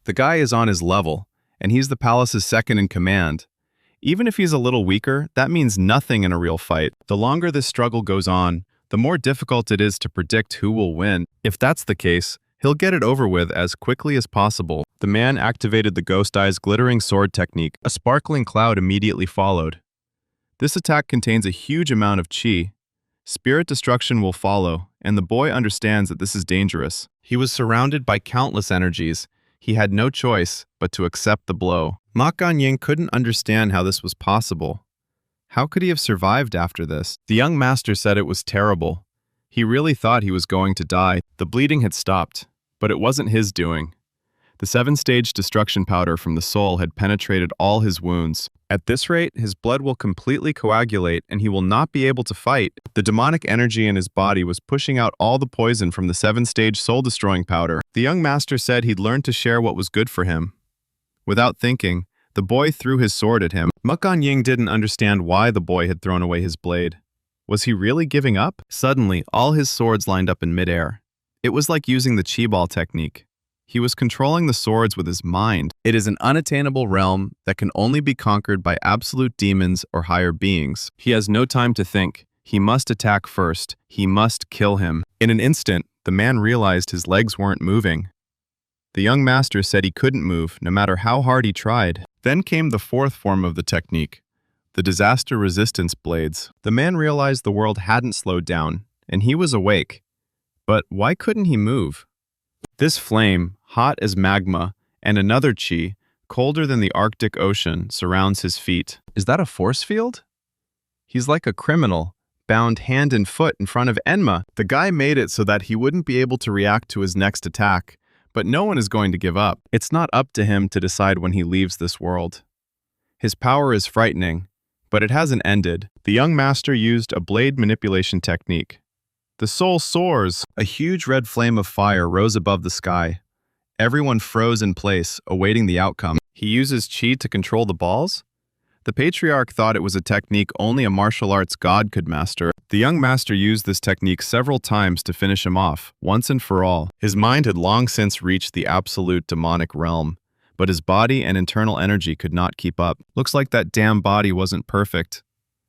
The guy is on his level, and he's the palace's second in command. Even if he's a little weaker, that means nothing in a real fight. The longer this struggle goes on, the more difficult it is to predict who will win. If that's the case, he'll get it over with as quickly as possible. The man activated the Ghost Eye's glittering sword technique. A sparkling cloud immediately followed. This attack contains a huge amount of chi. Spirit destruction will follow, and the boy understands that this is dangerous. He was surrounded by countless energies. He had no choice but to accept the blow. Ma Kanying couldn't understand how this was possible. How could he have survived after this? The young master said it was terrible. He really thought he was going to die. The bleeding had stopped, but it wasn't his doing. The 7-stage destruction powder from the soul had penetrated all his wounds. At this rate, his blood will completely coagulate and he will not be able to fight. The demonic energy in his body was pushing out all the poison from the 7-stage soul-destroying powder. The young master said he'd learned to share what was good for him. Without thinking, the boy threw his sword at him. Ma Kanying didn't understand why the boy had thrown away his blade. Was he really giving up? Suddenly, all his swords lined up in midair. It was like using the chi ball technique. He was controlling the swords with his mind. It is an unattainable realm that can only be conquered by absolute demons or higher beings. He has no time to think. He must attack first. He must kill him. In an instant, the man realized his legs weren't moving. The young master said he couldn't move, no matter how hard he tried. Then came the fourth form of the technique, the disaster resistance blades. The man realized the world hadn't slowed down, and he was awake. But why couldn't he move? This flame, hot as magma, and another chi, colder than the Arctic Ocean, surrounds his feet. Is that a force field? He's like a criminal, bound hand and foot in front of Enma. The guy made it so that he wouldn't be able to react to his next attack, but no one is going to give up. It's not up to him to decide when he leaves this world. His power is frightening, but it hasn't ended. The young master used a blade manipulation technique. The soul soars. A huge red flame of fire rose above the sky. Everyone froze in place, awaiting the outcome. He uses chi to control the balls? The patriarch thought it was a technique only a martial arts god could master. The young master used this technique several times to finish him off, once and for all. His mind had long since reached the absolute demonic realm, but his body and internal energy could not keep up. Looks like that damn body wasn't perfect.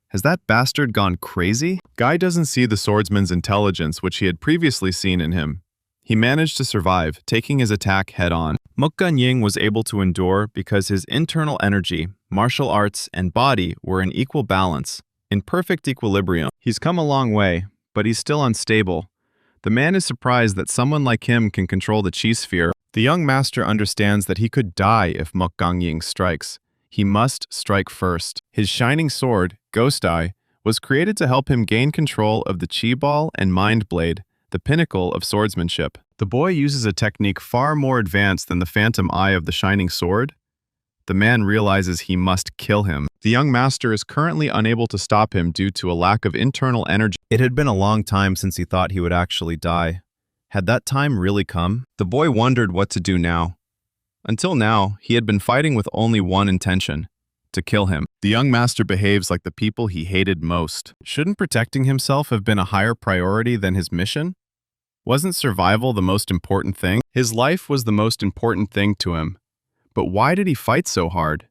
Has that bastard gone crazy? Guy doesn't see the swordsman's intelligence, which he had previously seen in him. He managed to survive, taking his attack head-on. Ma Kanying was able to endure because his internal energy, martial arts, and body were in equal balance, in perfect equilibrium. He's come a long way, but he's still unstable. The man is surprised that someone like him can control the chi sphere. The young master understands that he could die if Ma Kanying strikes. He must strike first. His shining sword, Ghost Eye, was created to help him gain control of the chi ball and mind blade, the pinnacle of swordsmanship. The boy uses a technique far more advanced than the phantom eye of the shining sword. The man realizes he must kill him. The young master is currently unable to stop him due to a lack of internal energy. It had been a long time since he thought he would actually die. Had that time really come? The boy wondered what to do now. Until now, he had been fighting with only one intention: to kill him. The young master behaves like the people he hated most. Shouldn't protecting himself have been a higher priority than his mission? Wasn't survival the most important thing? His life was the most important thing to him. But why did he fight so hard?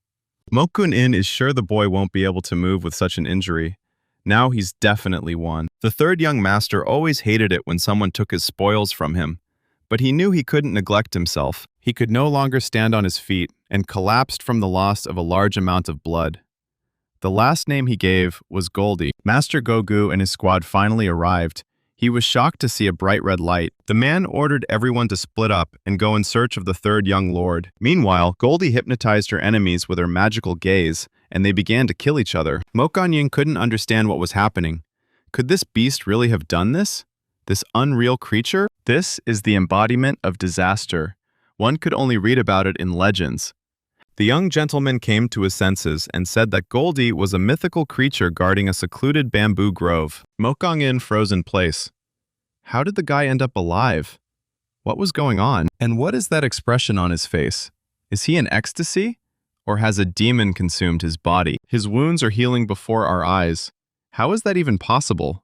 Mokun-in is sure the boy won't be able to move with such an injury. Now he's definitely won. The third young master always hated it when someone took his spoils from him. But he knew he couldn't neglect himself. He could no longer stand on his feet and collapsed from the loss of a large amount of blood. The last name he gave was Goldie. Master Gogu and his squad finally arrived. He was shocked to see a bright red light. The man ordered everyone to split up and go in search of the third young lord. Meanwhile, Goldie hypnotized her enemies with her magical gaze, and they began to kill each other. Ma Kanying couldn't understand what was happening. Could this beast really have done this? This unreal creature? This is the embodiment of disaster. One could only read about it in legends. The young gentleman came to his senses and said that Goldie was a mythical creature guarding a secluded bamboo grove. Ma Kanying froze in place. How did the guy end up alive? What was going on? And what is that expression on his face? Is he in ecstasy? Or has a demon consumed his body? His wounds are healing before our eyes. How is that even possible?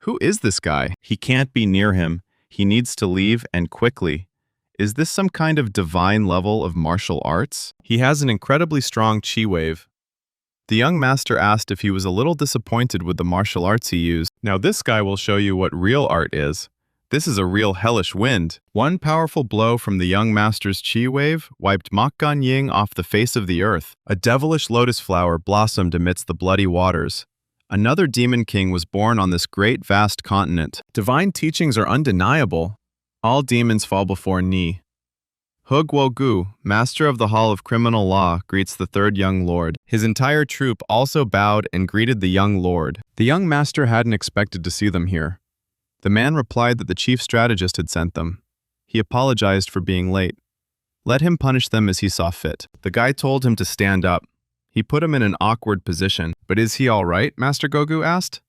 Who is this guy? He can't be near him. He needs to leave, and quickly. Is this some kind of divine level of martial arts? He has an incredibly strong chi wave. The young master asked if he was a little disappointed with the martial arts he used. Now this guy will show you what real art is. This is a real hellish wind. One powerful blow from the young master's chi wave wiped Makgan Ying off the face of the earth. A devilish lotus flower blossomed amidst the bloody waters. Another demon king was born on this great vast continent. Divine teachings are undeniable. All demons fall before Ni. He Guogu, master of the Hall of Criminal Law, greets the third young lord. His entire troop also bowed and greeted the young lord. The young master hadn't expected to see them here. The man replied that the chief strategist had sent them. He apologized for being late. Let him punish them as he saw fit. The guy told him to stand up. He put him in an awkward position. But is he all right? Master Gogu asked.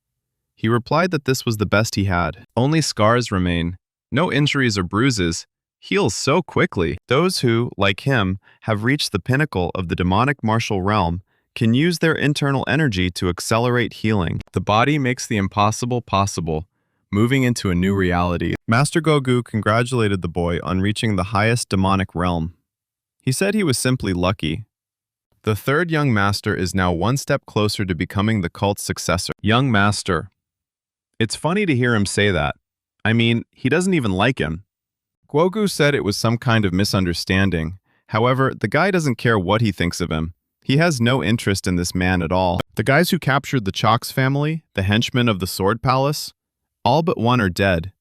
He replied that this was the best he had. Only scars remain. No injuries or bruises. Heals so quickly. Those who, like him, have reached the pinnacle of the demonic martial realm can use their internal energy to accelerate healing. The body makes the impossible possible, moving into a new reality. Master Gogu congratulated the boy on reaching the highest demonic realm. He said he was simply lucky. The third young master is now one step closer to becoming the cult's successor. Young master. It's funny to hear him say that. I mean, he doesn't even like him. Guogu said it was some kind of misunderstanding. However, the guy doesn't care what he thinks of him. He has no interest in this man at all. The guys who captured the Chox family, the henchmen of the Sword Palace, all but one are dead.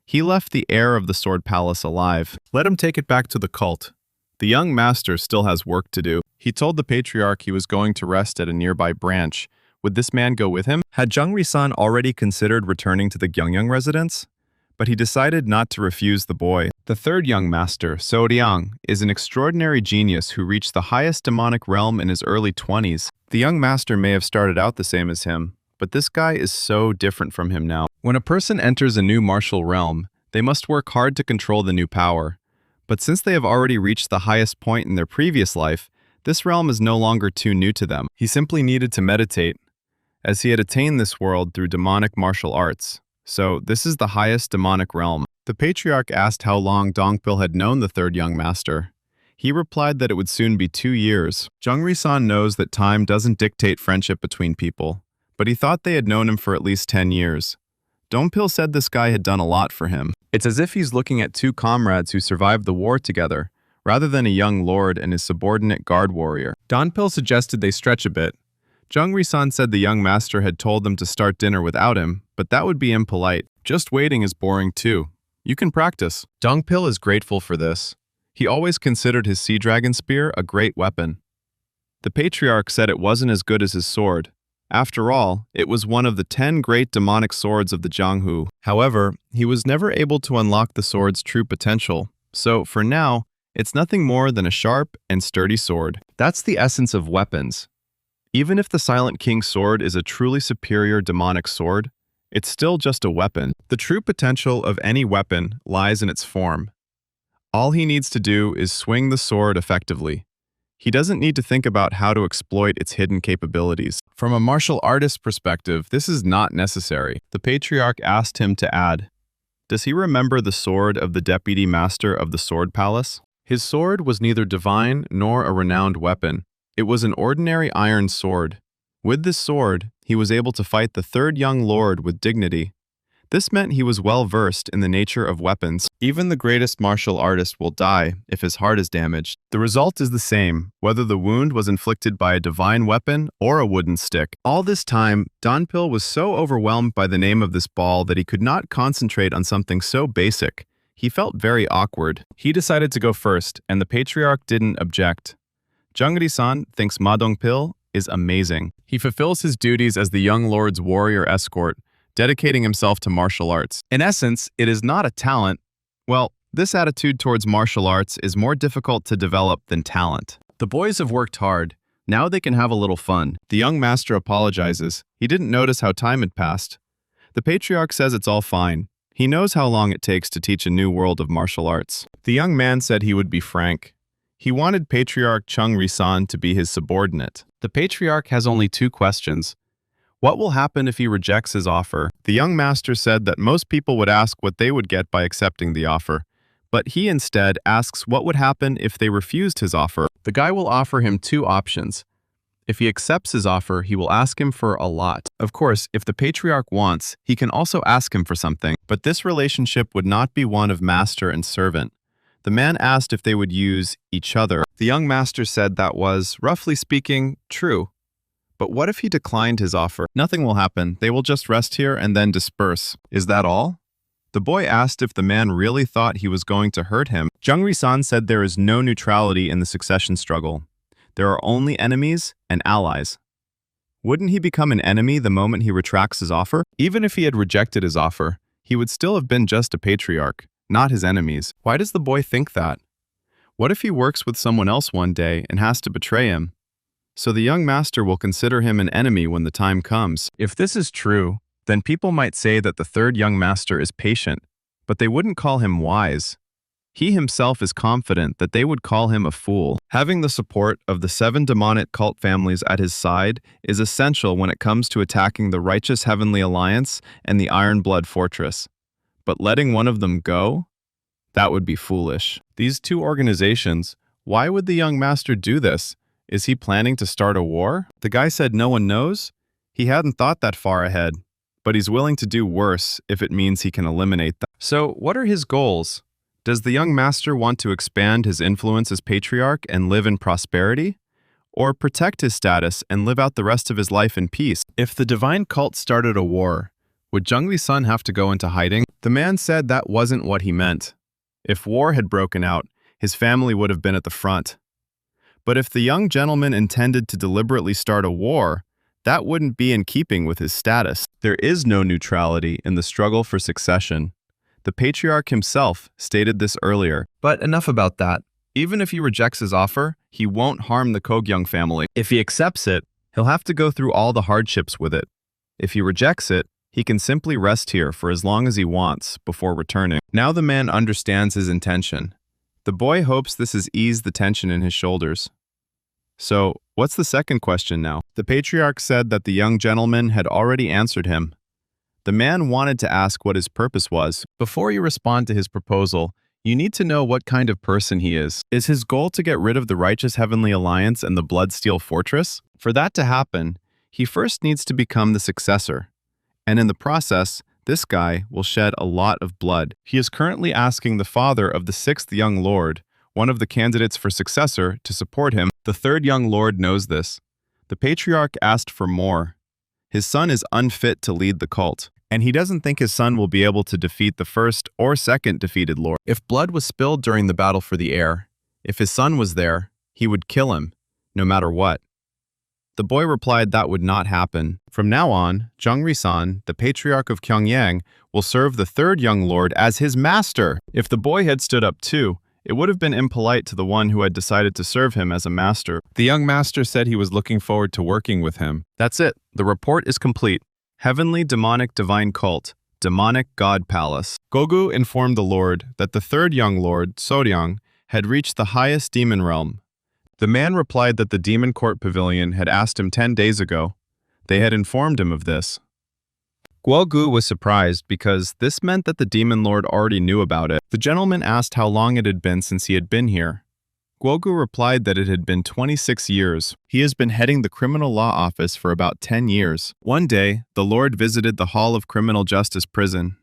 He left the heir of the Sword Palace alive. Let him take it back to the cult. The young master still has work to do. He told the patriarch he was going to rest at a nearby branch. Would this man go with him? Had Zhengri-san already considered returning to the Gyeongyang residence? But he decided not to refuse the boy. The third young master, So Riang, is an extraordinary genius who reached the highest demonic realm in his early 20s. The young master may have started out the same as him, but this guy is so different from him now. When a person enters a new martial realm, they must work hard to control the new power. But since they have already reached the highest point in their previous life, this realm is no longer too new to them. He simply needed to meditate, as he had attained this world through demonic martial arts. So, this is the highest demonic realm. The patriarch asked how long Dongpil had known the third young master. He replied that it would soon be 2 years. Zhengri-san knows that time doesn't dictate friendship between people, but he thought they had known him for at least 10 years. Dongpil said this guy had done a lot for him. It's as if he's looking at two comrades who survived the war together, rather than a young lord and his subordinate guard warrior. Dongpil suggested they stretch a bit. Zhengri-san said the young master had told them to start dinner without him, but that would be impolite. Just waiting is boring too. You can practice. Dongpil is grateful for this. He always considered his sea dragon spear a great weapon. The patriarch said it wasn't as good as his sword. After all, it was one of the 10 great demonic swords of the Jianghu. However, he was never able to unlock the sword's true potential, so for now, it's nothing more than a sharp and sturdy sword. That's the essence of weapons. Even if the Silent King's sword is a truly superior demonic sword, it's still just a weapon. The true potential of any weapon lies in its form. All he needs to do is swing the sword effectively. He doesn't need to think about how to exploit its hidden capabilities. From a martial artist's perspective, this is not necessary. The patriarch asked him to add, does he remember the sword of the deputy master of the Sword Palace? His sword was neither divine nor a renowned weapon. It was an ordinary iron sword. With this sword, he was able to fight the third young lord with dignity. This meant he was well versed in the nature of weapons. Even the greatest martial artist will die if his heart is damaged. The result is the same, whether the wound was inflicted by a divine weapon or a wooden stick. All this time, Dongpil was so overwhelmed by the name of this ball that he could not concentrate on something so basic. He felt very awkward. He decided to go first, and the patriarch didn't object. Zhengri-san thinks Ma Dongpil is amazing. He fulfills his duties as the young lord's warrior escort, dedicating himself to martial arts. In essence, it is not a talent. Well, this attitude towards martial arts is more difficult to develop than talent. The boys have worked hard. Now they can have a little fun. The young master apologizes. He didn't notice how time had passed. The patriarch says it's all fine. He knows how long it takes to teach a new world of martial arts. The young man said he would be frank. He wanted Patriarch Zhengri-san to be his subordinate. The patriarch has only 2 questions. What will happen if he rejects his offer? The young master said that most people would ask what they would get by accepting the offer, but he instead asks what would happen if they refused his offer. The guy will offer him two options. If he accepts his offer, he will ask him for a lot. Of course, if the patriarch wants, he can also ask him for something, but this relationship would not be one of master and servant. The man asked if they would use each other. The young master said that was, roughly speaking, true. But what if he declined his offer? Nothing will happen. They will just rest here and then disperse. Is that all? The boy asked if the man really thought he was going to hurt him. Jungri-san said there is no neutrality in the succession struggle. There are only enemies and allies. Wouldn't he become an enemy the moment he retracts his offer? Even if he had rejected his offer, he would still have been just a patriarch, not his enemies. Why does the boy think that? What if he works with someone else one day and has to betray him? So the young master will consider him an enemy when the time comes. If this is true, then people might say that the third young master is patient, but they wouldn't call him wise. He himself is confident that they would call him a fool. Having the support of the 7 demonic cult families at his side is essential when it comes to attacking the righteous Heavenly Alliance and the Iron Blood Fortress. But letting one of them go? That would be foolish. These two organizations, why would the young master do this? Is he planning to start a war? The guy said no one knows. He hadn't thought that far ahead, but he's willing to do worse if it means he can eliminate them. So what are his goals? Does the young master want to expand his influence as patriarch and live in prosperity? Or protect his status and live out the rest of his life in peace? If the divine cult started a war, would Jungli-san have to go into hiding? The man said that wasn't what he meant. If war had broken out, his family would have been at the front. But if the young gentleman intended to deliberately start a war, that wouldn't be in keeping with his status. There is no neutrality in the struggle for succession. The patriarch himself stated this earlier. But enough about that. Even if he rejects his offer, he won't harm the Kogyung family. If he accepts it, he'll have to go through all the hardships with it. If he rejects it, he can simply rest here for as long as he wants before returning. Now the man understands his intention. The boy hopes this has eased the tension in his shoulders. So, what's the second question now? The patriarch said that the young gentleman had already answered him. The man wanted to ask what his purpose was. Before you respond to his proposal, you need to know what kind of person he is. Is his goal to get rid of the righteous Heavenly Alliance and the Bloodsteel Fortress? For that to happen, he first needs to become the successor. And in the process, this guy will shed a lot of blood. He is currently asking the father of the 6th young lord, one of the candidates for successor, to support him. The 3rd young lord knows this. The patriarch asked for more. His son is unfit to lead the cult, and he doesn't think his son will be able to defeat the 1st or 2nd defeated lord. If blood was spilled during the battle for the heir, if his son was there, he would kill him, no matter what. The boy replied that would not happen. From now on, Jungri-san, the patriarch of Pyongyang, will serve the 3rd young lord as his master. If the boy had stood up too, it would have been impolite to the one who had decided to serve him as a master. The young master said he was looking forward to working with him. That's it. The report is complete. Heavenly Demonic Divine Cult, Demonic God Palace. Gogu informed the Lord that the 3rd young lord, Soryang, had reached the highest demon realm. The man replied that the Demon Court Pavilion had asked him 10 days ago. They had informed him of this. Guogu was surprised because this meant that the Demon Lord already knew about it. The gentleman asked how long it had been since he had been here. Guogu replied that it had been 26 years. He has been heading the criminal law office for about 10 years. One day, the Lord visited the Hall of Criminal Justice Prison.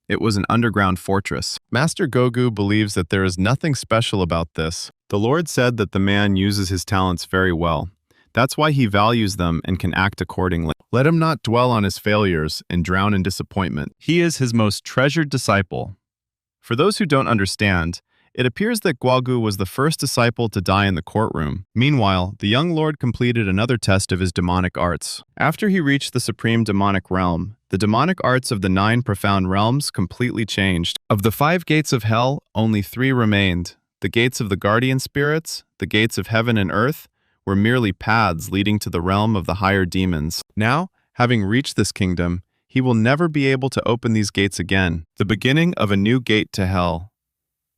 It was an underground fortress. Master Gogu believes that there is nothing special about this. The Lord said that the man uses his talents very well. That's why he values them and can act accordingly. Let him not dwell on his failures and drown in disappointment. He is his most treasured disciple. For those who don't understand, it appears that Guogu was the first disciple to die in the courtroom. Meanwhile, the young lord completed another test of his demonic arts. After he reached the supreme demonic realm, the demonic arts of the 9 profound realms completely changed. Of the 5 gates of hell, only 3 remained. The gates of the guardian spirits, the gates of heaven and earth, were merely paths leading to the realm of the higher demons. Now, having reached this kingdom, he will never be able to open these gates again. The beginning of a new gate to hell.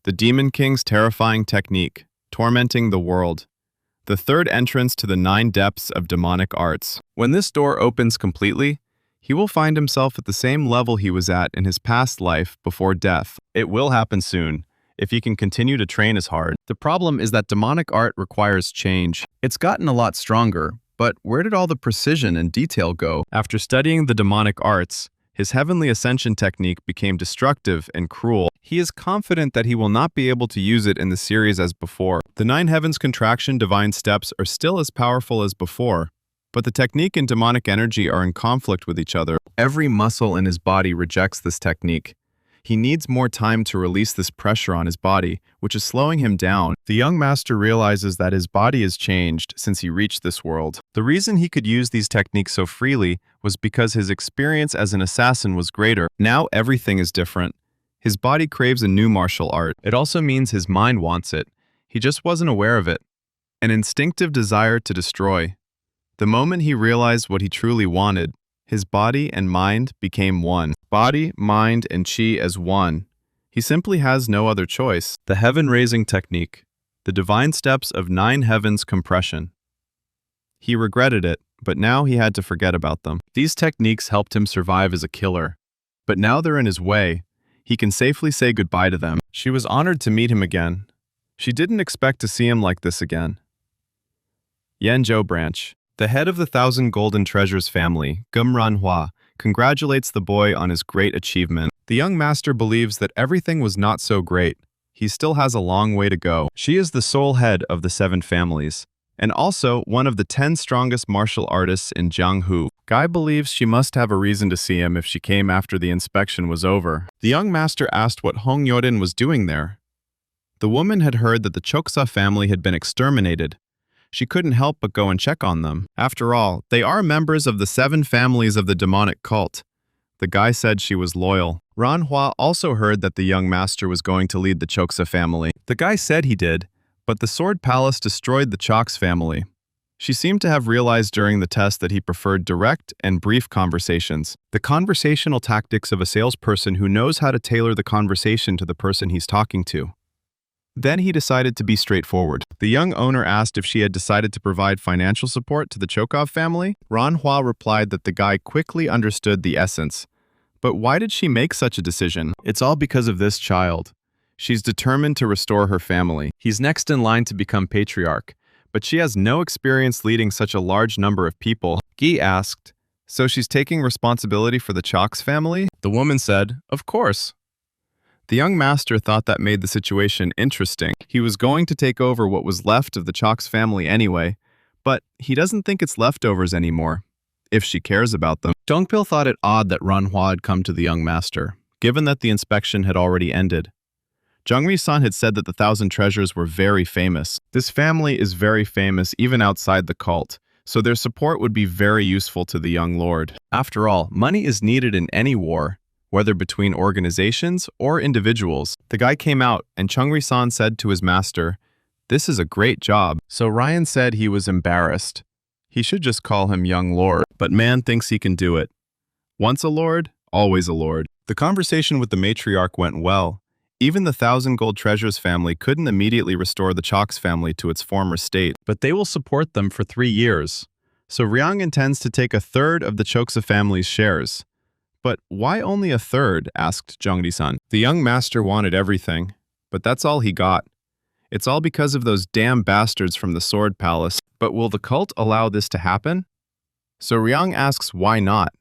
The Demon King's terrifying technique, tormenting the world. The 3rd entrance to the 9 depths of demonic arts. When this door opens completely, he will find himself at the same level he was at in his past life before death. It will happen soon, if he can continue to train as hard. The problem is that demonic art requires change. It's gotten a lot stronger, but where did all the precision and detail go? After studying the demonic arts, his heavenly ascension technique became destructive and cruel. He is confident that he will not be able to use it in the series as before. The 9 heavens contraction divine steps are still as powerful as before, but the technique and demonic energy are in conflict with each other. Every muscle in his body rejects this technique. He needs more time to release this pressure on his body, which is slowing him down. The young master realizes that his body has changed since he reached this world. The reason he could use these techniques so freely was because his experience as an assassin was greater. Now everything is different. His body craves a new martial art. It also means his mind wants it. He just wasn't aware of it. An instinctive desire to destroy. The moment he realized what he truly wanted, his body and mind became one. Body, mind, and chi as one. He simply has no other choice. The heaven-raising technique. The divine steps of 9 heavens compression. He regretted it, but now he had to forget about them. These techniques helped him survive as a killer. But now they're in his way. He can safely say goodbye to them. She was honored to meet him again. She didn't expect to see him like this again. Yanzhou Branch. The head of the 1,000 Golden Treasures family, Manhwa, congratulates the boy on his great achievement. The young master believes that everything was not so great. He still has a long way to go. She is the sole head of the 7 families, and also one of the 10 strongest martial artists in Jianghu. Guy believes she must have a reason to see him if she came after the inspection was over. The young master asked what Hong Yoden was doing there. The woman had heard that the Choksa family had been exterminated. She couldn't help but go and check on them. After all, they are members of the 7 families of the demonic cult. The guy said she was loyal. Ranhua also heard that the young master was going to lead the Choksa family. The guy said he did, but the Sword Palace destroyed the Choks family. She seemed to have realized during the test that he preferred direct and brief conversations. The conversational tactics of a salesperson who knows how to tailor the conversation to the person he's talking to. Then he decided to be straightforward. The young owner asked if she had decided to provide financial support to the Chokov family. Ranhua replied that the guy quickly understood the essence. But why did she make such a decision? It's all because of this child. She's determined to restore her family. He's next in line to become patriarch, but she has no experience leading such a large number of people. Guy asked, so she's taking responsibility for the Choks family? The woman said, of course. The young master thought that made the situation interesting. He was going to take over what was left of the Choks family anyway, but he doesn't think it's leftovers anymore, if she cares about them. Dongpil thought it odd that Ranhua had come to the young master, given that the inspection had already ended. Zhongri-san had said that the 1,000 treasures were very famous. This family is very famous even outside the cult, so their support would be very useful to the young lord. After all, money is needed in any war, whether between organizations or individuals. The guy came out, and Chungri-san said to his master, "This is a great job." So Ryan said he was embarrassed. He should just call him young lord, but man thinks he can do it. Once a lord, always a lord. The conversation with the matriarch went well. Even the 1,000 Gold Treasures family couldn't immediately restore the Choks family to its former state, but they will support them for 3 years. So Ryang intends to take 1/3 of the Choksa family's shares. But why only 1/3? Asked Zhongdi-san. The young master wanted everything, but that's all he got. It's all because of those damn bastards from the Sword Palace. But will the cult allow this to happen? So Ryang asks why not.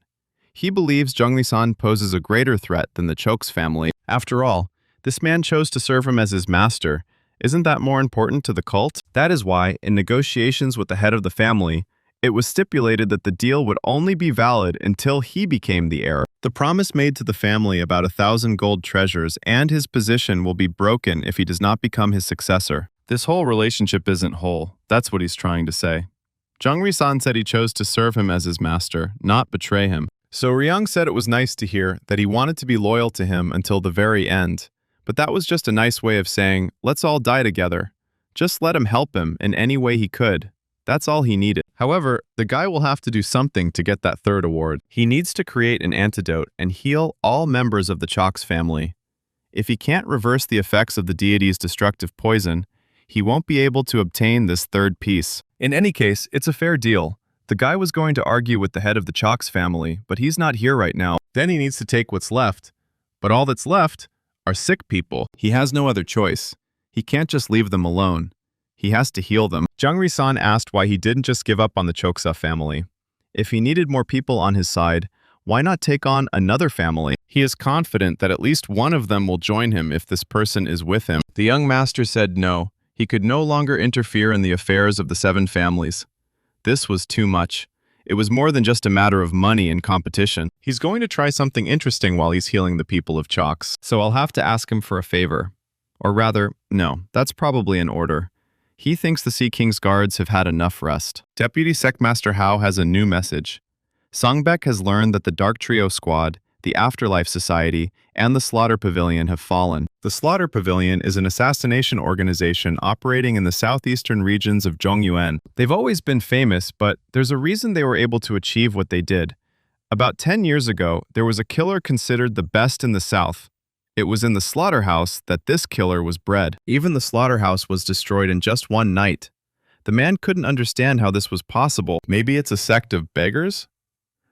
He believes Zhongli-san poses a greater threat than the Choks family. After all, this man chose to serve him as his master. Isn't that more important to the cult? That is why, in negotiations with the head of the family, it was stipulated that the deal would only be valid until he became the heir. The promise made to the family about 1,000 gold treasures and his position will be broken if he does not become his successor. This whole relationship isn't whole. That's what he's trying to say. Zhongri-san said he chose to serve him as his master, not betray him. So Ryang said it was nice to hear that he wanted to be loyal to him until the very end. But that was just a nice way of saying, let's all die together. Just let him help him in any way he could. That's all he needed. However, the guy will have to do something to get that 3rd award. He needs to create an antidote and heal all members of the Choks family. If he can't reverse the effects of the deity's destructive poison, he won't be able to obtain this 3rd piece. In any case, it's a fair deal. The guy was going to argue with the head of the Choks family, but he's not here right now. Then he needs to take what's left. But all that's left are sick people. He has no other choice. He can't just leave them alone. He has to heal them. Jung Ri-san asked why he didn't just give up on the Choksa family. If he needed more people on his side, why not take on another family? He is confident that at least one of them will join him if this person is with him. The young master said no. He could no longer interfere in the affairs of the 7 families. This was too much. It was more than just a matter of money and competition. He's going to try something interesting while he's healing the people of Chalks, so I'll have to ask him for a favor. Or rather, no, that's probably an order. He thinks the Sea King's guards have had enough rest. Deputy Secmaster Hao has a new message. Songbek has learned that the Dark Trio Squad, the Afterlife Society, and the Slaughter Pavilion have fallen. The Slaughter Pavilion is an assassination organization operating in the southeastern regions of Zhongyuan. They've always been famous, but there's a reason they were able to achieve what they did. About 10 years ago, there was a killer considered the best in the south. It was in the slaughterhouse that this killer was bred. Even the slaughterhouse was destroyed in just one night. The man couldn't understand how this was possible. Maybe it's a sect of beggars?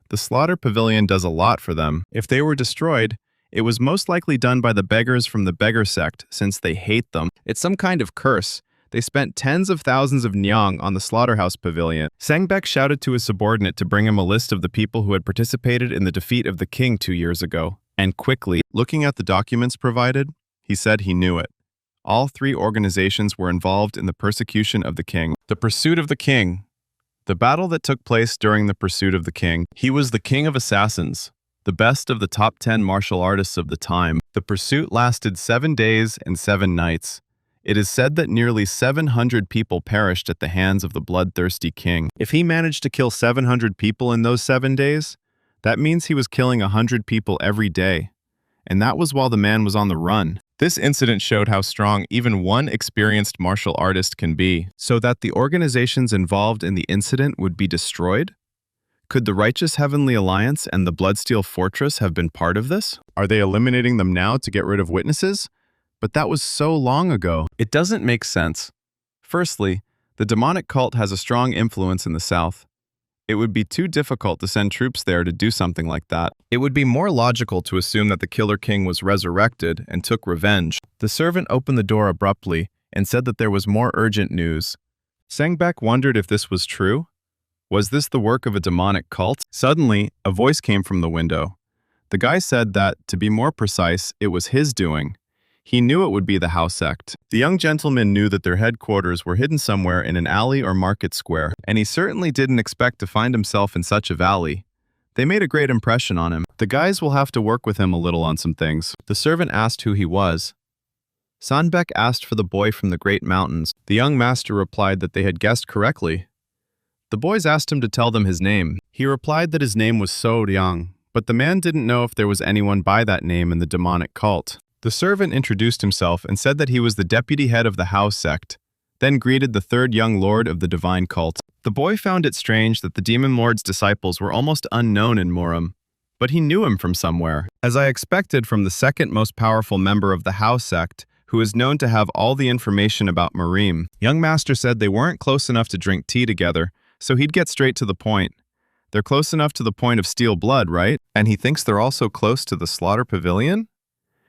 The Slaughter Pavilion does a lot for them. If they were destroyed, it was most likely done by the beggars from the beggar sect, since they hate them. It's some kind of curse. They spent tens of thousands of nyang on the slaughterhouse pavilion. Sangbek shouted to his subordinate to bring him a list of the people who had participated in the defeat of the king 2 years ago. And quickly, looking at the documents provided, he said he knew it. All 3 organizations were involved in the persecution of the king. The pursuit of the king. The battle that took place during the pursuit of the king. He was the king of assassins, the best of the top 10 martial artists of the time. The pursuit lasted 7 days and 7 nights. It is said that nearly 700 people perished at the hands of the bloodthirsty king. If he managed to kill 700 people in those 7 days, that means he was killing 100 people every day. And that was while the man was on the run. This incident showed how strong even one experienced martial artist can be, so that the organizations involved in the incident would be destroyed? Could the Righteous Heavenly Alliance and the Bloodsteel Fortress have been part of this? Are they eliminating them now to get rid of witnesses? But that was so long ago. It doesn't make sense. Firstly, the demonic cult has a strong influence in the south. It would be too difficult to send troops there to do something like that. It would be more logical to assume that the Killer King was resurrected and took revenge. The servant opened the door abruptly and said that there was more urgent news. Sangbek wondered if this was true. Was this the work of a demonic cult? Suddenly, a voice came from the window. The guy said that, to be more precise, it was his doing. He knew it would be the house sect. The young gentleman knew that their headquarters were hidden somewhere in an alley or market square, and he certainly didn't expect to find himself in such a valley. They made a great impression on him. The guys will have to work with him a little on some things. The servant asked who he was. Sanbek asked for the boy from the Great Mountains. The young master replied that they had guessed correctly. The boys asked him to tell them his name. He replied that his name was So Ryang, but the man didn't know if there was anyone by that name in the demonic cult. The servant introduced himself and said that he was the deputy head of the House sect, then greeted the 3rd young lord of the divine cult. The boy found it strange that the demon lord's disciples were almost unknown in Muram, but he knew him from somewhere. As I expected from the 2nd most powerful member of the House sect, who is known to have all the information about Marim. Young master said they weren't close enough to drink tea together, so he'd get straight to the point. They're close enough to the point of steel blood, right? And he thinks they're also close to the Slaughter Pavilion?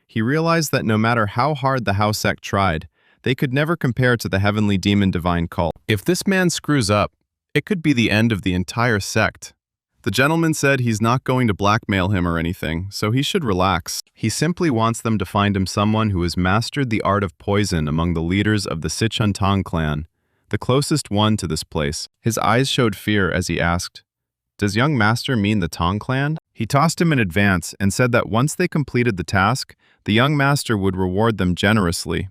He realized that no matter how hard the house sect tried, they could never compare to the heavenly demon divine cult. If this man screws up, it could be the end of the entire sect. The gentleman said he's not going to blackmail him or anything, so he should relax. He simply wants them to find him someone who has mastered the art of poison among the leaders of the Sichuntang clan, the closest one to this place. His eyes showed fear as he asked, "Does young master mean the Tong clan?" He tossed him in advance and said that once they completed the task, the young master would reward them generously.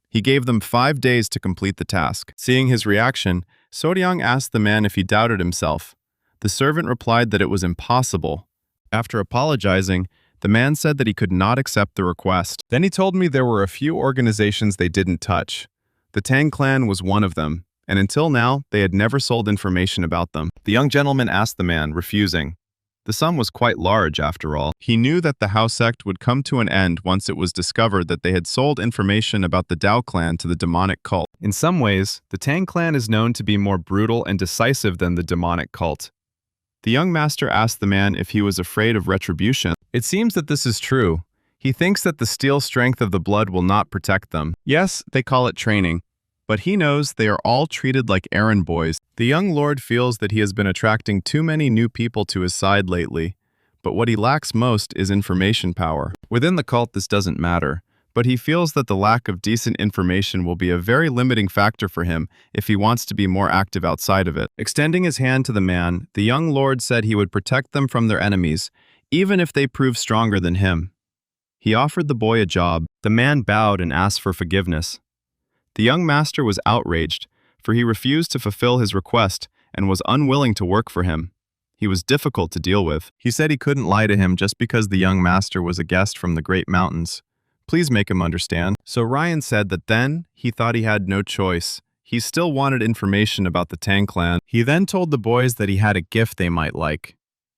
He gave them 5 days to complete the task. Seeing his reaction, Soryang asked the man if he doubted himself. The servant replied that it was impossible. After apologizing, the man said that he could not accept the request. Then he told me there were a few organizations they didn't touch. The Tang clan was one of them, and until now, they had never sold information about them. The young gentleman asked the man, refusing. The sum was quite large, after all. He knew that the house sect would come to an end once it was discovered that they had sold information about the Dao clan to the demonic cult. In some ways, the Tang clan is known to be more brutal and decisive than the demonic cult. The young master asked the man if he was afraid of retribution. It seems that this is true. He thinks that the steel strength of the blood will not protect them. Yes, they call it training, but he knows they are all treated like errand boys. The young lord feels that he has been attracting too many new people to his side lately, but what he lacks most is information power. Within the cult, this doesn't matter, but he feels that the lack of decent information will be a very limiting factor for him if he wants to be more active outside of it. Extending his hand to the man, the young lord said he would protect them from their enemies, even if they prove stronger than him. He offered the boy a job. The man bowed and asked for forgiveness. The young master was outraged, for he refused to fulfill his request and was unwilling to work for him. He was difficult to deal with. He said he couldn't lie to him just because the young master was a guest from the great mountains. Please make him understand. So Ryan said that then he thought he had no choice. He still wanted information about the Tang clan. He then told the boys that he had a gift they might like.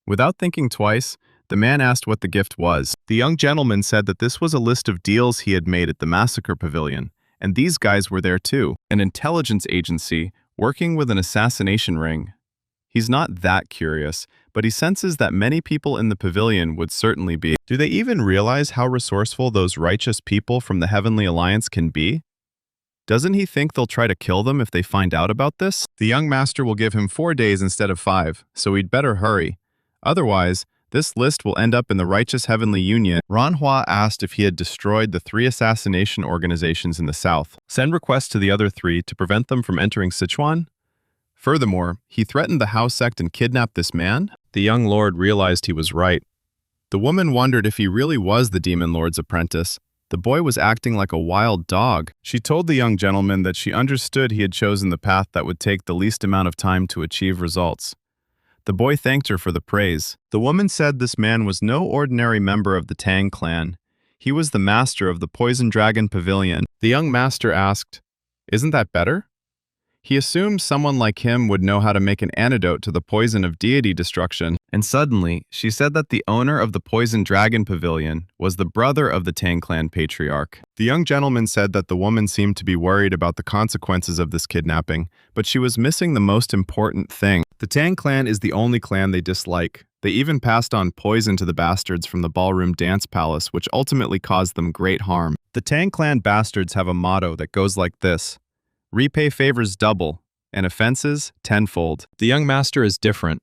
Without thinking twice, the man asked what the gift was. The young gentleman said that this was a list of deals he had made at the massacre pavilion, and these guys were there too, an intelligence agency working with an assassination ring. He's not that curious, but he senses that many people in the pavilion would certainly be. Do they even realize how resourceful those righteous people from the Heavenly Alliance can be? Doesn't he think they'll try to kill them if they find out about this? The young master will give him 4 days instead of 5, so he'd better hurry. Otherwise, this list will end up in the Righteous Heavenly Union. Manhwa asked if he had destroyed the 3 assassination organizations in the south. Send requests to the other 3 to prevent them from entering Sichuan? Furthermore, he threatened the House sect and kidnapped this man? The young lord realized he was right. The woman wondered if he really was the demon lord's apprentice. The boy was acting like a wild dog. She told the young gentleman that she understood he had chosen the path that would take the least amount of time to achieve results. The boy thanked her for the praise. The woman said this man was no ordinary member of the Tang clan. He was the master of the Poison Dragon Pavilion. The young master asked, "Isn't that better?" He assumed someone like him would know how to make an antidote to the poison of deity destruction. And suddenly, she said that the owner of the Poison Dragon Pavilion was the brother of the Tang clan patriarch. The young gentleman said that the woman seemed to be worried about the consequences of this kidnapping, but she was missing the most important thing. The Tang clan is the only clan they dislike. They even passed on poison to the bastards from the ballroom dance palace, which ultimately caused them great harm. The Tang clan bastards have a motto that goes like this: repay favors double, and offenses tenfold. The young master is different.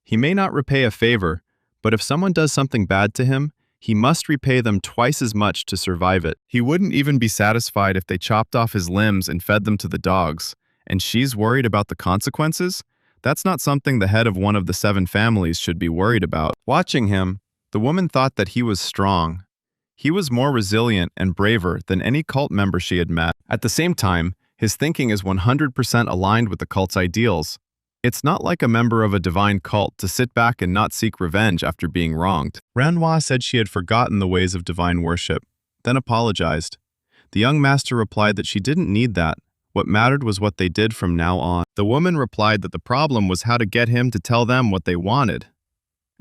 He may not repay a favor, but if someone does something bad to him, he must repay them twice as much to survive it. He wouldn't even be satisfied if they chopped off his limbs and fed them to the dogs. And she's worried about the consequences? That's not something the head of one of the 7 families should be worried about. Watching him, the woman thought that he was strong. He was more resilient and braver than any cult member she had met. At the same time, his thinking is 100% aligned with the cult's ideals. It's not like a member of a divine cult to sit back and not seek revenge after being wronged. Manhwa said she had forgotten the ways of divine worship, then apologized. The young master replied that she didn't need that. What mattered was what they did from now on. The woman replied that the problem was how to get him to tell them what they wanted.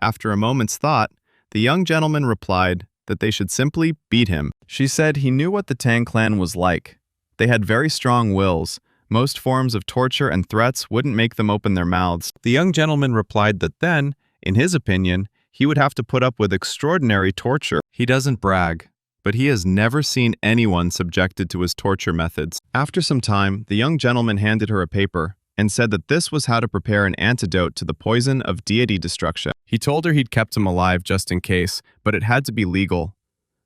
After a moment's thought, the young gentleman replied that they should simply beat him. She said he knew what the Tang clan was like. They had very strong wills. Most forms of torture and threats wouldn't make them open their mouths. The young gentleman replied that then, in his opinion, he would have to put up with extraordinary torture. He doesn't brag, but he has never seen anyone subjected to his torture methods. After some time, the young gentleman handed her a paper and said that this was how to prepare an antidote to the poison of deity destruction. He told her he'd kept him alive just in case, but it had to be legal.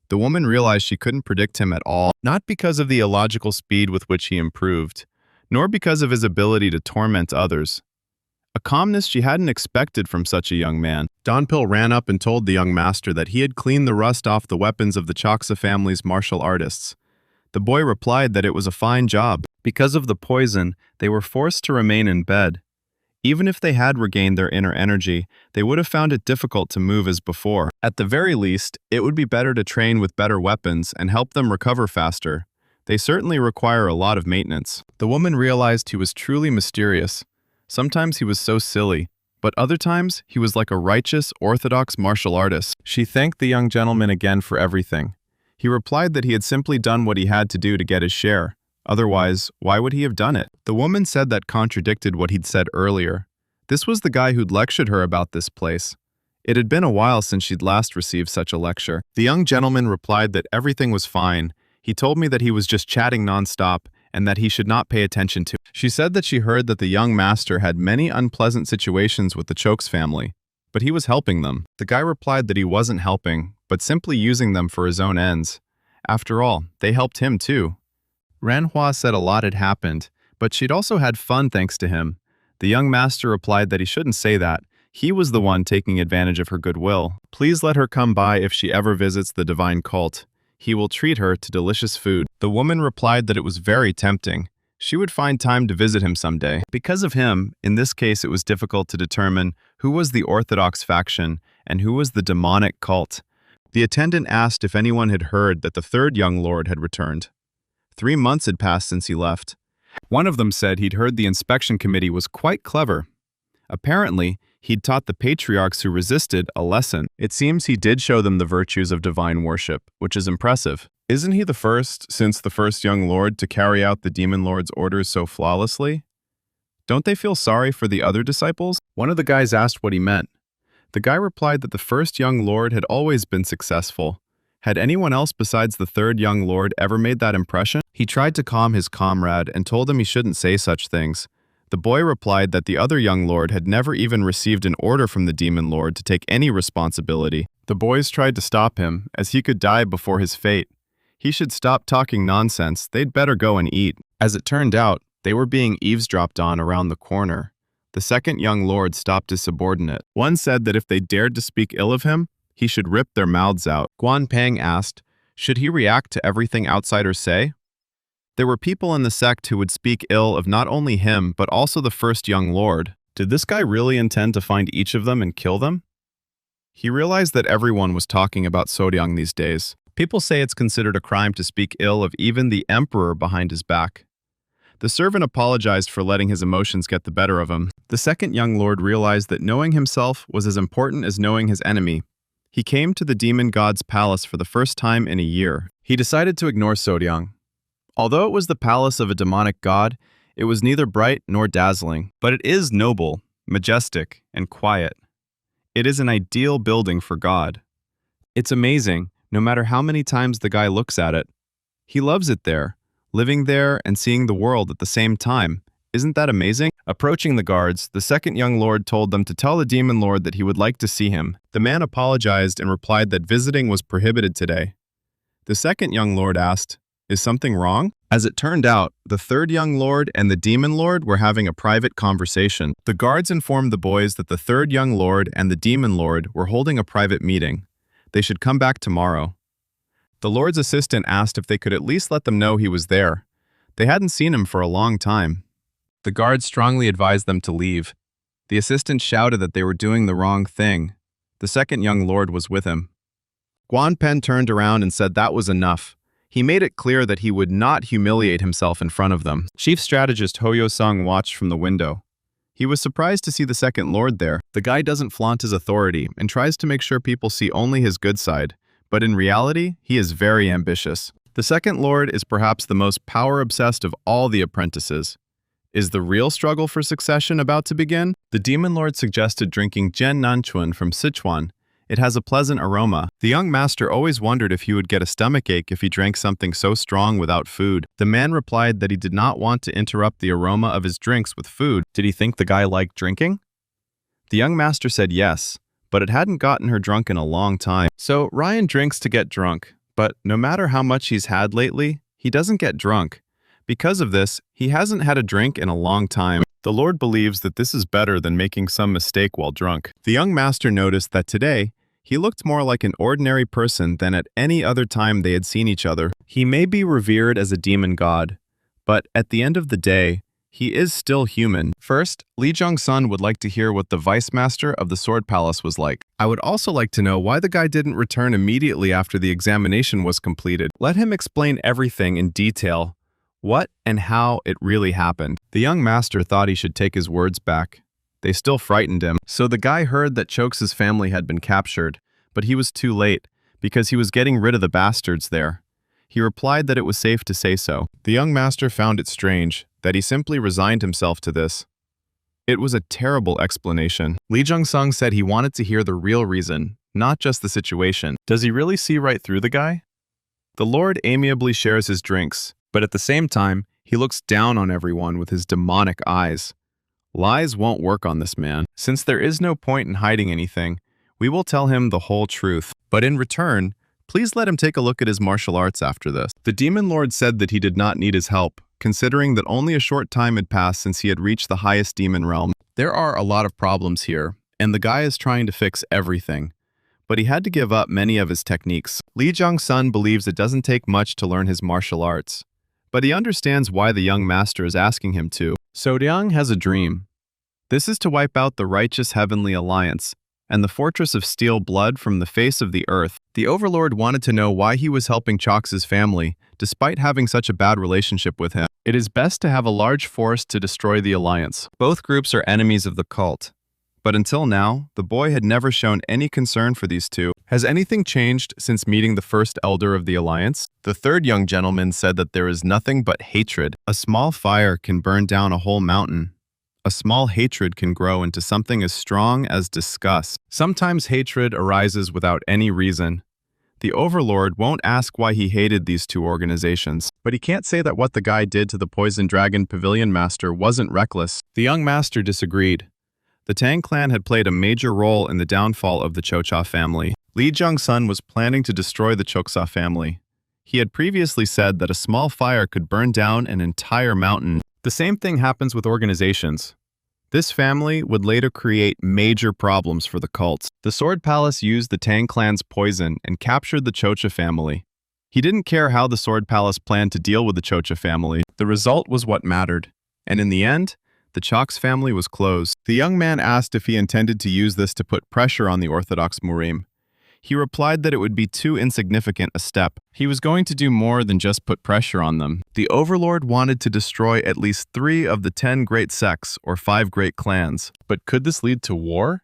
The woman realized she couldn't predict him at all, not because of the illogical speed with which he improved, nor because of his ability to torment others. A calmness she hadn't expected from such a young man. Donpil ran up and told the young master that he had cleaned the rust off the weapons of the Choksa family's martial artists. The boy replied that it was a fine job. Because of the poison, they were forced to remain in bed. Even if they had regained their inner energy, they would have found it difficult to move as before. At the very least, it would be better to train with better weapons and help them recover faster. They certainly require a lot of maintenance. The woman realized he was truly mysterious. Sometimes he was so silly, but other times he was like a righteous, orthodox martial artist. She thanked the young gentleman again for everything. He replied that he had simply done what he had to do to get his share. Otherwise, why would he have done it? The woman said that contradicted what he'd said earlier. This was the guy who'd lectured her about this place. It had been a while since she'd last received such a lecture. The young gentleman replied that everything was fine. He told me that he was just chatting nonstop and that he should not pay attention to. She said that she heard that the young master had many unpleasant situations with the Chokes family, but he was helping them. The guy replied that he wasn't helping, but simply using them for his own ends. After all, they helped him too. Manhwa said a lot had happened, but she'd also had fun thanks to him. The young master replied that he shouldn't say that. He was the one taking advantage of her goodwill. Please let her come by if she ever visits the divine cult. He will treat her to delicious food. The woman replied that it was very tempting. She would find time to visit him someday. Because of him, in this case it was difficult to determine who was the orthodox faction and who was the demonic cult. The attendant asked if anyone had heard that the third young lord had returned. 3 months had passed since he left. One of them said he'd heard the inspection committee was quite clever. Apparently, he'd taught the patriarchs who resisted a lesson. It seems he did show them the virtues of divine worship, which is impressive. Isn't he the first, since the first young lord, to carry out the demon lord's orders so flawlessly? Don't they feel sorry for the other disciples? One of the guys asked what he meant. The guy replied that the first young lord had always been successful. Had anyone else besides the third young lord ever made that impression? He tried to calm his comrade and told him he shouldn't say such things. The boy replied that the other young lord had never even received an order from the demon lord to take any responsibility. The boys tried to stop him, as he could die before his fate. He should stop talking nonsense. They'd better go and eat. As it turned out, they were being eavesdropped on around the corner. The second young lord stopped his subordinate. One said that if they dared to speak ill of him, he should rip their mouths out. Guan Peng asked, should he react to everything outsiders say? There were people in the sect who would speak ill of not only him, but also the first young lord. Did this guy really intend to find each of them and kill them? He realized that everyone was talking about Soryang these days. People say it's considered a crime to speak ill of even the emperor behind his back. The servant apologized for letting his emotions get the better of him. The second young lord realized that knowing himself was as important as knowing his enemy. He came to the demon god's palace for the first time in a year. He decided to ignore Soryang. Although it was the palace of a demonic god, it was neither bright nor dazzling, but it is noble, majestic, and quiet. It is an ideal building for God. It's amazing, no matter how many times the guy looks at it. He loves it there, living there and seeing the world at the same time. Isn't that amazing? Approaching the guards, the second young lord told them to tell the demon lord that he would like to see him. The man apologized and replied that visiting was prohibited today. The second young lord asked, is something wrong? As it turned out, the third young lord and the demon lord were having a private conversation. The guards informed the boys that the third young lord and the demon lord were holding a private meeting. They should come back tomorrow. The lord's assistant asked if they could at least let them know he was there. They hadn't seen him for a long time. The guards strongly advised them to leave. The assistant shouted that they were doing the wrong thing. The second young lord was with him. Guan Pen turned around and said that was enough. He made it clear that he would not humiliate himself in front of them. Chief strategist Hoyo-sung watched from the window. He was surprised to see the second lord there. The guy doesn't flaunt his authority and tries to make sure people see only his good side, but in reality, he is very ambitious. The second lord is perhaps the most power-obsessed of all the apprentices. Is the real struggle for succession about to begin? The demon lord suggested drinking Jen Nanchuan from Sichuan. It has a pleasant aroma. The young master always wondered if he would get a stomachache if he drank something so strong without food. The man replied that he did not want to interrupt the aroma of his drinks with food. Did he think the guy liked drinking? The young master said yes, but it hadn't gotten her drunk in a long time. So Ryan drinks to get drunk, but no matter how much he's had lately, he doesn't get drunk. Because of this, he hasn't had a drink in a long time. The Lord believes that this is better than making some mistake while drunk. The young master noticed that today, he looked more like an ordinary person than at any other time they had seen each other. He may be revered as a demon god, but at the end of the day, he is still human. First, Li Jong-sun would like to hear what the vice master of the Sword Palace was like. I would also like to know why the guy didn't return immediately after the examination was completed. Let him explain everything in detail. What and how it really happened. The young master thought he should take his words back. They still frightened him. So the guy heard that Chokes' family had been captured, but he was too late, because he was getting rid of the bastards there. He replied that it was safe to say so. The young master found it strange that he simply resigned himself to this. It was a terrible explanation. Lee Jung-sung said he wanted to hear the real reason, not just the situation. Does he really see right through the guy? The Lord amiably shares his drinks, but at the same time, he looks down on everyone with his demonic eyes. Lies won't work on this man. Since there is no point in hiding anything, we will tell him the whole truth. But in return, please let him take a look at his martial arts after this. The Demon Lord said that he did not need his help, considering that only a short time had passed since he had reached the highest demon realm. There are a lot of problems here, and the guy is trying to fix everything. But he had to give up many of his techniques. Lee Jong-sun believes it doesn't take much to learn his martial arts, but he understands why the young master is asking him to. So-ryang has a dream. This is to wipe out the righteous heavenly alliance and the fortress of steel blood from the face of the earth. The Overlord wanted to know why he was helping Chox's family, despite having such a bad relationship with him. It is best to have a large force to destroy the alliance. Both groups are enemies of the cult. But until now, the boy had never shown any concern for these two. Has anything changed since meeting the first elder of the alliance? The third young gentleman said that there is nothing but hatred. A small fire can burn down a whole mountain. A small hatred can grow into something as strong as disgust. Sometimes hatred arises without any reason. The Overlord won't ask why he hated these two organizations, but he can't say that what the guy did to the Poison Dragon Pavilion Master wasn't reckless. The young master disagreed. The Tang clan had played a major role in the downfall of the Chocha family. Lee Jung-sun was planning to destroy the Choxa family. He had previously said that a small fire could burn down an entire mountain. The same thing happens with organizations. This family would later create major problems for the cults. The Sword Palace used the Tang clan's poison and captured the Chocha family. He didn't care how the Sword Palace planned to deal with the Chocha family. The result was what mattered. And in the end, the Chox family was closed. The young man asked if he intended to use this to put pressure on the Orthodox Murim. He replied that it would be too insignificant a step. He was going to do more than just put pressure on them. The Overlord wanted to destroy at least 3 of the 10 great sects or 5 great clans. But could this lead to war?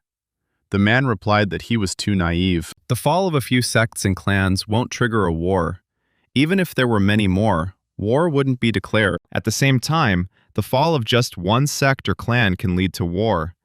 The man replied that he was too naive. The fall of a few sects and clans won't trigger a war. Even if there were many more, war wouldn't be declared. At the same time, the fall of just one sect or clan can lead to war.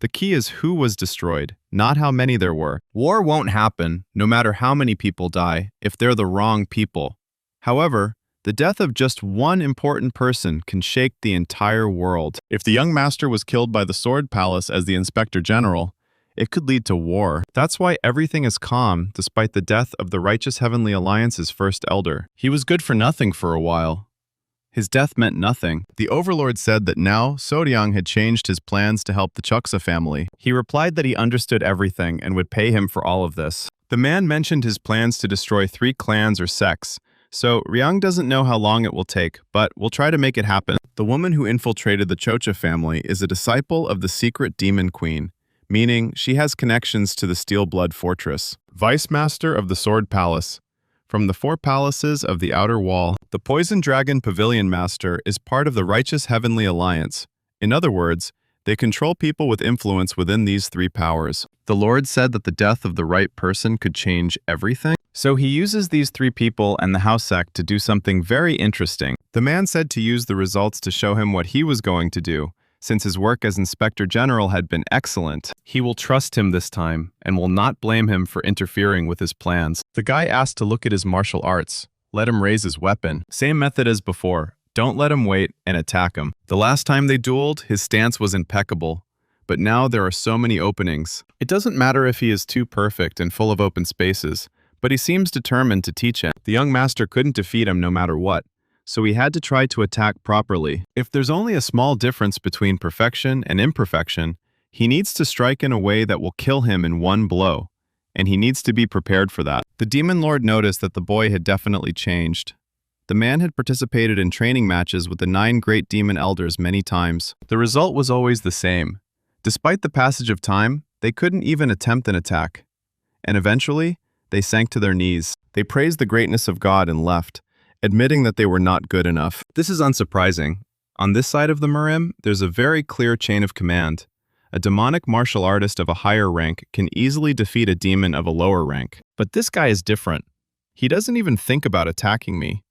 The key is who was destroyed, not how many there were. War won't happen, no matter how many people die, if they're the wrong people. However, the death of just one important person can shake the entire world. If the young master was killed by the Sword Palace as the Inspector General, it could lead to war. That's why everything is calm despite the death of the Righteous Heavenly Alliance's first elder. He was good for nothing for a while. His death meant nothing. The Overlord said that now So-ryang had changed his plans to help the Choxa family. He replied that he understood everything and would pay him for all of this. The man mentioned his plans to destroy 3 clans or sects, so Ryang doesn't know how long it will take, but we'll try to make it happen. The woman who infiltrated the Chocha family is a disciple of the secret demon queen, meaning she has connections to the Steel Blood Fortress. Vice Master of the Sword Palace. From the 4 palaces of the outer wall, the Poison Dragon Pavilion Master is part of the Righteous Heavenly Alliance. In other words, they control people with influence within these 3 powers. The Lord said that the death of the right person could change everything. So he uses these 3 people and the house sect to do something very interesting. The man said to use the results to show him what he was going to do. Since his work as Inspector General had been excellent, he will trust him this time and will not blame him for interfering with his plans. The guy asked to look at his martial arts. Let him raise his weapon. Same method as before. Don't let him wait and attack him. The last time they dueled, his stance was impeccable. But now there are so many openings. It doesn't matter if he is too perfect and full of open spaces, but he seems determined to teach him. The young master couldn't defeat him no matter what, so he had to try to attack properly. If there's only a small difference between perfection and imperfection, he needs to strike in a way that will kill him in one blow, and he needs to be prepared for that. The Demon Lord noticed that the boy had definitely changed. The man had participated in training matches with the 9 great demon elders many times. The result was always the same. Despite the passage of time, they couldn't even attempt an attack. And eventually, they sank to their knees. They praised the greatness of God and left, admitting that they were not good enough. This is unsurprising. On this side of the Murim, there's a very clear chain of command. A demonic martial artist of a higher rank can easily defeat a demon of a lower rank. But this guy is different. He doesn't even think about attacking me.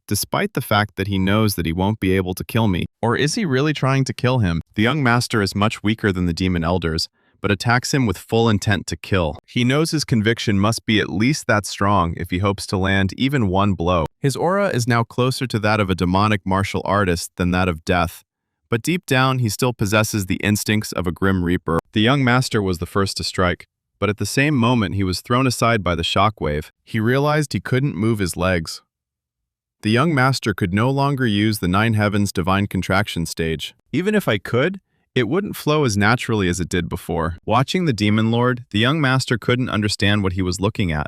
despite the fact that he knows that he won't be able to kill me. Or is he really trying to kill him? The young master is much weaker than the demon elders, but attacks him with full intent to kill. He knows his conviction must be at least that strong if he hopes to land even one blow. His aura is now closer to that of a demonic martial artist than that of death, but deep down he still possesses the instincts of a grim reaper. The young master was the first to strike, but at the same moment he was thrown aside by the shockwave. He realized he couldn't move his legs. The young master could no longer use the Nine Heavens divine contraction stage. Even if I could, it wouldn't flow as naturally as it did before. Watching the demon lord, the young master couldn't understand what he was looking at.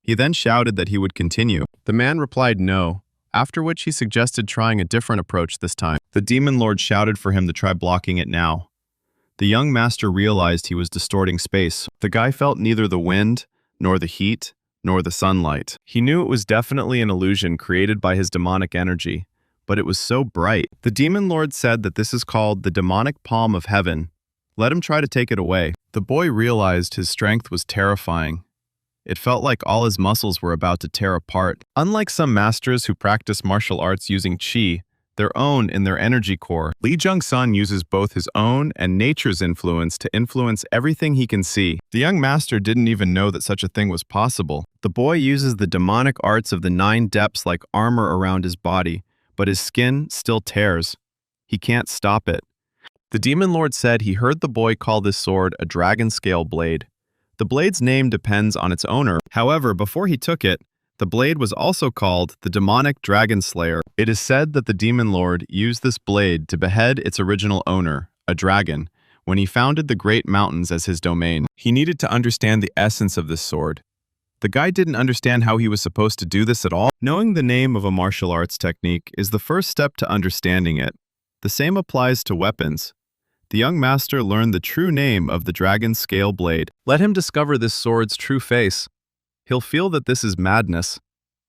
He then shouted that he would continue. The man replied no, after which he suggested trying a different approach this time. The demon lord shouted for him to try blocking it now. The young master realized he was distorting space. The guy felt neither the wind, nor the heat, nor the sunlight. He knew it was definitely an illusion created by his demonic energy, but it was so bright. The demon lord said that this is called the demonic palm of heaven. Let him try to take it away. The boy realized his strength was terrifying. It felt like all his muscles were about to tear apart. Unlike some masters who practice martial arts using chi, their own in their energy core, Lee Jung-sun uses both his own and nature's influence to influence everything he can see. The young master didn't even know that such a thing was possible. The boy uses the demonic arts of the 9 depths like armor around his body, but his skin still tears. He can't stop it. The demon lord said he heard the boy call this sword a dragon scale blade. The blade's name depends on its owner. However, before he took it, the blade was also called the demonic dragon slayer. It is said that the demon lord used this blade to behead its original owner, a dragon, when he founded the Great Mountains as his domain. He needed to understand the essence of this sword. The guy didn't understand how he was supposed to do this at all. Knowing the name of a martial arts technique is the first step to understanding it. The same applies to weapons. The young master learned the true name of the dragon scale blade. Let him discover this sword's true face. He'll feel that this is madness.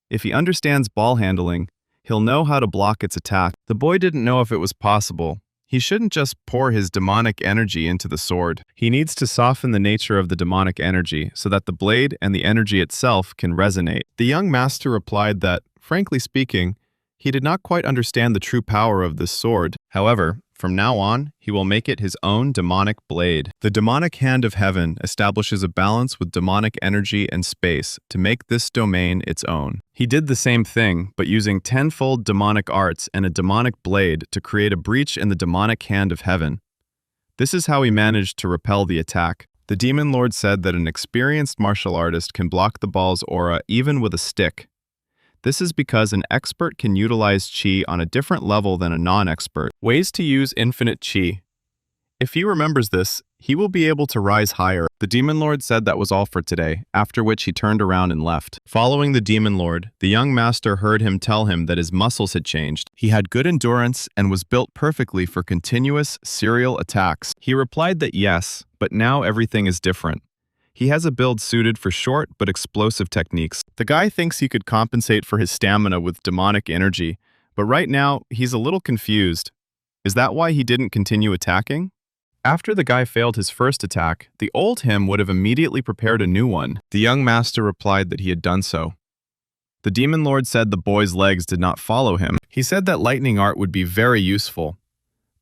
If he understands ball handling, he'll know how to block its attack. The boy didn't know if it was possible. He shouldn't just pour his demonic energy into the sword. He needs to soften the nature of the demonic energy so that the blade and the energy itself can resonate. The young master replied that, frankly speaking, he did not quite understand the true power of this sword. However, from now on, he will make it his own demonic blade. The demonic hand of heaven establishes a balance with demonic energy and space to make this domain its own. He did the same thing, but using 10-fold demonic arts and a demonic blade to create a breach in the demonic hand of heaven. This is how he managed to repel the attack. The demon lord said that an experienced martial artist can block the ball's aura even with a stick. This is because an expert can utilize chi on a different level than a non-expert. Ways to use infinite chi. If he remembers this, he will be able to rise higher. The demon lord said that was all for today, after which he turned around and left. Following the demon lord, the young master heard him tell him that his muscles had changed. He had good endurance and was built perfectly for continuous, serial attacks. He replied that yes, but now everything is different. He has a build suited for short but explosive techniques. The guy thinks he could compensate for his stamina with demonic energy, but right now he's a little confused. Is that why he didn't continue attacking? After the guy failed his first attack, the old him would have immediately prepared a new one. The young master replied that he had done so. The demon lord said the boy's legs did not follow him. He said that lightning art would be very useful.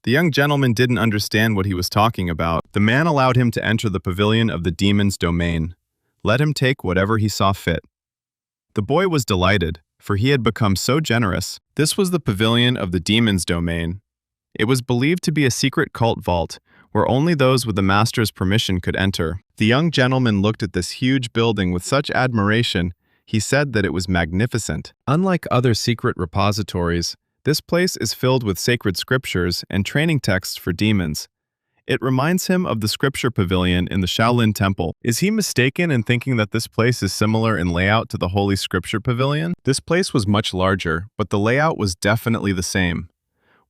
The young gentleman didn't understand what he was talking about. The man allowed him to enter the pavilion of the demon's domain. Let him take whatever he saw fit. The boy was delighted, for he had become so generous. This was the pavilion of the demon's domain. It was believed to be a secret cult vault, where only those with the master's permission could enter. The young gentleman looked at this huge building with such admiration, he said that it was magnificent. Unlike other secret repositories, this place is filled with sacred scriptures and training texts for demons. It reminds him of the scripture pavilion in the Shaolin Temple. Is he mistaken in thinking that this place is similar in layout to the Holy Scripture Pavilion? This place was much larger, but the layout was definitely the same.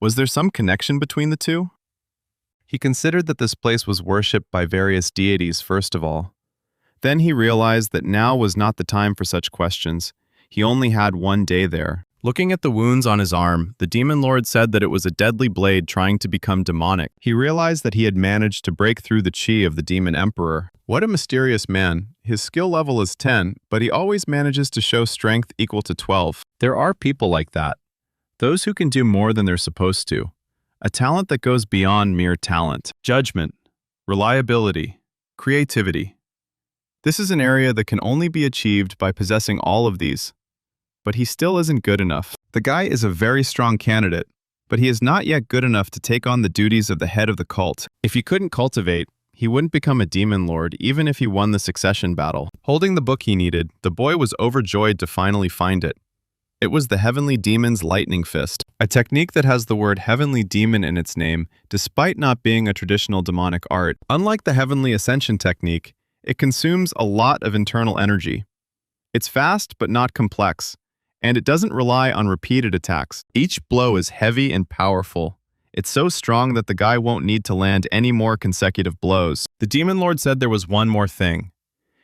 Was there some connection between the two? He considered that this place was worshipped by various deities first of all. Then he realized that now was not the time for such questions. He only had one day there. Looking at the wounds on his arm, the demon lord said that it was a deadly blade trying to become demonic. He realized that he had managed to break through the chi of the demon emperor. What a mysterious man. His skill level is 10, but he always manages to show strength equal to 12. There are people like that. Those who can do more than they're supposed to. A talent that goes beyond mere talent. Judgment, reliability, creativity. This is an area that can only be achieved by possessing all of these. But he still isn't good enough. The guy is a very strong candidate, but he is not yet good enough to take on the duties of the head of the cult. If he couldn't cultivate, he wouldn't become a demon lord even if he won the succession battle. Holding the book he needed, the boy was overjoyed to finally find it. It was the Heavenly Demon's Lightning Fist, a technique that has the word Heavenly Demon in its name, despite not being a traditional demonic art. Unlike the Heavenly Ascension technique, it consumes a lot of internal energy. It's fast but not complex, and it doesn't rely on repeated attacks. Each blow is heavy and powerful. It's so strong that the guy won't need to land any more consecutive blows. The demon lord said there was one more thing.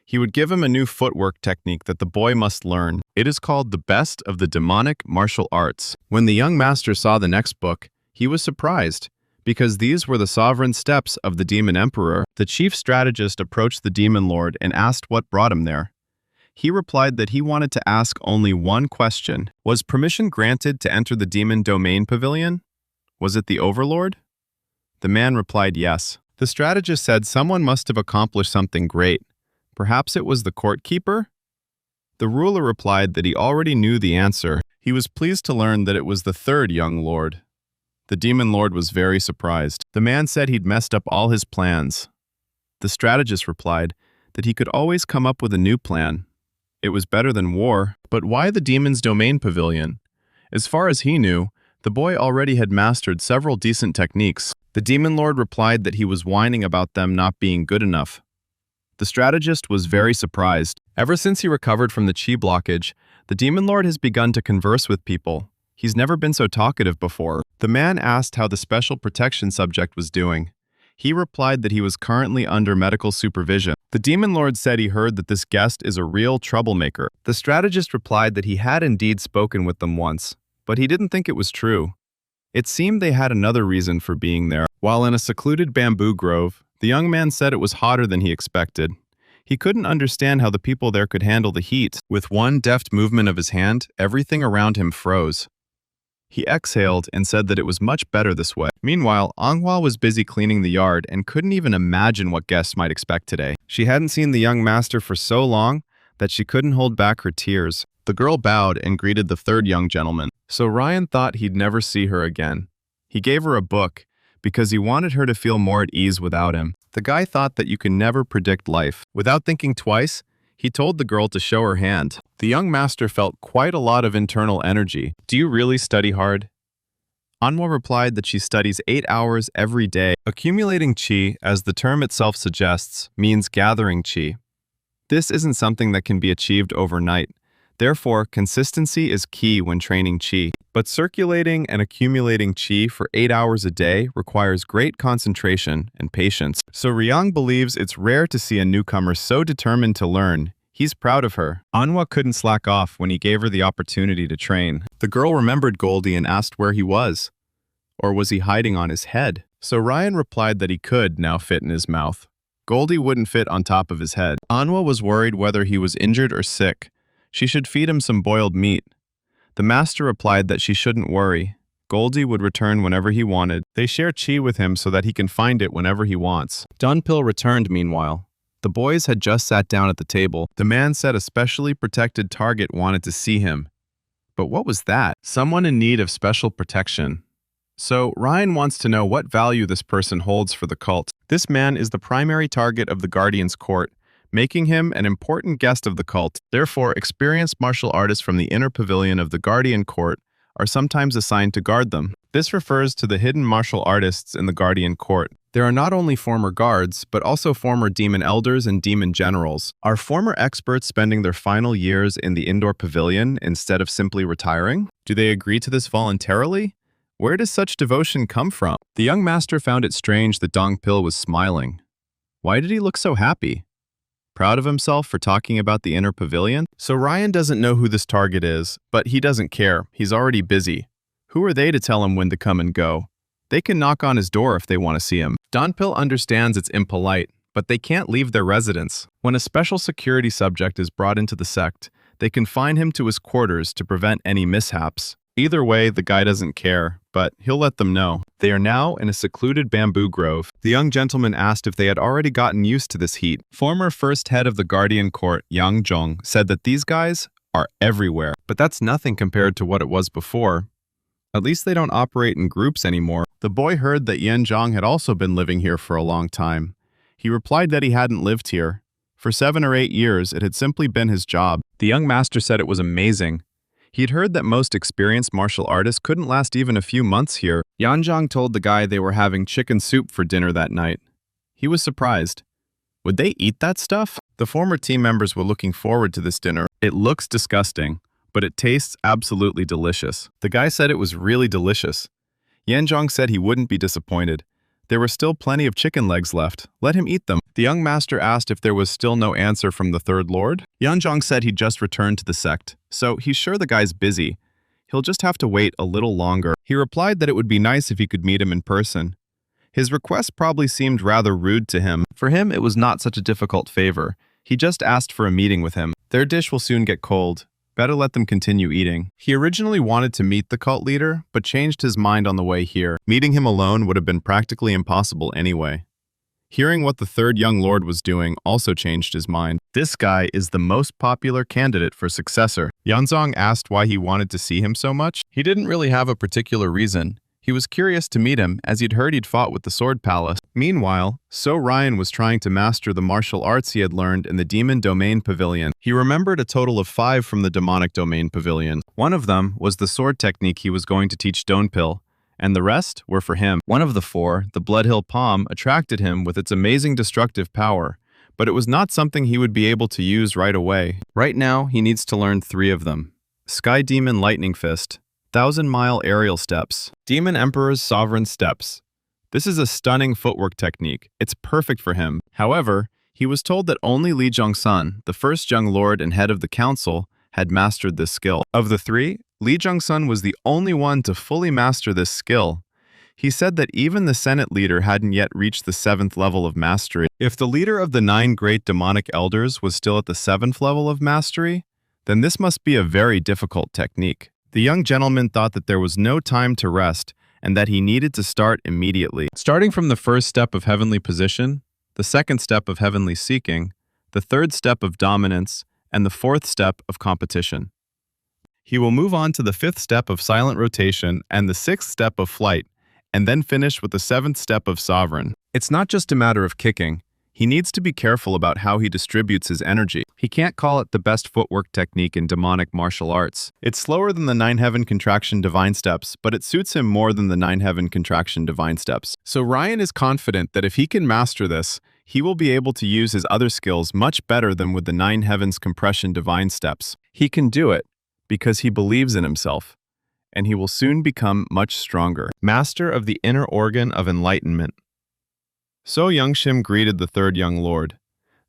He would give him a new footwork technique that the boy must learn. It is called the best of the demonic martial arts. When the young master saw the next book, he was surprised, because these were the sovereign steps of the demon emperor. The chief strategist approached the demon lord and asked what brought him there. He replied that he wanted to ask only one question. Was permission granted to enter the demon domain pavilion? Was it the overlord? The man replied yes. The strategist said someone must have accomplished something great. Perhaps it was the court keeper? The ruler replied that he already knew the answer. He was pleased to learn that it was the third young lord. The demon lord was very surprised. The man said he'd messed up all his plans. The strategist replied that he could always come up with a new plan. It was better than war. But why the demon's domain pavilion? As far as he knew, the boy already had mastered several decent techniques. The demon lord replied that he was whining about them not being good enough. The strategist was very surprised. Ever since he recovered from the chi blockage, the demon lord has begun to converse with people. He's never been so talkative before. The man asked how the special protection subject was doing. He replied that he was currently under medical supervision. The demon lord said he heard that this guest is a real troublemaker. The strategist replied that he had indeed spoken with them once, but he didn't think it was true. It seemed they had another reason for being there. While in a secluded bamboo grove, the young man said it was hotter than he expected. He couldn't understand how the people there could handle the heat. With one deft movement of his hand, everything around him froze. He exhaled and said that it was much better this way. Meanwhile, Anghwa was busy cleaning the yard and couldn't even imagine what guests might expect today. She hadn't seen the young master for so long that she couldn't hold back her tears. The girl bowed and greeted the third young gentleman. So Ryan thought he'd never see her again. He gave her a book because he wanted her to feel more at ease without him. The guy thought that you can never predict life. Without thinking twice, he told the girl to show her hand. The young master felt quite a lot of internal energy. Do you really study hard? Anghwa replied that she studies 8 hours every day. Accumulating chi, as the term itself suggests, means gathering chi. This isn't something that can be achieved overnight. Therefore, consistency is key when training chi. But circulating and accumulating chi for 8 hours a day requires great concentration and patience. So Ryang believes it's rare to see a newcomer so determined to learn. He's proud of her. Anghwa couldn't slack off when he gave her the opportunity to train. The girl remembered Goldie and asked where he was. Or was he hiding on his head? So Ryan replied that he could now fit in his mouth. Goldie wouldn't fit on top of his head. Anghwa was worried whether he was injured or sick. She should feed him some boiled meat. The master replied that she shouldn't worry. Goldie would return whenever he wanted. They share chi with him so that he can find it whenever he wants. Dunpil returned meanwhile. The boys had just sat down at the table. The man said a specially protected target wanted to see him. But what was that? Someone in need of special protection. So Ryan wants to know what value this person holds for the cult. This man is the primary target of the Guardian's court, making him an important guest of the cult. Therefore, experienced martial artists from the inner pavilion of the Guardian Court are sometimes assigned to guard them. This refers to the hidden martial artists in the Guardian Court. There are not only former guards, but also former demon elders and demon generals. Are former experts spending their final years in the indoor pavilion instead of simply retiring? Do they agree to this voluntarily? Where does such devotion come from? The young master found it strange that Dongpil was smiling. Why did he look so happy? Proud of himself for talking about the inner pavilion? So Ryan doesn't know who this target is, but he doesn't care. He's already busy. Who are they to tell him when to come and go? They can knock on his door if they want to see him. Donpil understands it's impolite, but they can't leave their residence. When a special security subject is brought into the sect, they confine him to his quarters to prevent any mishaps. Either way, the guy doesn't care, but he'll let them know. They are now in a secluded bamboo grove. The young gentleman asked if they had already gotten used to this heat. Former first head of the Guardian Court, Yang Zhong, said that these guys are everywhere. But that's nothing compared to what it was before. At least they don't operate in groups anymore. The boy heard that Yan Zhong had also been living here for a long time. He replied that he hadn't lived here. For 7 or 8 years, it had simply been his job. The young master said it was amazing. He'd heard that most experienced martial artists couldn't last even a few months here. Yan Zhong told the guy they were having chicken soup for dinner that night. He was surprised. Would they eat that stuff? The former team members were looking forward to this dinner. It looks disgusting, but it tastes absolutely delicious. The guy said it was really delicious. Yan Zhong said he wouldn't be disappointed. There were still plenty of chicken legs left. Let him eat them. The young master asked if there was still no answer from the third lord. Yan Zhong said he'd just returned to the sect, so he's sure the guy's busy. He'll just have to wait a little longer. He replied that it would be nice if he could meet him in person. His request probably seemed rather rude to him. For him, it was not such a difficult favor. He just asked for a meeting with him. Their dish will soon get cold. Better let them continue eating. He originally wanted to meet the cult leader, but changed his mind on the way here. Meeting him alone would have been practically impossible anyway. Hearing what the third young lord was doing also changed his mind. This guy is the most popular candidate for successor. Yanzong asked why he wanted to see him so much. He didn't really have a particular reason. He was curious to meet him as he'd heard he'd fought with the Sword Palace. Meanwhile, So Ryan was trying to master the martial arts he had learned in the Demon Domain Pavilion. He remembered a total of 5 from the Demonic Domain Pavilion. One of them was the sword technique he was going to teach Donpil, and the rest were for him. One of the 4, the Bloodhill Palm, attracted him with its amazing destructive power, but it was not something he would be able to use right away. Right now, he needs to learn 3 of them. Sky Demon Lightning Fist, 1,000-mile aerial steps, Demon Emperor's Sovereign Steps. This is a stunning footwork technique. It's perfect for him. However, he was told that only Li Zhongsun, the first young lord and head of the council, had mastered this skill. Of the 3, Li Zhongsun was the only one to fully master this skill. He said that even the Senate leader hadn't yet reached the 7th level of mastery. If the leader of the 9 great demonic elders was still at the 7th level of mastery, then this must be a very difficult technique. The young gentleman thought that there was no time to rest and that he needed to start immediately. Starting from the first step of heavenly position, the second step of heavenly seeking, the third step of dominance, and the 4th step of competition. He will move on to the 5th step of silent rotation and the 6th step of flight, and then finish with the 7th step of sovereign. It's not just a matter of kicking. He needs to be careful about how he distributes his energy. He can't call it the best footwork technique in demonic martial arts. It's slower than the 9 Heaven Contraction Divine Steps, but it suits him more than the 9 Heaven Contraction Divine Steps. So Ryan is confident that if he can master this, he will be able to use his other skills much better than with the 9 Heavens Compression Divine Steps. He can do it because he believes in himself, and he will soon become much stronger. Master of the inner organ of enlightenment. So Youngshim greeted the third young lord.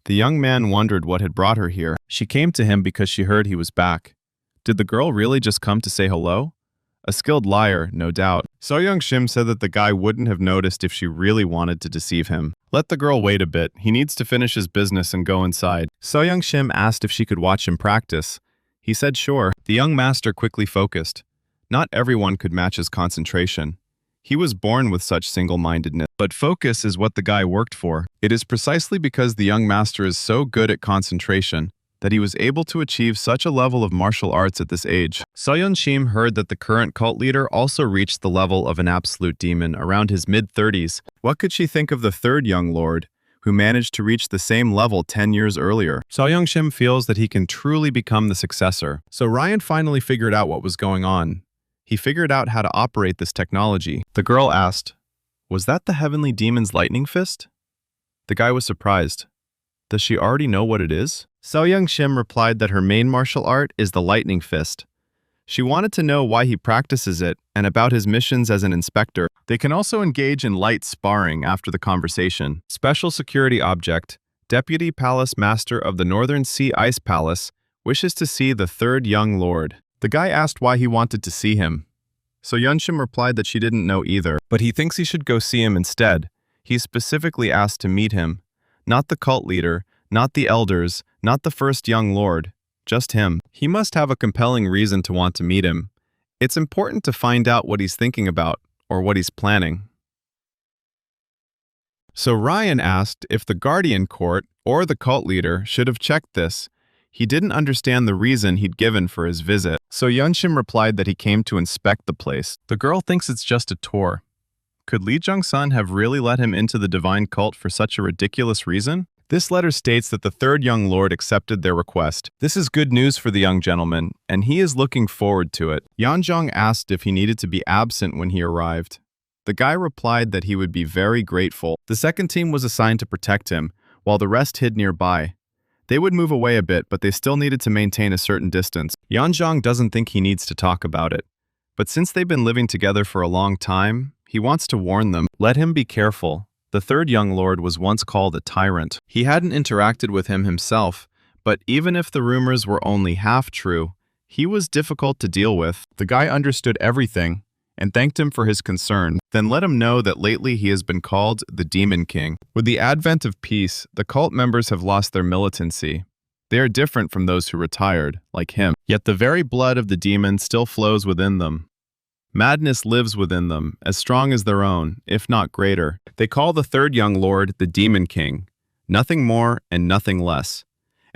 The young man wondered what had brought her here. She came to him because she heard he was back. Did the girl really just come to say hello? A skilled liar, no doubt. So Youngshim said that the guy wouldn't have noticed if she really wanted to deceive him. Let the girl wait a bit. He needs to finish his business and go inside. So Youngshim asked if she could watch him practice. He said sure. The young master quickly focused. Not everyone could match his concentration. He was born with such single-mindedness, but focus is what the guy worked for. It is precisely because the young master is so good at concentration that he was able to achieve such a level of martial arts at this age. Soyeon Shim heard that the current cult leader also reached the level of an absolute demon around his mid-30s. What could she think of the third young lord, who managed to reach the same level 10 years earlier? Soyeon Shim feels that he can truly become the successor. So Ryan finally figured out what was going on. He figured out how to operate this technology. The girl asked, "Was that the Heavenly Demon's lightning fist?" The guy was surprised. Does she already know what it is? Soyeon Shim replied that her main martial art is the lightning fist. She wanted to know why he practices it and about his missions as an inspector. They can also engage in light sparring after the conversation. Special security object, Deputy Palace Master of the Northern Sea Ice Palace, wishes to see the third young lord. The guy asked why he wanted to see him. So Yunshim replied that she didn't know either, but he thinks he should go see him instead. He specifically asked to meet him. Not the cult leader, not the elders, not the first young lord, just him. He must have a compelling reason to want to meet him. It's important to find out what he's thinking about, or what he's planning. So Ryan asked if the Guardian Court or the cult leader should have checked this. He didn't understand the reason he'd given for his visit. So Yunshim replied that he came to inspect the place. The girl thinks it's just a tour. Could Lee Jung-sun have really let him into the divine cult for such a ridiculous reason? This letter states that the third young lord accepted their request. This is good news for the young gentleman, and he is looking forward to it. Yeonjong asked if he needed to be absent when he arrived. The guy replied that he would be very grateful. The second team was assigned to protect him, while the rest hid nearby. They would move away a bit, but they still needed to maintain a certain distance. Yeonjong doesn't think he needs to talk about it. But since they've been living together for a long time, he wants to warn them. Let him be careful. The third young lord was once called a tyrant. He hadn't interacted with him himself, but even if the rumors were only half true, he was difficult to deal with. The guy understood everything and thanked him for his concern, then let him know that lately he has been called the Demon King. With the advent of peace, the cult members have lost their militancy. They are different from those who retired, like him, yet the very blood of the demon still flows within them. Madness lives within them, as strong as their own, if not greater. They call the third young lord the Demon King, nothing more and nothing less.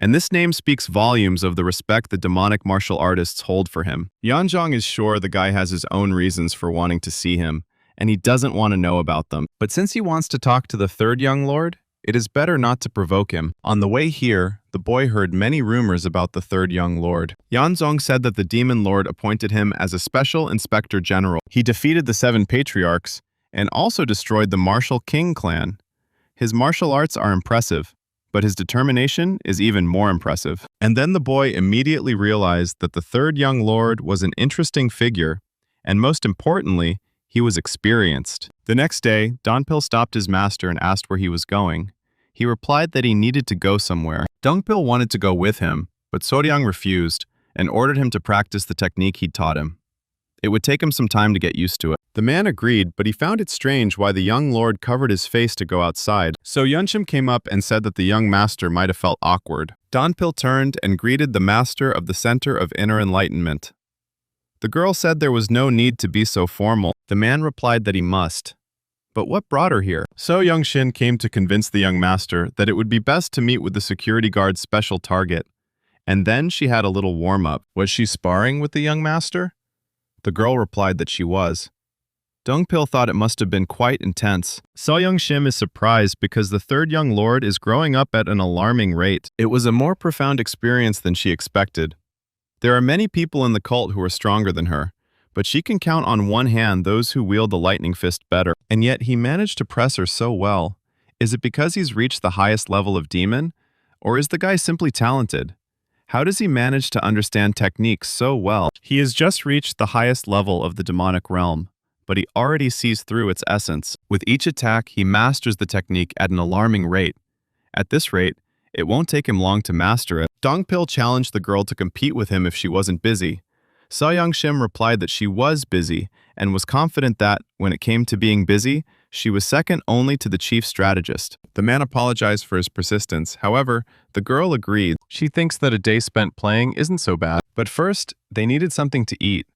And this name speaks volumes of the respect the demonic martial artists hold for him. Yeonjong is sure the guy has his own reasons for wanting to see him, and he doesn't want to know about them. But since he wants to talk to the third young lord, it is better not to provoke him. On the way here, the boy heard many rumors about the third young lord. Yeonjong said that the demon lord appointed him as a special inspector general. He defeated the 7 patriarchs and also destroyed the martial king clan. His martial arts are impressive, but his determination is even more impressive. And then the boy immediately realized that the third young lord was an interesting figure, and most importantly, he was experienced. The next day, Donpil stopped his master and asked where he was going. He replied that he needed to go somewhere. Dongpil wanted to go with him, but Soryang refused and ordered him to practice the technique he'd taught him. It would take him some time to get used to it. The man agreed, but he found it strange why the young lord covered his face to go outside. So Yunshim came up and said that the young master might have felt awkward. Donpil turned and greeted the master of the Center of Inner Enlightenment. The girl said there was no need to be so formal. The man replied that he must. But what brought her here? So Youngshin came to convince the young master that it would be best to meet with the security guard's special target. And then she had a little warm-up. Was she sparring with the young master? The girl replied that she was. Dongpil thought it must have been quite intense. So Youngshim is surprised because the third young lord is growing up at an alarming rate. It was a more profound experience than she expected. There are many people in the cult who are stronger than her, but she can count on one hand those who wield the lightning fist better. And yet he managed to press her so well. Is it because he's reached the highest level of demon? Or is the guy simply talented? How does he manage to understand techniques so well? He has just reached the highest level of the demonic realm, but he already sees through its essence. With each attack, he masters the technique at an alarming rate. At this rate, it won't take him long to master it. Dongpil challenged the girl to compete with him if she wasn't busy. So Youngshim replied that she was busy and was confident that, when it came to being busy, she was second only to the chief strategist. The man apologized for his persistence. However, the girl agreed. She thinks that a day spent playing isn't so bad. But first, they needed something to eat.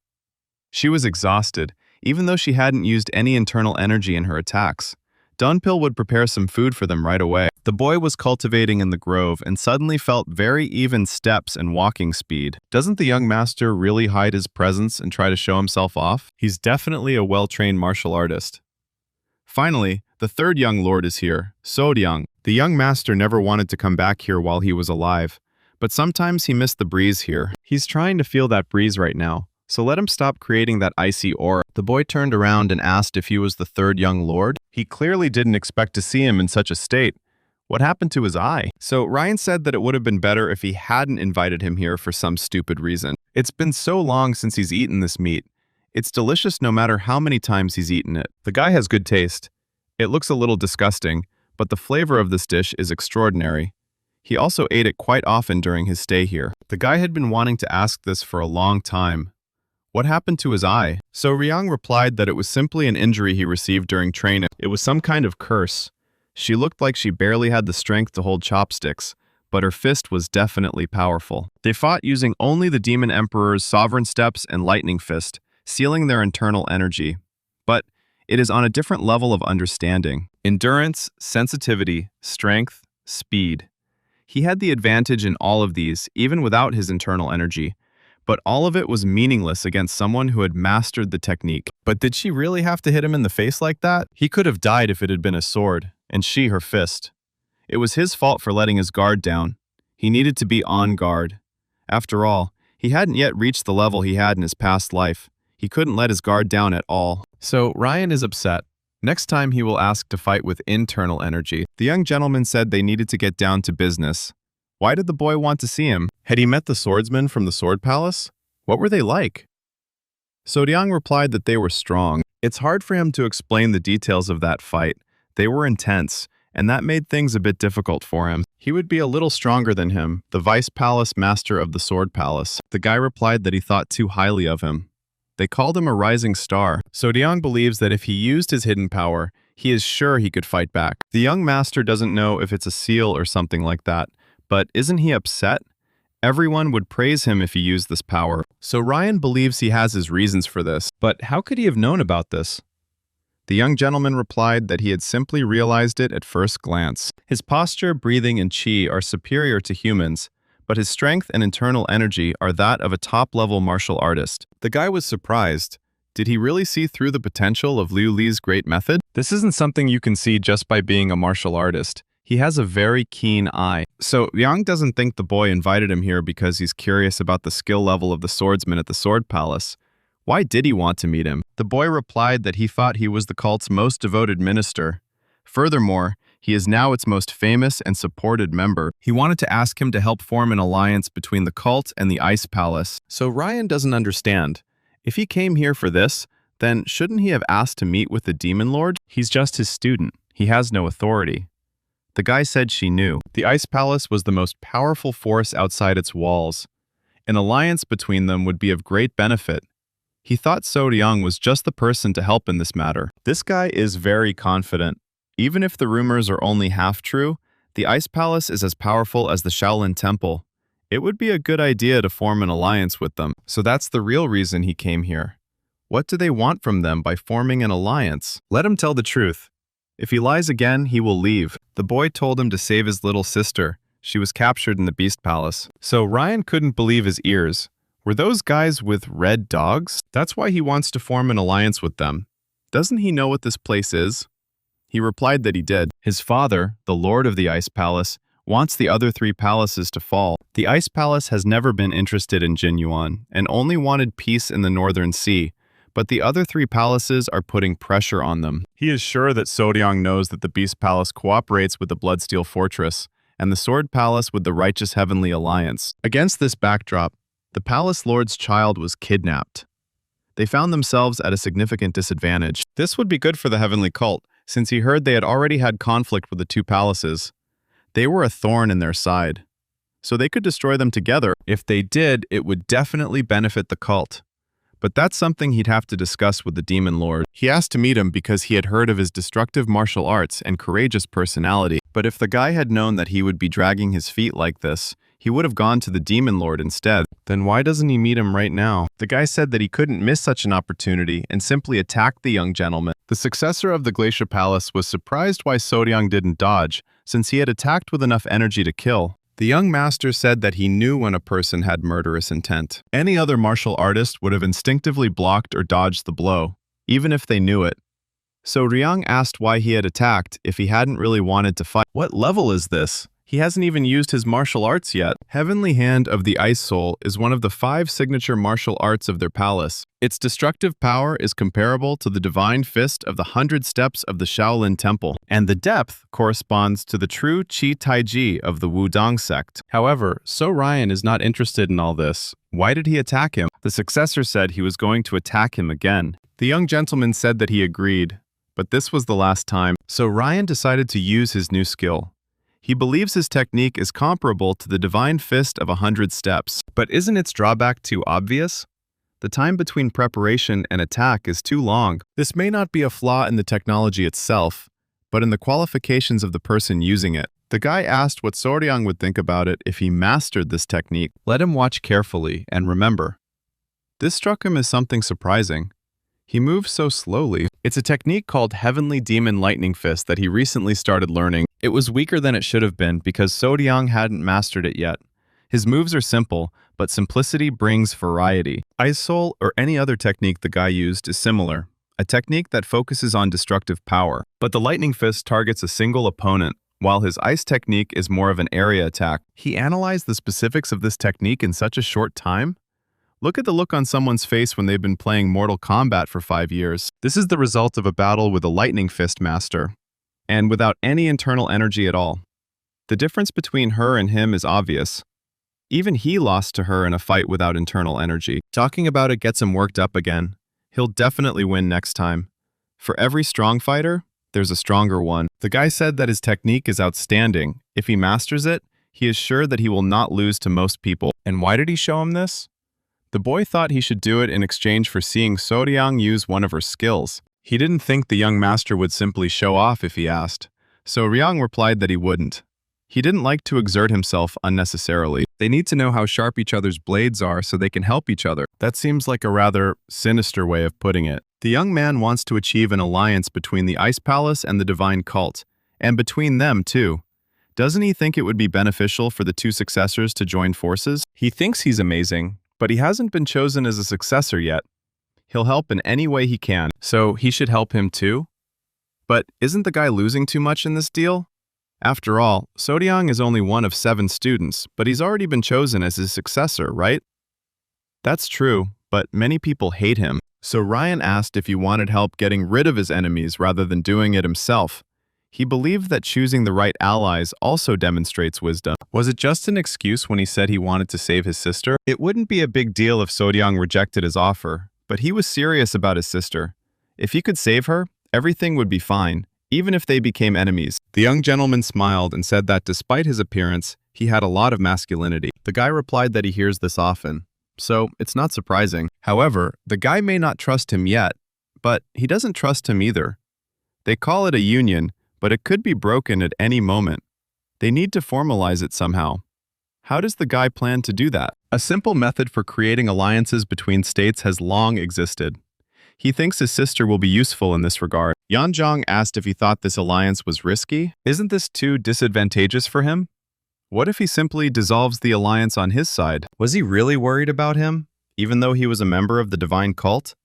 She was exhausted, even though she hadn't used any internal energy in her attacks. Dunpil would prepare some food for them right away. The boy was cultivating in the grove and suddenly felt very even steps and walking speed. Doesn't the young master really hide his presence and try to show himself off? He's definitely a well-trained martial artist. Finally, the third young lord is here, Soryang. The young master never wanted to come back here while he was alive, but sometimes he missed the breeze here. He's trying to feel that breeze right now, so let him stop creating that icy aura. The boy turned around and asked if he was the third young lord. He clearly didn't expect to see him in such a state. What happened to his eye? So Ryan said that it would have been better if he hadn't invited him here for some stupid reason. It's been so long since he's eaten this meat. It's delicious no matter how many times he's eaten it. The guy has good taste. It looks a little disgusting, but the flavor of this dish is extraordinary. He also ate it quite often during his stay here. The guy had been wanting to ask this for a long time. What happened to his eye? So Ryang replied that it was simply an injury he received during training. It was some kind of curse. She looked like she barely had the strength to hold chopsticks, but her fist was definitely powerful. They fought using only the Demon Emperor's Sovereign Steps and Lightning Fist, sealing their internal energy. But it is on a different level of understanding. Endurance, sensitivity, strength, speed. He had the advantage in all of these, even without his internal energy. But all of it was meaningless against someone who had mastered the technique. But did she really have to hit him in the face like that? He could have died if it had been a sword, and she her fist. It was his fault for letting his guard down. He needed to be on guard. After all, he hadn't yet reached the level he had in his past life. He couldn't let his guard down at all. So Ryan is upset. Next time he will ask to fight with internal energy. The young gentleman said they needed to get down to business. Why did the boy want to see him? Had he met the swordsmen from the Sword Palace? What were they like? So Ryang replied that they were strong. It's hard for him to explain the details of that fight. They were intense, and that made things a bit difficult for him. He would be a little stronger than him, the Vice Palace Master of the Sword Palace. The guy replied that he thought too highly of him. They called him a rising star. So Ryang believes that if he used his hidden power, he is sure he could fight back. The young master doesn't know if it's a seal or something like that, but isn't he upset? Everyone would praise him if he used this power. So Ryan believes he has his reasons for this. But how could he have known about this? The young gentleman replied that he had simply realized it at first glance. His posture, breathing, and chi are superior to humans, but his strength and internal energy are that of a top-level martial artist. The guy was surprised. Did he really see through the potential of Liu Li's great method? This isn't something you can see just by being a martial artist. He has a very keen eye. So Yang doesn't think the boy invited him here because he's curious about the skill level of the swordsman at the Sword Palace. Why did he want to meet him? The boy replied that he thought he was the cult's most devoted minister. Furthermore, he is now its most famous and supported member. He wanted to ask him to help form an alliance between the cult and the Ice Palace. So Ryan doesn't understand. If he came here for this, then shouldn't he have asked to meet with the Demon Lord? He's just his student. He has no authority. The guy said she knew. The Ice Palace was the most powerful force outside its walls. An alliance between them would be of great benefit. He thought So Ryang was just the person to help in this matter. This guy is very confident. Even if the rumors are only half true, the Ice Palace is as powerful as the Shaolin Temple. It would be a good idea to form an alliance with them. So that's the real reason he came here. What do they want from them by forming an alliance? Let him tell the truth. If he lies again, he will leave. The boy told him to save his little sister. She was captured in the Beast Palace. So Ryan couldn't believe his ears. Were those guys with red dogs? That's why he wants to form an alliance with them. Doesn't he know what this place is? He replied that he did. His father, the Lord of the Ice Palace, wants the other three palaces to fall. The Ice Palace has never been interested in Jin Yuan and only wanted peace in the Northern Sea, but the other three palaces are putting pressure on them. He is sure that So Ryang knows that the Beast Palace cooperates with the Bloodsteel Fortress and the Sword Palace with the Righteous Heavenly Alliance. Against this backdrop, the Palace Lord's child was kidnapped. They found themselves at a significant disadvantage. This would be good for the Heavenly Cult, since he heard they had already had conflict with the two palaces. They were a thorn in their side, so they could destroy them together. If they did, it would definitely benefit the cult. But that's something he'd have to discuss with the Demon Lord. He asked to meet him because he had heard of his destructive martial arts and courageous personality. But if the guy had known that he would be dragging his feet like this, he would have gone to the Demon Lord instead. Then why doesn't he meet him right now? The guy said that he couldn't miss such an opportunity and simply attacked the young gentleman. The successor of the Glacier Palace was surprised why So Ryang didn't dodge, since he had attacked with enough energy to kill. The young master said that he knew when a person had murderous intent. Any other martial artist would have instinctively blocked or dodged the blow, even if they knew it. So Ryang asked why he had attacked if he hadn't really wanted to fight. What level is this? He hasn't even used his martial arts yet. Heavenly Hand of the Ice Soul is one of the 5 signature martial arts of their palace. Its destructive power is comparable to the Divine Fist of the 100 Steps of the Shaolin Temple, and the depth corresponds to the true Qi Taiji of the Wudong sect. However, So Ryan is not interested in all this. Why did he attack him? The successor said he was going to attack him again. The young gentleman said that he agreed. but this was the last time, so Ryan decided to use his new skill. He believes his technique is comparable to the divine fist of 100 steps. But isn't its drawback too obvious? The time between preparation and attack is too long. This may not be a flaw in the technology itself, but in the qualifications of the person using it. The guy asked what Soryang would think about it if he mastered this technique. Let him watch carefully and remember. This struck him as something surprising. He moves so slowly. It's a technique called Heavenly Demon Lightning Fist that he recently started learning. It was weaker than it should have been because Soryang hadn't mastered it yet. His moves are simple, but simplicity brings variety. Ice Soul or any other technique the guy used is similar, a technique that focuses on destructive power. But the Lightning Fist targets a single opponent, while his ice technique is more of an area attack. He analyzed the specifics of this technique in such a short time? Look at the look on someone's face when they've been playing Mortal Kombat for 5 years. This is the result of a battle with a Lightning Fist master, and without any internal energy at all. The difference between her and him is obvious. Even he lost to her in a fight without internal energy. Talking about it gets him worked up again. He'll definitely win next time. For every strong fighter, there's a stronger one. The guy said that his technique is outstanding. If he masters it, he is sure that he will not lose to most people. And why did he show him this? The boy thought he should do it in exchange for seeing Soryang use one of her skills. He didn't think the young master would simply show off if he asked, so Ryang replied that he wouldn't. He didn't like to exert himself unnecessarily. They need to know how sharp each other's blades are so they can help each other. That seems like a rather sinister way of putting it. The young man wants to achieve an alliance between the Ice Palace and the Divine Cult, and between them too. Doesn't he think it would be beneficial for the two successors to join forces? He thinks he's amazing, but he hasn't been chosen as a successor yet. He'll help in any way he can, so he should help him too? But isn't the guy losing too much in this deal? After all, Soryang is only one of 7 students, but he's already been chosen as his successor, right? That's true, but many people hate him. So Ryan asked if he wanted help getting rid of his enemies rather than doing it himself. He believed that choosing the right allies also demonstrates wisdom. Was it just an excuse when he said he wanted to save his sister? It wouldn't be a big deal if Soryang rejected his offer, but he was serious about his sister. If he could save her, everything would be fine, even if they became enemies. The young gentleman smiled and said that despite his appearance, he had a lot of masculinity. The guy replied that he hears this often, so it's not surprising. However, the guy may not trust him yet, but he doesn't trust him either. They call it a union, but it could be broken at any moment. They need to formalize it somehow. How does the guy plan to do that? A simple method for creating alliances between states has long existed. He thinks his sister will be useful in this regard. Yanzhong asked if he thought this alliance was risky. Isn't this too disadvantageous for him? What if he simply dissolves the alliance on his side? Was he really worried about him, even though he was a member of the divine cult?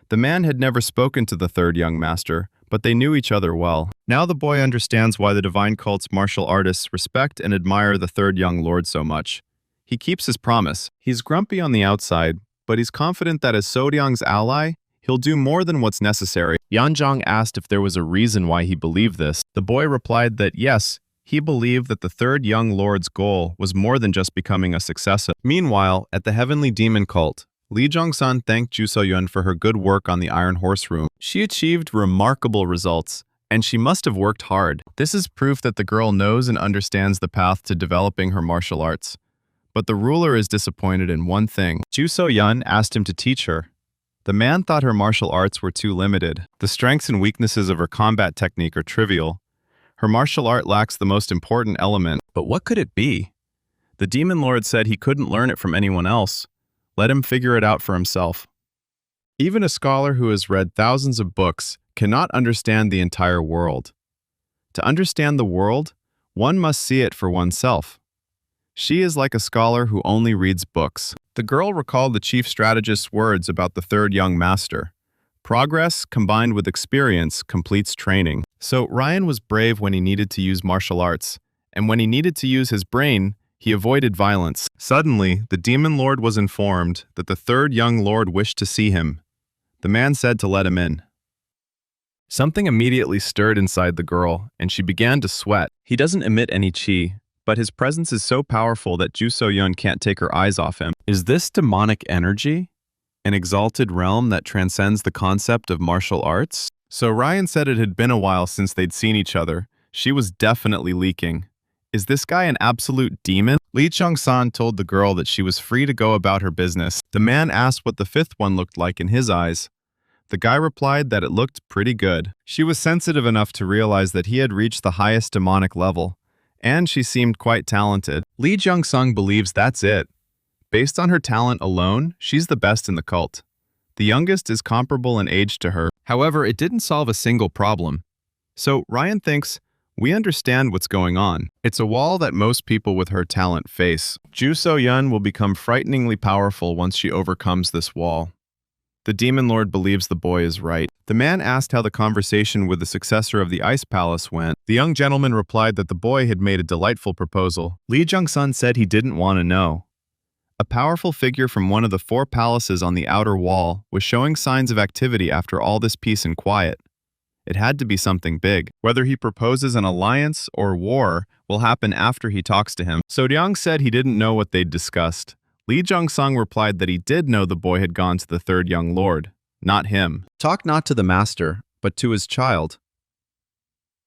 The man had never spoken to the third young master, but they knew each other well. Now the boy understands why the divine cult's martial artists respect and admire the third young lord so much. He keeps his promise. He's grumpy on the outside, but he's confident that as Soryang's ally, he'll do more than what's necessary. Yanzhong asked if there was a reason why he believed this. The boy replied that yes, he believed that the third young lord's goal was more than just becoming a successor. Meanwhile, at the Heavenly Demon Cult, Lee Jong-sun thanked Ju So-yeon for her good work on the Iron Horse Room. She achieved remarkable results, and she must have worked hard. This is proof that the girl knows and understands the path to developing her martial arts. But the ruler is disappointed in one thing. Ju So-yeon asked him to teach her. The man thought her martial arts were too limited. The strengths and weaknesses of her combat technique are trivial. Her martial art lacks the most important element. But what could it be? The Demon Lord said he couldn't learn it from anyone else. Let him figure it out for himself. Even a scholar who has read thousands of books cannot understand the entire world. To understand the world, one must see it for oneself. She is like a scholar who only reads books. The girl recalled the chief strategist's words about the third young master. Progress combined with experience completes training. So Ryan was brave when he needed to use martial arts, and when he needed to use his brain, he avoided violence. Suddenly, the Demon Lord was informed that the third young lord wished to see him. The man said to let him in. Something immediately stirred inside the girl, and she began to sweat. He doesn't emit any chi, but his presence is so powerful that Ju So-yeon can't take her eyes off him. Is this demonic energy? An exalted realm that transcends the concept of martial arts? So Ryan said it had been a while since they'd seen each other. She was definitely leaking. Is this guy an absolute demon? Lee Chung-san told the girl that she was free to go about her business. The man asked what the fifth one looked like in his eyes. The guy replied that it looked pretty good. She was sensitive enough to realize that he had reached the highest demonic level, and she seemed quite talented. Lee Jung-sung believes that's it. Based on her talent alone, she's the best in the cult. The youngest is comparable in age to her. However, it didn't solve a single problem. So Ryan thinks, we understand what's going on. It's a wall that most people with her talent face. Ju So-yeon will become frighteningly powerful once she overcomes this wall. The Demon Lord believes the boy is right. The man asked how the conversation with the successor of the Ice Palace went. The young gentleman replied that the boy had made a delightful proposal. Lee Jung-sun said he didn't want to know. A powerful figure from one of the 4 palaces on the outer wall was showing signs of activity after all this peace and quiet. It had to be something big. Whether he proposes an alliance or war will happen after he talks to him. So Ryang said he didn't know what they'd discussed. Lee Jung-sung replied that he did know the boy had gone to the third young lord, not him. Talk not to the master, but to his child.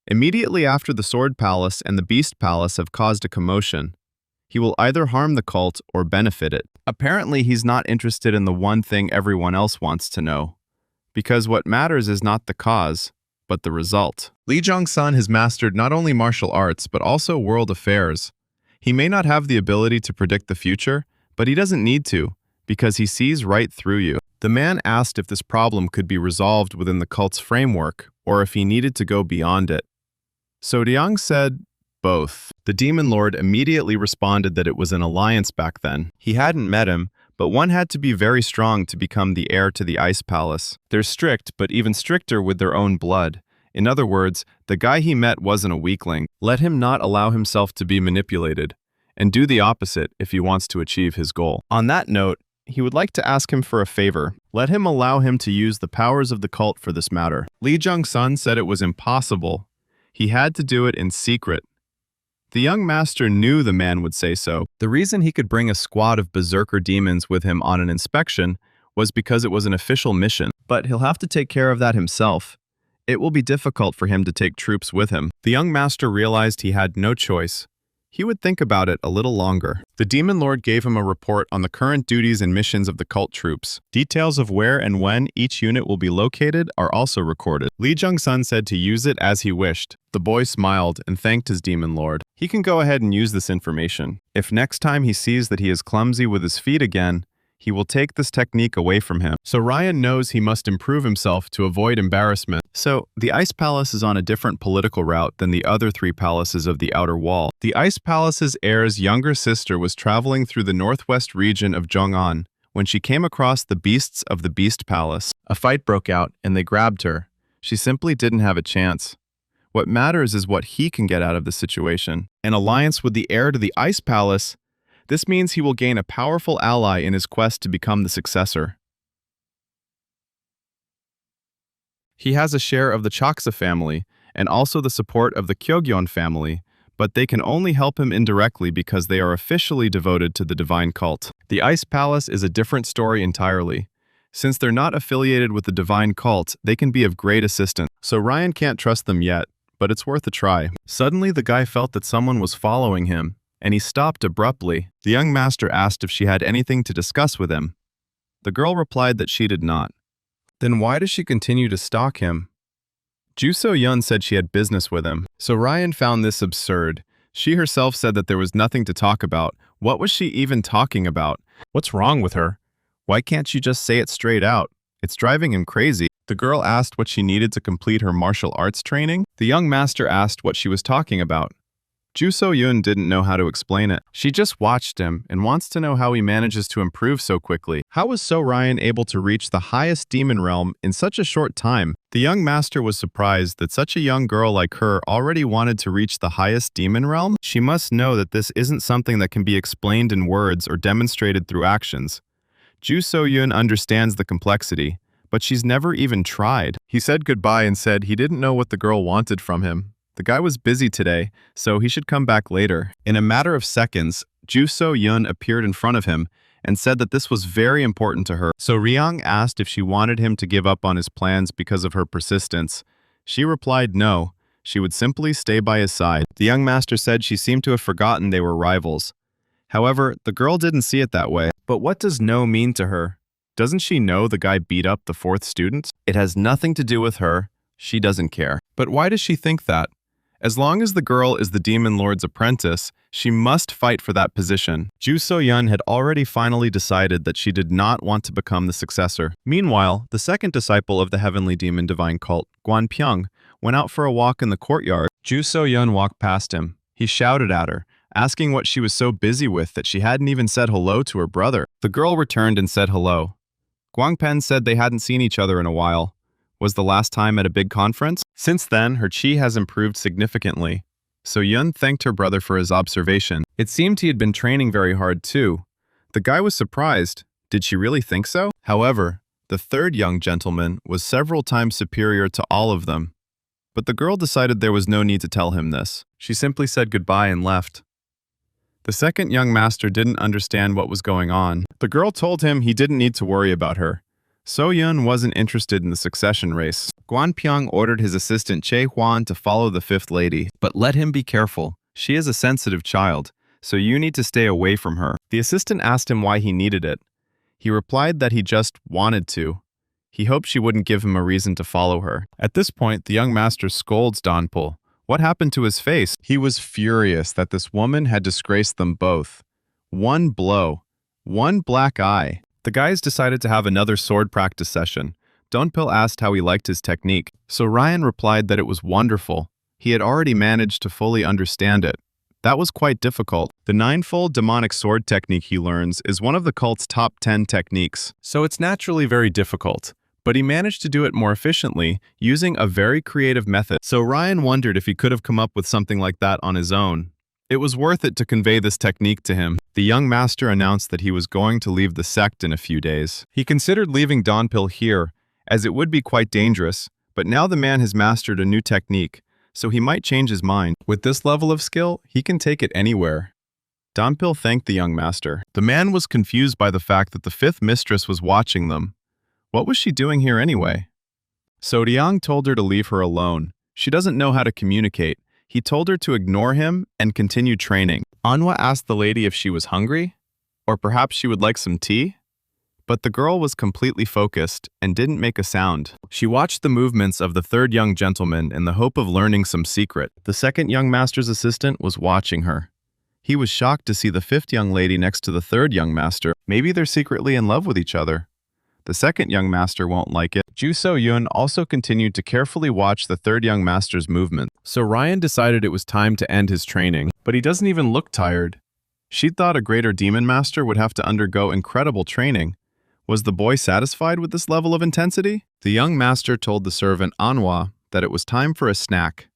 Immediately after the Sword Palace and the Beast Palace have caused a commotion, he will either harm the cult or benefit it. Apparently, he's not interested in the one thing everyone else wants to know, because what matters is not the cause, but the result. Lee Jung-sun has mastered not only martial arts, but also world affairs. He may not have the ability to predict the future, but he doesn't need to, because he sees right through you. The man asked if this problem could be resolved within the cult's framework, or if he needed to go beyond it. So Ryang said, both. The Demon Lord immediately responded that it was an alliance back then. He hadn't met him, but one had to be very strong to become the heir to the Ice Palace. They're strict, but even stricter with their own blood. In other words, the guy he met wasn't a weakling. Let him not allow himself to be manipulated, and do the opposite if he wants to achieve his goal. On that note, he would like to ask him for a favor. Let him allow him to use the powers of the cult for this matter. Lee Jung-sun said it was impossible. He had to do it in secret. The young master knew the man would say so. The reason he could bring a squad of berserker demons with him on an inspection was because it was an official mission. But he'll have to take care of that himself. It will be difficult for him to take troops with him. The young master realized he had no choice. He would think about it a little longer. The Demon Lord gave him a report on the current duties and missions of the cult troops. Details of where and when each unit will be located are also recorded. Lee Jung-sun said to use it as he wished. The boy smiled and thanked his Demon Lord. He can go ahead and use this information. If next time he sees that he is clumsy with his feet again, he will take this technique away from him. So Ryan knows he must improve himself to avoid embarrassment. So, the Ice Palace is on a different political route than the other 3 palaces of the Outer Wall. The Ice Palace's heir's younger sister was traveling through the northwest region of Jong'an when she came across the beasts of the Beast Palace. A fight broke out, and they grabbed her. She simply didn't have a chance. What matters is what he can get out of the situation. An alliance with the heir to the Ice Palace. This means he will gain a powerful ally in his quest to become the successor. He has a share of the Choksa family, and also the support of the Kyogyeon family, but they can only help him indirectly because they are officially devoted to the divine cult. The Ice Palace is a different story entirely. Since they're not affiliated with the divine cult, they can be of great assistance. So Ryan can't trust them yet, but it's worth a try. Suddenly, the guy felt that someone was following him, and he stopped abruptly. The young master asked if she had anything to discuss with him. The girl replied that she did not. Then why does she continue to stalk him? Ju So-yeon said she had business with him. So Ryan found this absurd. She herself said that there was nothing to talk about. What was she even talking about? What's wrong with her? Why can't she just say it straight out? It's driving him crazy. The girl asked what she needed to complete her martial arts training. The young master asked what she was talking about. Ju So-yeon didn't know how to explain it. She just watched him and wants to know how he manages to improve so quickly. How was So Ryan able to reach the highest demon realm in such a short time? The young master was surprised that such a young girl like her already wanted to reach the highest demon realm. She must know that this isn't something that can be explained in words or demonstrated through actions. Ju So-yeon understands the complexity, but she's never even tried. He said goodbye and said he didn't know what the girl wanted from him. The guy was busy today, so he should come back later. In a matter of seconds, Ju So-yeon appeared in front of him, and said that this was very important to her. So Ryang asked if she wanted him to give up on his plans because of her persistence. She replied no, she would simply stay by his side. The young master said she seemed to have forgotten they were rivals. However, the girl didn't see it that way. But what does no mean to her? Doesn't she know the guy beat up the fourth student? It has nothing to do with her. She doesn't care. But why does she think that? As long as the girl is the Demon Lord's apprentice, she must fight for that position. Ju So-yeon had already finally decided that she did not want to become the successor. Meanwhile, the second disciple of the Heavenly Demon Divine Cult, Gwan Pyong, went out for a walk in the courtyard. Ju So-yeon walked past him. He shouted at her, asking what she was so busy with that she hadn't even said hello to her brother. The girl returned and said hello. Gwangpen said they hadn't seen each other in a while. Was the last time at a big conference? Since then, her chi has improved significantly. So Yun thanked her brother for his observation. It seemed he had been training very hard too. The guy was surprised. Did she really think so? However, the third young gentleman was several times superior to all of them. But the girl decided there was no need to tell him this. She simply said goodbye and left. The second young master didn't understand what was going on. The girl told him he didn't need to worry about her. So-yeon wasn't interested in the succession race. Gwan Pyong ordered his assistant Chae Hwan to follow the fifth lady. But let him be careful. She is a sensitive child, so you need to stay away from her. The assistant asked him why he needed it. He replied that he just wanted to. He hoped she wouldn't give him a reason to follow her. At this point, the young master scolds Donpul. What happened to his face? He was furious that this woman had disgraced them both. One blow. One black eye. The guys decided to have another sword practice session. Donpil asked how he liked his technique, so Ryan replied that it was wonderful. He had already managed to fully understand it. That was quite difficult. The ninefold demonic sword technique he learns is one of the cult's top 10 techniques, so it's naturally very difficult. But he managed to do it more efficiently, using a very creative method. So Ryan wondered if he could have come up with something like that on his own. It was worth it to convey this technique to him. The young master announced that he was going to leave the sect in a few days. He considered leaving Donpil here, as it would be quite dangerous, but now the man has mastered a new technique, so he might change his mind. With this level of skill, he can take it anywhere. Donpil thanked the young master. The man was confused by the fact that the fifth mistress was watching them. What was she doing here anyway? So Ryang told her to leave her alone. She doesn't know how to communicate. He told her to ignore him and continue training. Anhwa asked the lady if she was hungry, or perhaps she would like some tea. But the girl was completely focused and didn't make a sound. She watched the movements of the third young gentleman in the hope of learning some secret. The second young master's assistant was watching her. He was shocked to see the fifth young lady next to the third young master. Maybe they're secretly in love with each other. The second young master won't like it. Ju So-yeon also continued to carefully watch the third young master's movement. So Ryan decided it was time to end his training. But he doesn't even look tired. She thought a greater demon master would have to undergo incredible training. Was the boy satisfied with this level of intensity? The young master told the servant Anhwa that it was time for a snack.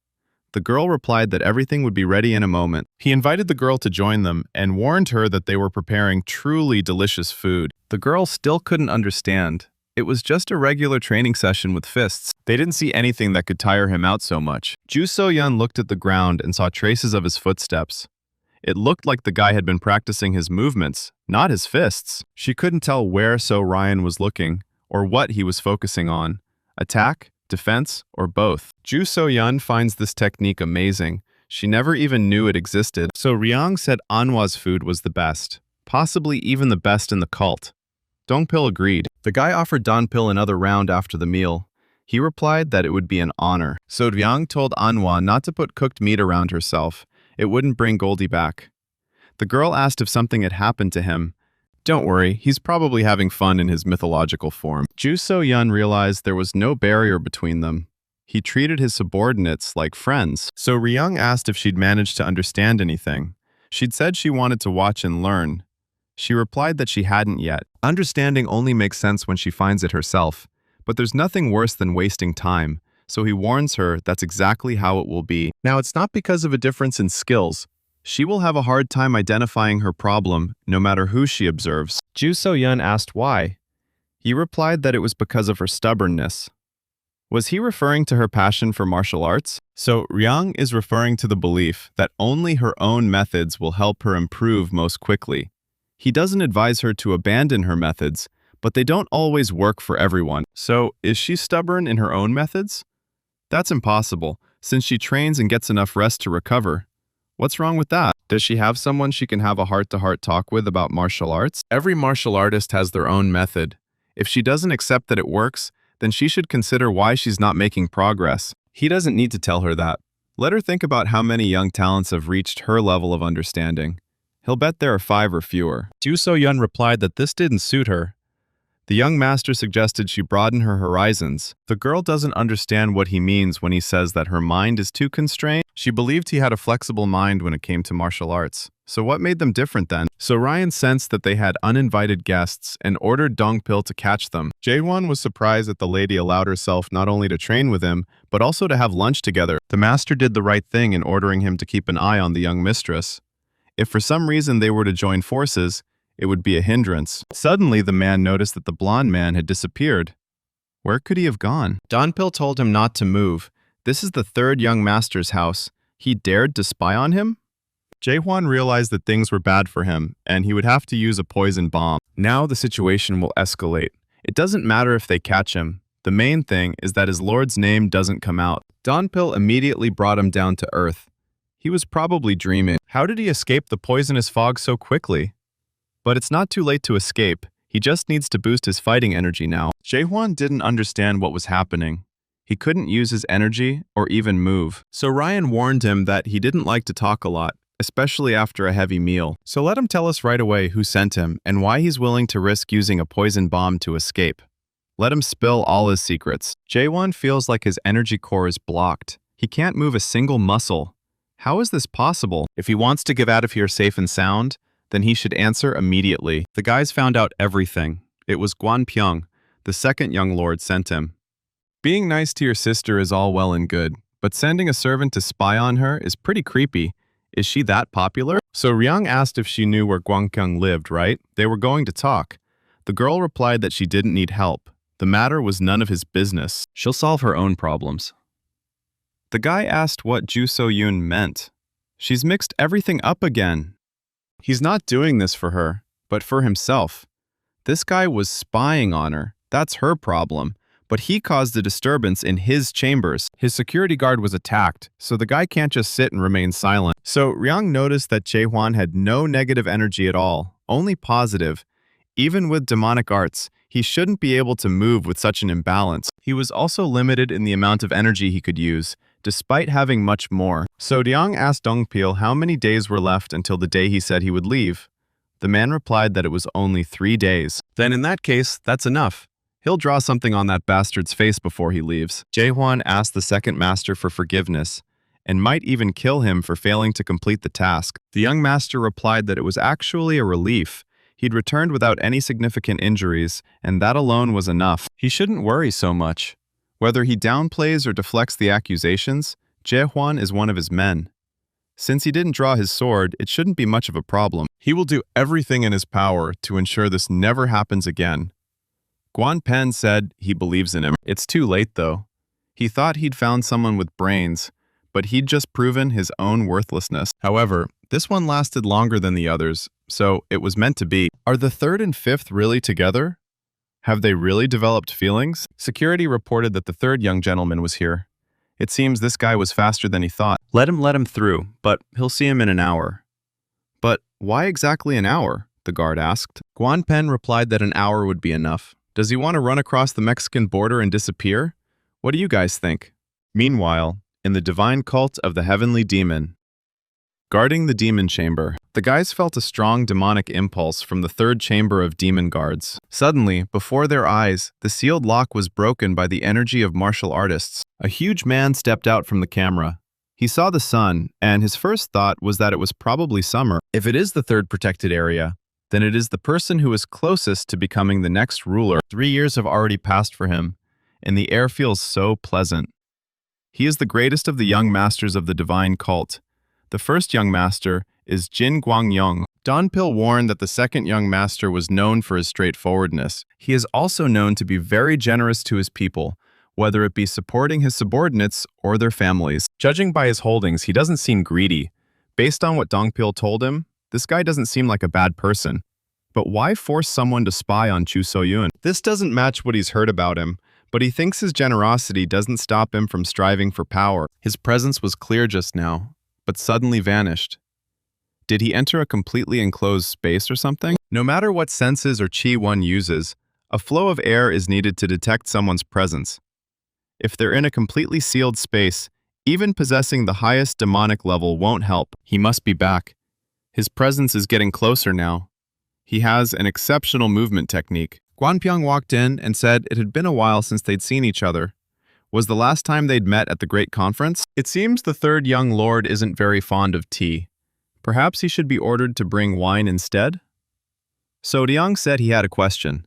The girl replied that everything would be ready in a moment. He invited the girl to join them and warned her that they were preparing truly delicious food. The girl still couldn't understand. It was just a regular training session with fists. They didn't see anything that could tire him out so much. Ju So-yeon looked at the ground and saw traces of his footsteps. It looked like the guy had been practicing his movements, not his fists. She couldn't tell where So Ryan was looking or what he was focusing on. Attack, defense, or both. Ju So-yeon finds this technique amazing. She never even knew it existed. So Ryang said Anhwa's food was the best, possibly even the best in the cult. Dongpil agreed. The guy offered Donpil another round after the meal. He replied that it would be an honor. So Ryang told Anhwa not to put cooked meat around herself. It wouldn't bring Goldie back. The girl asked if something had happened to him. Don't worry, he's probably having fun in his mythological form. Ju So-yeon realized there was no barrier between them. He treated his subordinates like friends. So Ryang asked if she'd managed to understand anything. She'd said she wanted to watch and learn. She replied that she hadn't yet. Understanding only makes sense when she finds it herself. But there's nothing worse than wasting time, so he warns her that's exactly how it will be. Now, it's not because of a difference in skills. She will have a hard time identifying her problem, no matter who she observes. Ju So-yeon asked why. He replied that it was because of her stubbornness. Was he referring to her passion for martial arts? So Ryang is referring to the belief that only her own methods will help her improve most quickly. He doesn't advise her to abandon her methods, but they don't always work for everyone. So, is she stubborn in her own methods? That's impossible, since she trains and gets enough rest to recover. What's wrong with that? Does she have someone she can have a heart-to-heart talk with about martial arts? Every martial artist has their own method. If she doesn't accept that it works, then she should consider why she's not making progress. He doesn't need to tell her that. Let her think about how many young talents have reached her level of understanding. He'll bet there are 5 or fewer. Ju So-yun replied that this didn't suit her. The young master suggested she broaden her horizons. The girl doesn't understand what he means when he says that her mind is too constrained. She believed he had a flexible mind when it came to martial arts. So what made them different then? So Ryan sensed that they had uninvited guests and ordered Dongpil to catch them. Jaewon was surprised that the lady allowed herself not only to train with him, but also to have lunch together. The master did the right thing in ordering him to keep an eye on the young mistress. If for some reason they were to join forces, it would be a hindrance. Suddenly, the man noticed that the blonde man had disappeared. Where could he have gone? Dongpil told him not to move. This is the 3rd young master's house. He dared to spy on him? Jaehwan realized that things were bad for him, and he would have to use a poison bomb. Now the situation will escalate. It doesn't matter if they catch him. The main thing is that his lord's name doesn't come out. Dongpil immediately brought him down to earth. He was probably dreaming. How did he escape the poisonous fog so quickly? But it's not too late to escape. He just needs to boost his fighting energy now. Jaehwan didn't understand what was happening. He couldn't use his energy or even move. So Ryan warned him that he didn't like to talk a lot, especially after a heavy meal. So let him tell us right away who sent him and why he's willing to risk using a poison bomb to escape. Let him spill all his secrets. Jaewon feels like his energy core is blocked. He can't move a single muscle. How is this possible? If he wants to get out of here safe and sound, then he should answer immediately. The guys found out everything. It was Guan Pyong, the 2nd young lord, sent him. Being nice to your sister is all well and good, but sending a servant to spy on her is pretty creepy. Is she that popular? So Ryung asked if she knew where Guan Pyong lived, right? They were going to talk. The girl replied that she didn't need help. The matter was none of his business. She'll solve her own problems. The guy asked what Ju So-yun meant. She's mixed everything up again. He's not doing this for her, but for himself. This guy was spying on her. That's her problem. But he caused a disturbance in his chambers. His security guard was attacked, so the guy can't just sit and remain silent. So Ryung noticed that Jaehwan had no negative energy at all, only positive. Even with demonic arts, he shouldn't be able to move with such an imbalance. He was also limited in the amount of energy he could use, despite having much more. So Ryung asked Dongpil how many days were left until the day he said he would leave. The man replied that it was only 3 days. Then in that case, that's enough. He'll draw something on that bastard's face before he leaves. Jaehwan asked the 2nd master for forgiveness, and might even kill him for failing to complete the task. The young master replied that it was actually a relief. He'd returned without any significant injuries, and that alone was enough. He shouldn't worry so much. Whether he downplays or deflects the accusations, Jaehwan is one of his men. Since he didn't draw his sword, it shouldn't be much of a problem. He will do everything in his power to ensure this never happens again. Guan Pen said he believes in him. It's too late, though. He thought he'd found someone with brains, but he'd just proven his own worthlessness. However, this one lasted longer than the others, so it was meant to be. Are the 3rd and 5th really together? Have they really developed feelings? Security reported that the 3rd young gentleman was here. It seems this guy was faster than he thought. Let him through, but he'll see him in an hour. But why exactly an hour? The guard asked. Guan Pen replied that an hour would be enough. Does he want to run across the Mexican border and disappear? What do you guys think? Meanwhile, in the divine cult of the heavenly demon, guarding the demon chamber, the guys felt a strong demonic impulse from the 3rd chamber of demon guards. Suddenly, before their eyes, the sealed lock was broken by the energy of martial artists. A huge man stepped out from the camera. He saw the sun, and his first thought was that it was probably summer. If it is the 3rd protected area, then it is the person who is closest to becoming the next ruler. 3 years have already passed for him, and the air feels so pleasant. He is the greatest of the young masters of the divine cult. The 1st young master is Jin Guangyong. Dongpil warned that the 2nd young master was known for his straightforwardness. He is also known to be very generous to his people, whether it be supporting his subordinates or their families. Judging by his holdings, he doesn't seem greedy. Based on what Dongpil told him, this guy doesn't seem like a bad person. But why force someone to spy on Chu So-yun? This doesn't match what he's heard about him, but he thinks his generosity doesn't stop him from striving for power. His presence was clear just now, but suddenly vanished. Did he enter a completely enclosed space or something? No matter what senses or chi one uses, a flow of air is needed to detect someone's presence. If they're in a completely sealed space, even possessing the highest demonic level won't help. He must be back. His presence is getting closer now. He has an exceptional movement technique. Gwanpyeong walked in and said it had been a while since they'd seen each other. Was the last time they'd met at the Great Conference? It seems the third young lord isn't very fond of tea. Perhaps he should be ordered to bring wine instead? So Ryang said he had a question.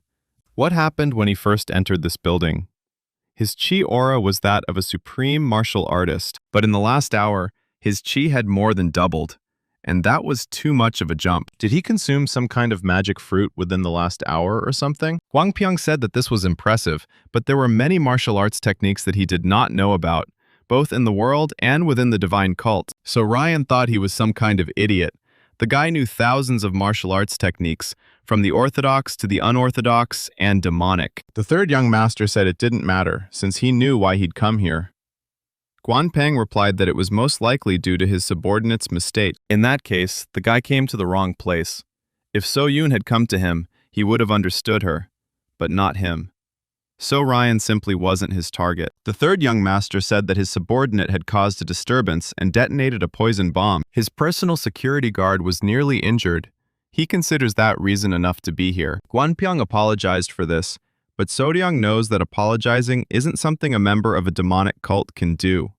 What happened when he first entered this building? His chi aura was that of a supreme martial artist, but in the last hour, his chi had more than doubled, and that was too much of a jump. Did he consume some kind of magic fruit within the last hour or something? Gwanpyeong said that this was impressive, but there were many martial arts techniques that he did not know about, both in the world and within the divine cult. So Ryan thought he was some kind of idiot. The guy knew thousands of martial arts techniques, from the orthodox to the unorthodox and demonic. The third young master said it didn't matter, since he knew why he'd come here. Gwanpeng replied that it was most likely due to his subordinate's mistake. In that case, the guy came to the wrong place. If So-yun had come to him, he would have understood her, but not him. So Ryan simply wasn't his target. The third young master said that his subordinate had caused a disturbance and detonated a poison bomb. His personal security guard was nearly injured. He considers that reason enough to be here. Gwanpyeong apologized for this, but Soryang knows that apologizing isn't something a member of a demonic cult can do.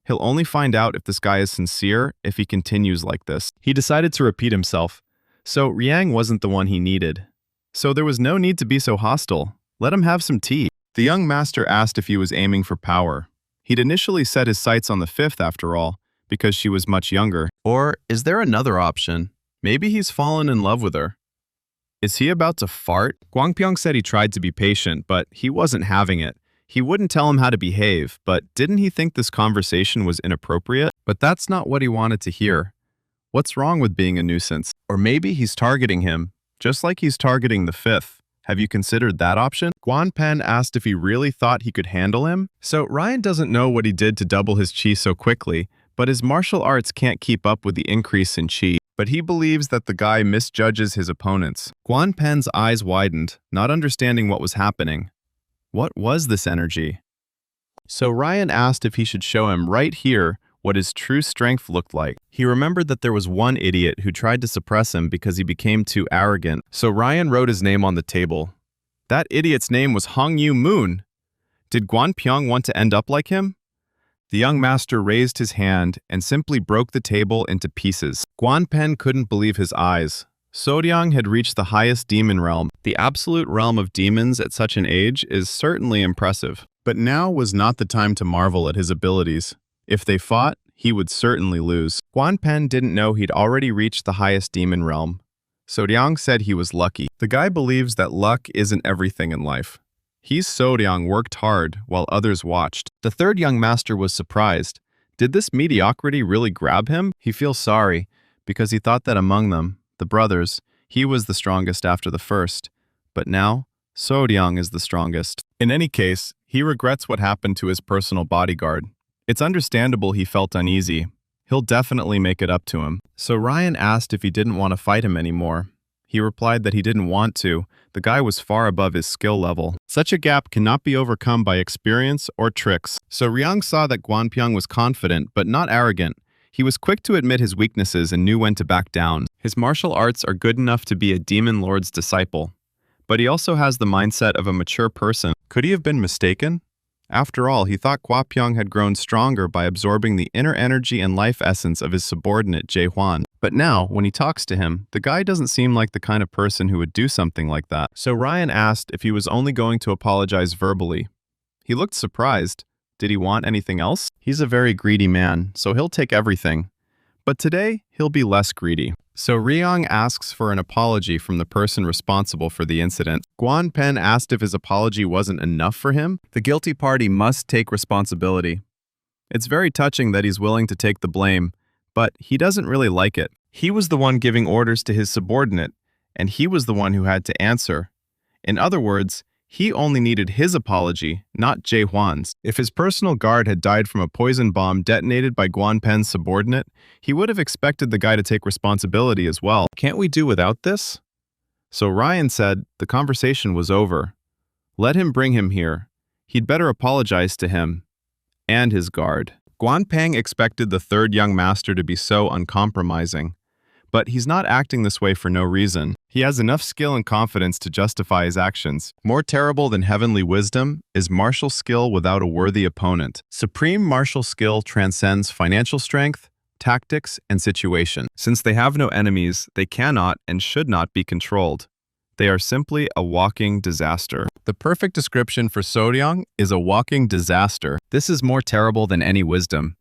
He'll only find out if this guy is sincere if he continues like this. He decided to repeat himself. So Ryang wasn't the one he needed. So there was no need to be so hostile. Let him have some tea. The young master asked if he was aiming for power. He'd initially set his sights on the fifth after all, because she was much younger. Or is there another option? Maybe he's fallen in love with her. Is he about to fart? Gwanpyeong said he tried to be patient, but he wasn't having it. He wouldn't tell him how to behave, but didn't he think this conversation was inappropriate? But that's not what he wanted to hear. What's wrong with being a nuisance? Or maybe he's targeting him, just like he's targeting the fifth. Have you considered that option? Gwanpen asked if he really thought he could handle him. So Ryan doesn't know what he did to double his chi so quickly, but his martial arts can't keep up with the increase in chi. But he believes that the guy misjudges his opponents. Gwanpen's eyes widened, not understanding what was happening. What was this energy? So Ryan asked if he should show him right here what his true strength looked like. He remembered that there was one idiot who tried to suppress him because he became too arrogant. So Ryan wrote his name on the table. That idiot's name was Hong-Yu Moon. Did Gwanpyeong want to end up like him? The young master raised his hand and simply broke the table into pieces. Gwanpen couldn't believe his eyes. Soryang had reached the highest demon realm. The absolute realm of demons at such an age is certainly impressive. But now was not the time to marvel at his abilities. If they fought, he would certainly lose. Gwanpen didn't know he'd already reached the highest demon realm. Soryang said he was lucky. The guy believes that luck isn't everything in life. Soryang worked hard while others watched. The third young master was surprised. Did this mediocrity really grab him? He feels sorry, because he thought that among them, the brothers, he was the strongest after the first. But now, Soryang is the strongest. In any case, he regrets what happened to his personal bodyguard. It's understandable he felt uneasy. He'll definitely make it up to him. So Ryan asked if he didn't want to fight him anymore. He replied that he didn't want to. The guy was far above his skill level. Such a gap cannot be overcome by experience or tricks. So Ryang saw that Gwanpyeong was confident, but not arrogant. He was quick to admit his weaknesses and knew when to back down. His martial arts are good enough to be a demon lord's disciple. But he also has the mindset of a mature person. Could he have been mistaken? After all, he thought Gwanpyeong had grown stronger by absorbing the inner energy and life essence of his subordinate Jae-hwan. But now, when he talks to him, the guy doesn't seem like the kind of person who would do something like that. So Ryan asked if he was only going to apologize verbally. He looked surprised. Did he want anything else? He's a very greedy man, so he'll take everything. But today, he'll be less greedy. So Ryang asks for an apology from the person responsible for the incident. Gwanpen asked if his apology wasn't enough for him. The guilty party must take responsibility. It's very touching that he's willing to take the blame, but he doesn't really like it. He was the one giving orders to his subordinate, and he was the one who had to answer. In other words, he only needed his apology, not Jae-hwan's. If his personal guard had died from a poison bomb detonated by Gwanpen's subordinate, he would have expected the guy to take responsibility as well. Can't we do without this? So Ryan said the conversation was over. Let him bring him here. He'd better apologize to him and his guard. Gwanpeng expected the third young master to be so uncompromising. But he's not acting this way for no reason. He has enough skill and confidence to justify his actions. More terrible than heavenly wisdom is martial skill without a worthy opponent. Supreme martial skill transcends financial strength, tactics, and situation. Since they have no enemies, they cannot and should not be controlled. They are simply a walking disaster. The perfect description for Soryang is a walking disaster. This is more terrible than any wisdom.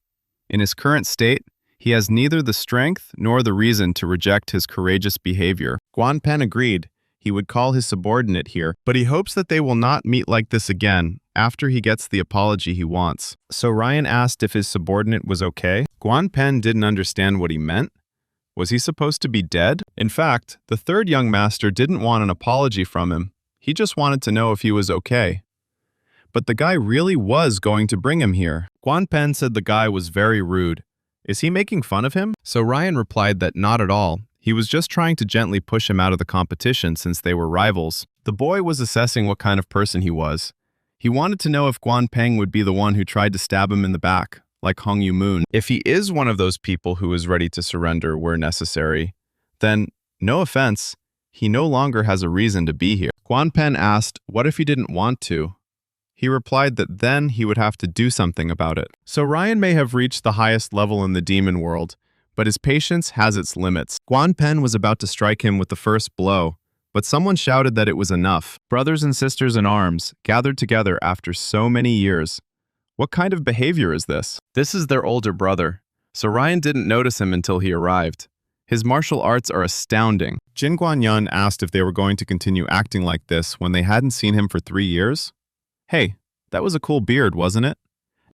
In his current state, he has neither the strength nor the reason to reject his courageous behavior. Gwanpen agreed. He would call his subordinate here, but he hopes that they will not meet like this again after he gets the apology he wants. So Ryan asked if his subordinate was okay. Gwanpen didn't understand what he meant. Was he supposed to be dead? In fact, the third young master didn't want an apology from him. He just wanted to know if he was okay. But the guy really was going to bring him here. Gwanpen said the guy was very rude. Is he making fun of him? So Ryan replied that not at all. He was just trying to gently push him out of the competition since they were rivals. The boy was assessing what kind of person he was. He wanted to know if Gwanpeng would be the one who tried to stab him in the back, like Hong Yu-moon. If he is one of those people who is ready to surrender where necessary, then, no offense, he no longer has a reason to be here. Gwanpen asked, what if he didn't want to? He replied that then he would have to do something about it. So Ryan may have reached the highest level in the demon world, but his patience has its limits. Gwanpen was about to strike him with the first blow, but someone shouted that it was enough. Brothers and sisters in arms gathered together after so many years. What kind of behavior is this? This is their older brother, so Ryan didn't notice him until he arrived. His martial arts are astounding. Jin Guanyan asked if they were going to continue acting like this when they hadn't seen him for 3 years. Hey, that was a cool beard, wasn't it?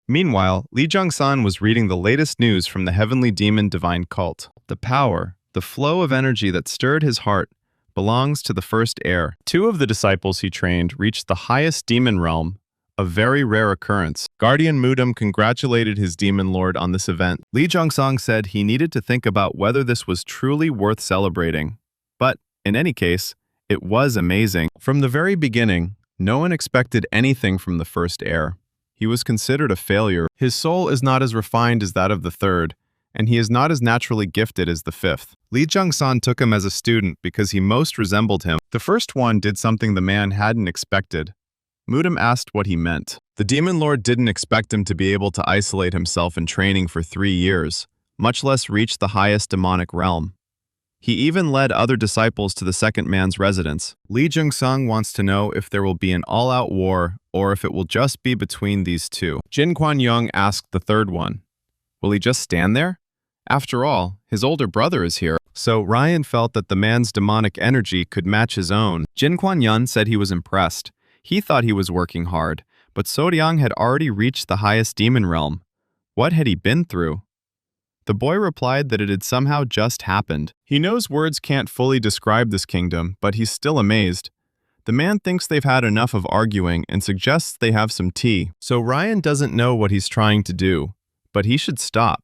Meanwhile, Lee Jung-san was reading the latest news from the Heavenly Demon Divine Cult. The power, the flow of energy that stirred his heart, belongs to the first heir. 2 of the disciples he trained reached the highest demon realm, a very rare occurrence. Guardian Mudam congratulated his demon lord on this event. Lee Jung-sang said he needed to think about whether this was truly worth celebrating. But, in any case, it was amazing. From the very beginning, no one expected anything from the first heir. He was considered a failure. His soul is not as refined as that of the third, and he is not as naturally gifted as the fifth. Lee Jung-san took him as a student because he most resembled him. The first one did something the man hadn't expected. Mudam asked what he meant. The demon lord didn't expect him to be able to isolate himself in training for 3 years, much less reach the highest demonic realm. He even led other disciples to the second man's residence. Lee Jung-sung wants to know if there will be an all-out war or if it will just be between these two. Jin Kwan-young asked the third one, will he just stand there? After all, his older brother is here. So Ryan felt that the man's demonic energy could match his own. Jin Kwan-yun said he was impressed. He thought he was working hard, but Soryang had already reached the highest demon realm. What had he been through? The boy replied that it had somehow just happened. He knows words can't fully describe this kingdom, but he's still amazed. The man thinks they've had enough of arguing and suggests they have some tea. So Ryan doesn't know what he's trying to do, but he should stop.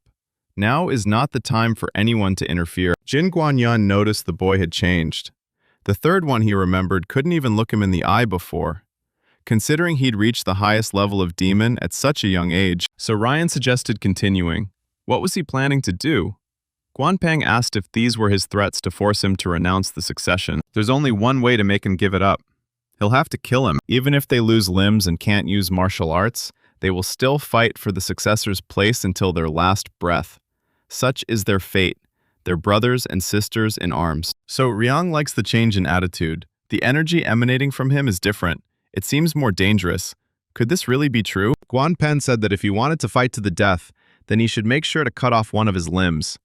Now is not the time for anyone to interfere. Jin Guanyan noticed the boy had changed. The third one, he remembered, couldn't even look him in the eye before. Considering he'd reached the highest level of demon at such a young age, so Ryan suggested continuing. What was he planning to do? Guanpeng asked if these were his threats to force him to renounce the succession. There's only one way to make him give it up. He'll have to kill him. Even if they lose limbs and can't use martial arts, they will still fight for the successor's place until their last breath. Such is their fate, their brothers and sisters in arms. So Ryang likes the change in attitude. The energy emanating from him is different. It seems more dangerous. Could this really be true? Guanpen said that if he wanted to fight to the death, then he should make sure to cut off one of his limbs.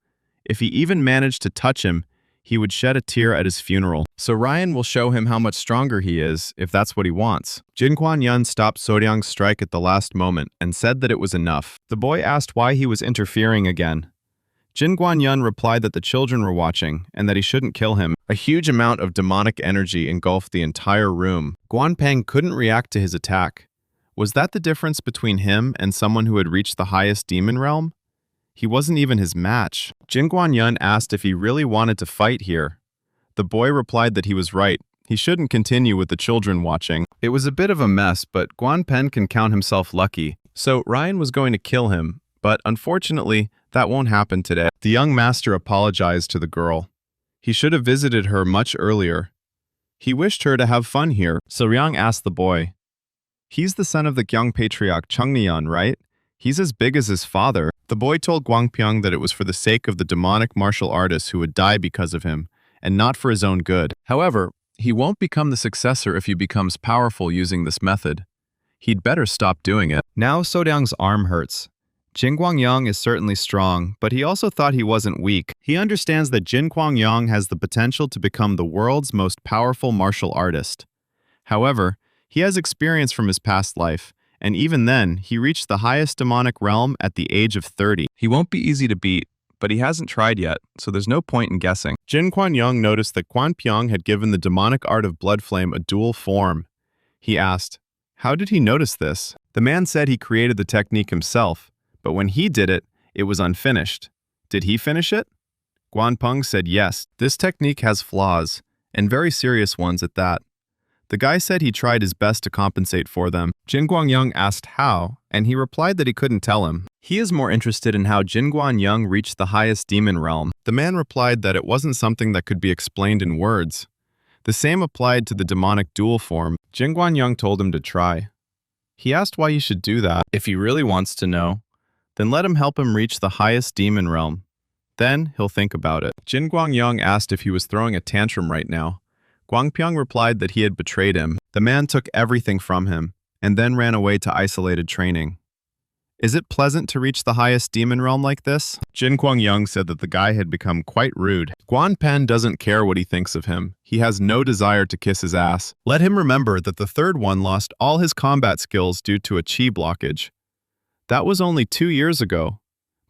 If he even managed to touch him, he would shed a tear at his funeral. So Ryan will show him how much stronger he is, if that's what he wants. Jin Guanyan stopped Soryang's strike at the last moment and said that it was enough. The boy asked why he was interfering again. Jin Guangyun replied that the children were watching and that he shouldn't kill him. A huge amount of demonic energy engulfed the entire room. Guanpeng couldn't react to his attack. Was that the difference between him and someone who had reached the highest demon realm? He wasn't even his match. Jin Guangyun asked if he really wanted to fight here. The boy replied that he was right. He shouldn't continue with the children watching. It was a bit of a mess, but Guanpen can count himself lucky. So Ryan was going to kill him, but unfortunately, that won't happen today. The young master apologized to the girl. He should have visited her much earlier. He wished her to have fun here. So Ryang asked the boy, "He's the son of the Gyeong patriarch Chungnyeon, right? He's as big as his father." The boy told Gwangpyeong that it was for the sake of the demonic martial artist who would die because of him, and not for his own good. However, he won't become the successor if he becomes powerful using this method. He'd better stop doing it. Now Sodyang's arm hurts. Jin Guangyang is certainly strong, but he also thought he wasn't weak. He understands that Jin Guangyang has the potential to become the world's most powerful martial artist. However, he has experience from his past life, and even then, he reached the highest demonic realm at the age of 30. He won't be easy to beat, but he hasn't tried yet, so there's no point in guessing. Jin Guangyang noticed that Guanpyeong had given the demonic art of blood flame a dual form. He asked, "How did he notice this?" The man said he created the technique himself, but when he did it, it was unfinished. Did he finish it? Guanpeng said yes. This technique has flaws, and very serious ones at that. The guy said he tried his best to compensate for them. Jin Guangyang asked how, and he replied that he couldn't tell him. He is more interested in how Jin Guangyang reached the highest demon realm. The man replied that it wasn't something that could be explained in words. The same applied to the demonic dual form. Jin Guangyang told him to try. He asked why he should do that. If he really wants to know, then let him help him reach the highest demon realm. Then he'll think about it. Jin Guangyang asked if he was throwing a tantrum right now. Gwangpyeong replied that he had betrayed him. The man took everything from him, and then ran away to isolated training. Is it pleasant to reach the highest demon realm like this? Jin Guangyang said that the guy had become quite rude. Guanpen doesn't care what he thinks of him. He has no desire to kiss his ass. Let him remember that the third one lost all his combat skills due to a chi blockage. That was only 2 years ago.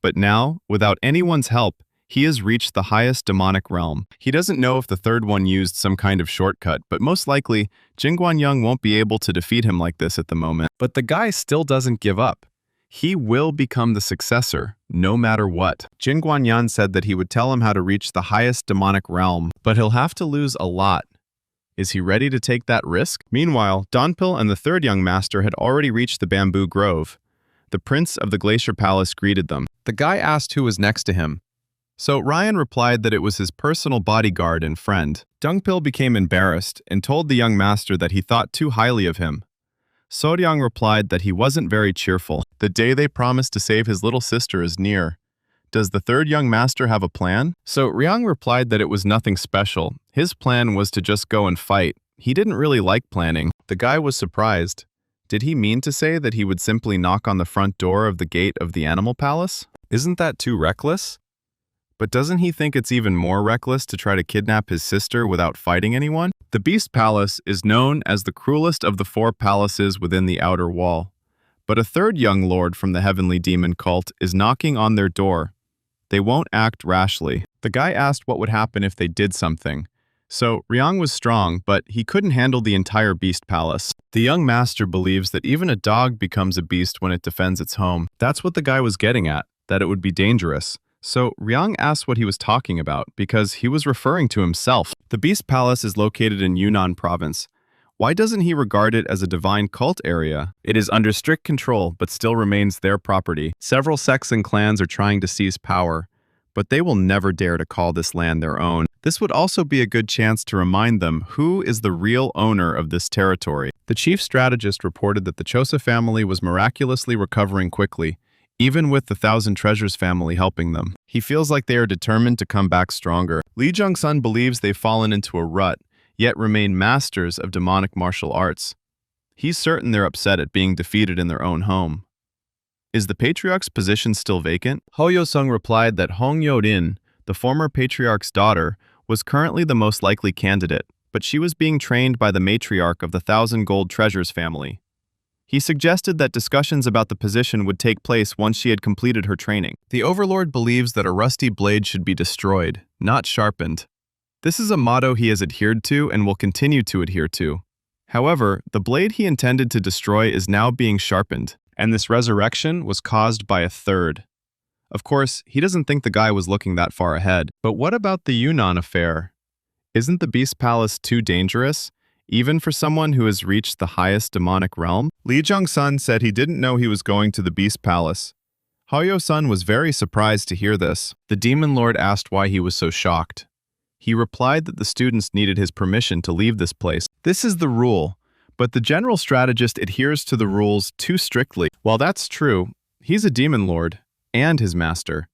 But now, without anyone's help, he has reached the highest demonic realm. He doesn't know if the third one used some kind of shortcut, but most likely, Jin Guangyang won't be able to defeat him like this at the moment. But the guy still doesn't give up. He will become the successor, no matter what. Jin Guanyan said that he would tell him how to reach the highest demonic realm, but he'll have to lose a lot. Is he ready to take that risk? Meanwhile, Donpil and the third young master had already reached the bamboo grove. The prince of the Glacier Palace greeted them. The guy asked who was next to him. So Ryan replied that it was his personal bodyguard and friend. Dungpil became embarrassed and told the young master that he thought too highly of him. Soryang replied that he wasn't very cheerful. The day they promised to save his little sister is near. Does the third young master have a plan? So Ryang replied that it was nothing special. His plan was to just go and fight. He didn't really like planning. The guy was surprised. Did he mean to say that he would simply knock on the front door of the gate of the animal palace? Isn't that too reckless? But doesn't he think it's even more reckless to try to kidnap his sister without fighting anyone? The Beast Palace is known as the cruelest of the 4 palaces within the outer wall. But a third young lord from the heavenly demon cult is knocking on their door. They won't act rashly. The guy asked what would happen if they did something. So Ryang was strong, but he couldn't handle the entire Beast Palace. The young master believes that even a dog becomes a beast when it defends its home. That's what the guy was getting at, that it would be dangerous. So Ryang asked what he was talking about because he was referring to himself. The Beast Palace is located in Yunnan province. Why doesn't he regard it as a divine cult area? It is under strict control, but still remains their property. Several sects and clans are trying to seize power, but they will never dare to call this land their own. This would also be a good chance to remind them who is the real owner of this territory. The chief strategist reported that the Chosa family was miraculously recovering quickly, even with the Thousand Treasures family helping them. He feels like they are determined to come back stronger. Lee Jung-sun believes they've fallen into a rut, yet remain masters of demonic martial arts. He's certain they're upset at being defeated in their own home. Is the patriarch's position still vacant? Ho Yo-sung replied that Hong Yo-din, the former patriarch's daughter, was currently the most likely candidate, but she was being trained by the matriarch of the Thousand Gold Treasures family. He suggested that discussions about the position would take place once she had completed her training. The Overlord believes that a rusty blade should be destroyed, not sharpened. This is a motto he has adhered to and will continue to adhere to. However, the blade he intended to destroy is now being sharpened, and this resurrection was caused by a third. Of course, he doesn't think the guy was looking that far ahead. But what about the Yunnan affair? Isn't the Beast Palace too dangerous, even for someone who has reached the highest demonic realm? Lee Jong-sun said he didn't know he was going to the Beast Palace. Hoyo-sun was very surprised to hear this. The Demon Lord asked why he was so shocked. He replied that the students needed his permission to leave this place. This is the rule, but the general strategist adheres to the rules too strictly. While that's true, he's a Demon Lord and his master.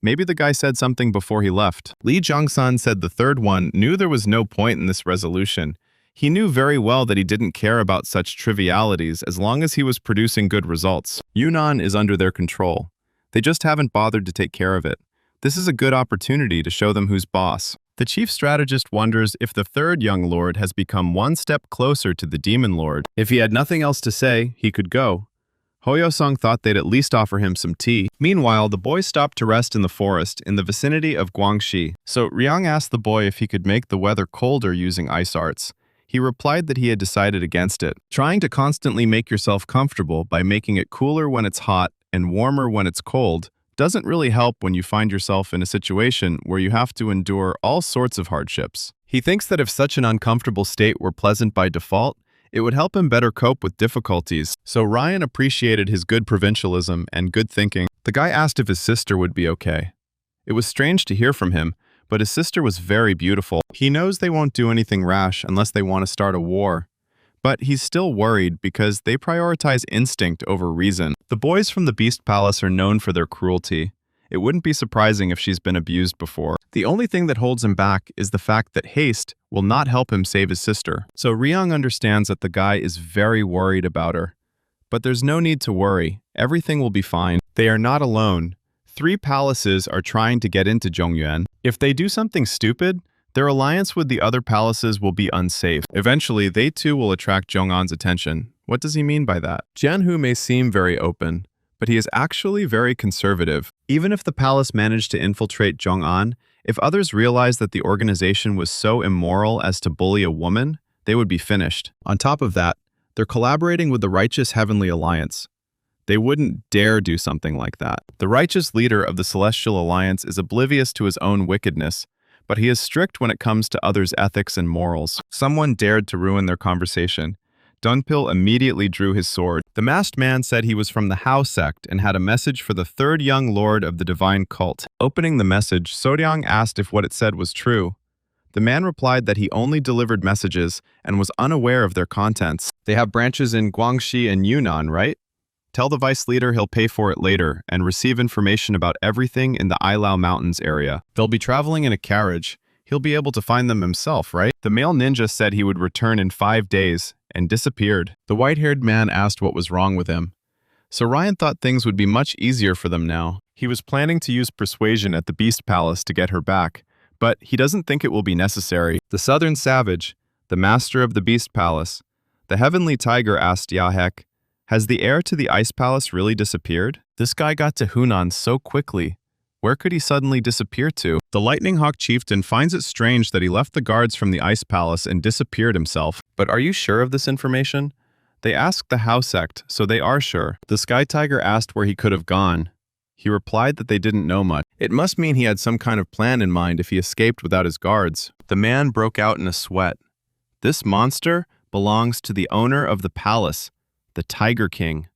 Maybe the guy said something before he left. Lee Jong-sun said the third one knew there was no point in this resolution. He knew very well that he didn't care about such trivialities as long as he was producing good results. Yunnan is under their control. They just haven't bothered to take care of it. This is a good opportunity to show them who's boss. The chief strategist wonders if the third young lord has become one step closer to the demon lord. If he had nothing else to say, he could go. Hoyo-sung thought they'd at least offer him some tea. Meanwhile, the boy stopped to rest in the forest in the vicinity of Guangxi. So Ryang asked the boy if he could make the weather colder using ice arts. He replied that he had decided against it. Trying to constantly make yourself comfortable by making it cooler when it's hot and warmer when it's cold doesn't really help when you find yourself in a situation where you have to endure all sorts of hardships. He thinks that if such an uncomfortable state were pleasant by default, it would help him better cope with difficulties. So Ryan appreciated his good provincialism and good thinking. The guy asked if his sister would be okay. It was strange to hear from him, but his sister was very beautiful. He knows they won't do anything rash unless they want to start a war. But he's still worried because they prioritize instinct over reason. The boys from the Beast Palace are known for their cruelty. It wouldn't be surprising if she's been abused before. The only thing that holds him back is the fact that haste will not help him save his sister. So Ryang understands that the guy is very worried about her. But there's no need to worry. Everything will be fine. They are not alone. 3 palaces are trying to get into Zhongyuan. If they do something stupid, their alliance with the other palaces will be unsafe. Eventually, they too will attract Zhong'an's attention. What does he mean by that? Jianhu may seem very open, but he is actually very conservative. Even if the palace managed to infiltrate Zhong'an, if others realized that the organization was so immoral as to bully a woman, they would be finished. On top of that, they're collaborating with the Righteous Heavenly Alliance. They wouldn't dare do something like that. The righteous leader of the Celestial Alliance is oblivious to his own wickedness, but he is strict when it comes to others' ethics and morals. Someone dared to ruin their conversation. Dunpil immediately drew his sword. The masked man said he was from the Hao sect and had a message for the third young lord of the divine cult. Opening the message, Soryang asked if what it said was true. The man replied that he only delivered messages and was unaware of their contents. They have branches in Guangxi and Yunnan, right? Tell the vice leader he'll pay for it later and receive information about everything in the Ailao Mountains area. They'll be traveling in a carriage. He'll be able to find them himself, right? The male ninja said he would return in 5 days and disappeared. The white-haired man asked what was wrong with him. So Ryan thought things would be much easier for them now. He was planning to use persuasion at the Beast Palace to get her back, but he doesn't think it will be necessary. The Southern Savage, the master of the Beast Palace, the Heavenly Tiger asked Yahek, has the heir to the Ice Palace really disappeared? This guy got to Hunan so quickly. Where could he suddenly disappear to? The Lightning Hawk chieftain finds it strange that he left the guards from the Ice Palace and disappeared himself. But are you sure of this information? They asked the Hao sect, so they are sure. The Sky Tiger asked where he could have gone. He replied that they didn't know much. It must mean he had some kind of plan in mind if he escaped without his guards. The man broke out in a sweat. This monster belongs to the owner of the palace, the Tiger King.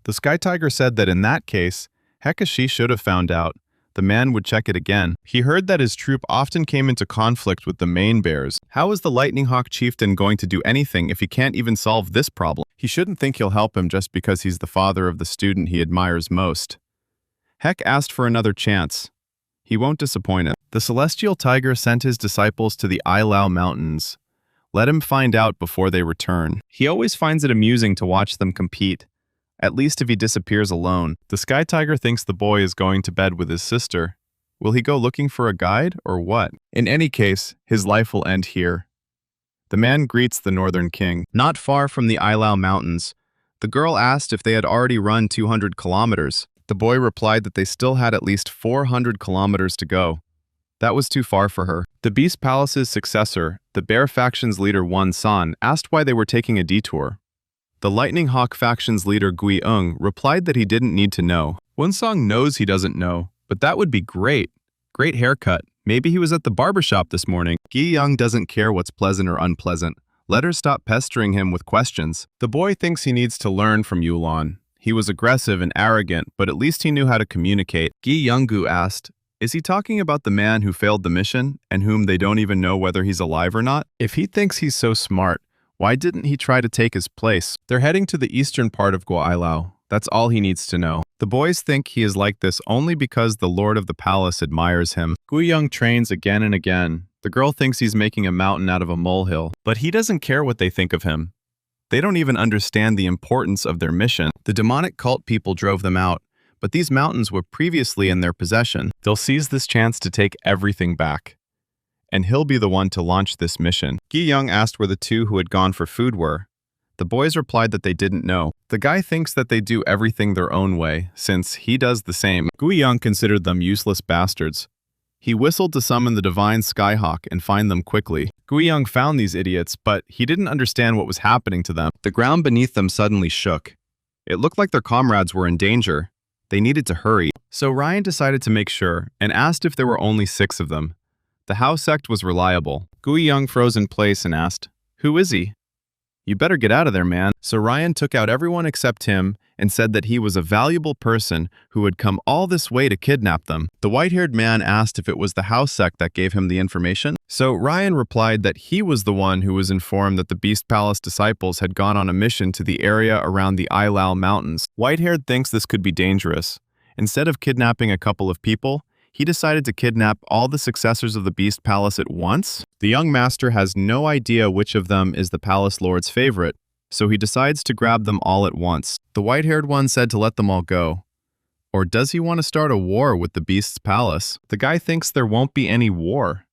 The Sky Tiger said that in that case, Hekashi should have found out. The man would check it again. He heard that his troop often came into conflict with the main bears. How is the Lightning Hawk chieftain going to do anything if he can't even solve this problem? He shouldn't think he'll help him just because he's the father of the student he admires most. Hek asked for another chance. He won't disappoint him. The Celestial Tiger sent his disciples to the Ailao Mountains. Let him find out before they return. He always finds it amusing to watch them compete, at least if he disappears alone. The Sky Tiger thinks the boy is going to bed with his sister. Will he go looking for a guide or what? In any case, his life will end here. The man greets the Northern King. Not far from the Ailao Mountains, The girl asked if they had already run 200 kilometers. The boy replied that they still had at least 400 kilometers to go. That was too far for her. The Beast Palace's successor, the Bear Faction's leader Won San, asked why they were taking a detour. The Lightning Hawk Faction's leader Gui Ung replied that he didn't need to know. Won San knows he doesn't know, but that would be great. Great haircut. Maybe he was at the barbershop this morning. Gui Ung doesn't care what's pleasant or unpleasant. Let her stop pestering him with questions. The boy thinks he needs to learn from Yulon. He was aggressive and arrogant, but at least he knew how to communicate. Gi Younggu asked, "Is he talking about the man who failed the mission and whom they don't even know whether he's alive or not? If he thinks he's so smart, why didn't he try to take his place?" They're heading to the eastern part of Guailao. That's all he needs to know. The boys think he is like this only because the lord of the palace admires him. Guiyang trains again and again. The girl thinks he's making a mountain out of a molehill, but he doesn't care what they think of him. They don't even understand the importance of their mission. The demonic cult people drove them out, but these mountains were previously in their possession. They'll seize this chance to take everything back. And he'll be the one to launch this mission. Guiyang asked where the two who had gone for food were. The boys replied that they didn't know. The guy thinks that they do everything their own way, since he does the same. Guiyang considered them useless bastards. He whistled to summon the divine Skyhawk and find them quickly. Guiyang found these idiots, but he didn't understand what was happening to them. The ground beneath them suddenly shook. It looked like their comrades were in danger. They needed to hurry. So Ryan decided to make sure and asked if there were only 6 of them. The Hao sect was reliable. Guiyang froze in place and asked, "Who is he?" "You better get out of there, man." So Ryan took out everyone except him and said that he was a valuable person who had come all this way to kidnap them. The white-haired man asked if it was the Hao sect that gave him the information. So Ryan replied that he was the one who was informed that the Beast Palace disciples had gone on a mission to the area around the Ailao Mountains. White-haired thinks this could be dangerous. Instead of kidnapping a couple of people, he decided to kidnap all the successors of the Beast Palace at once. The young master has no idea which of them is the Palace Lord's favorite, so he decides to grab them all at once. The white-haired one said to let them all go. Or does he want to start a war with the Beast's Palace? The guy thinks there won't be any war.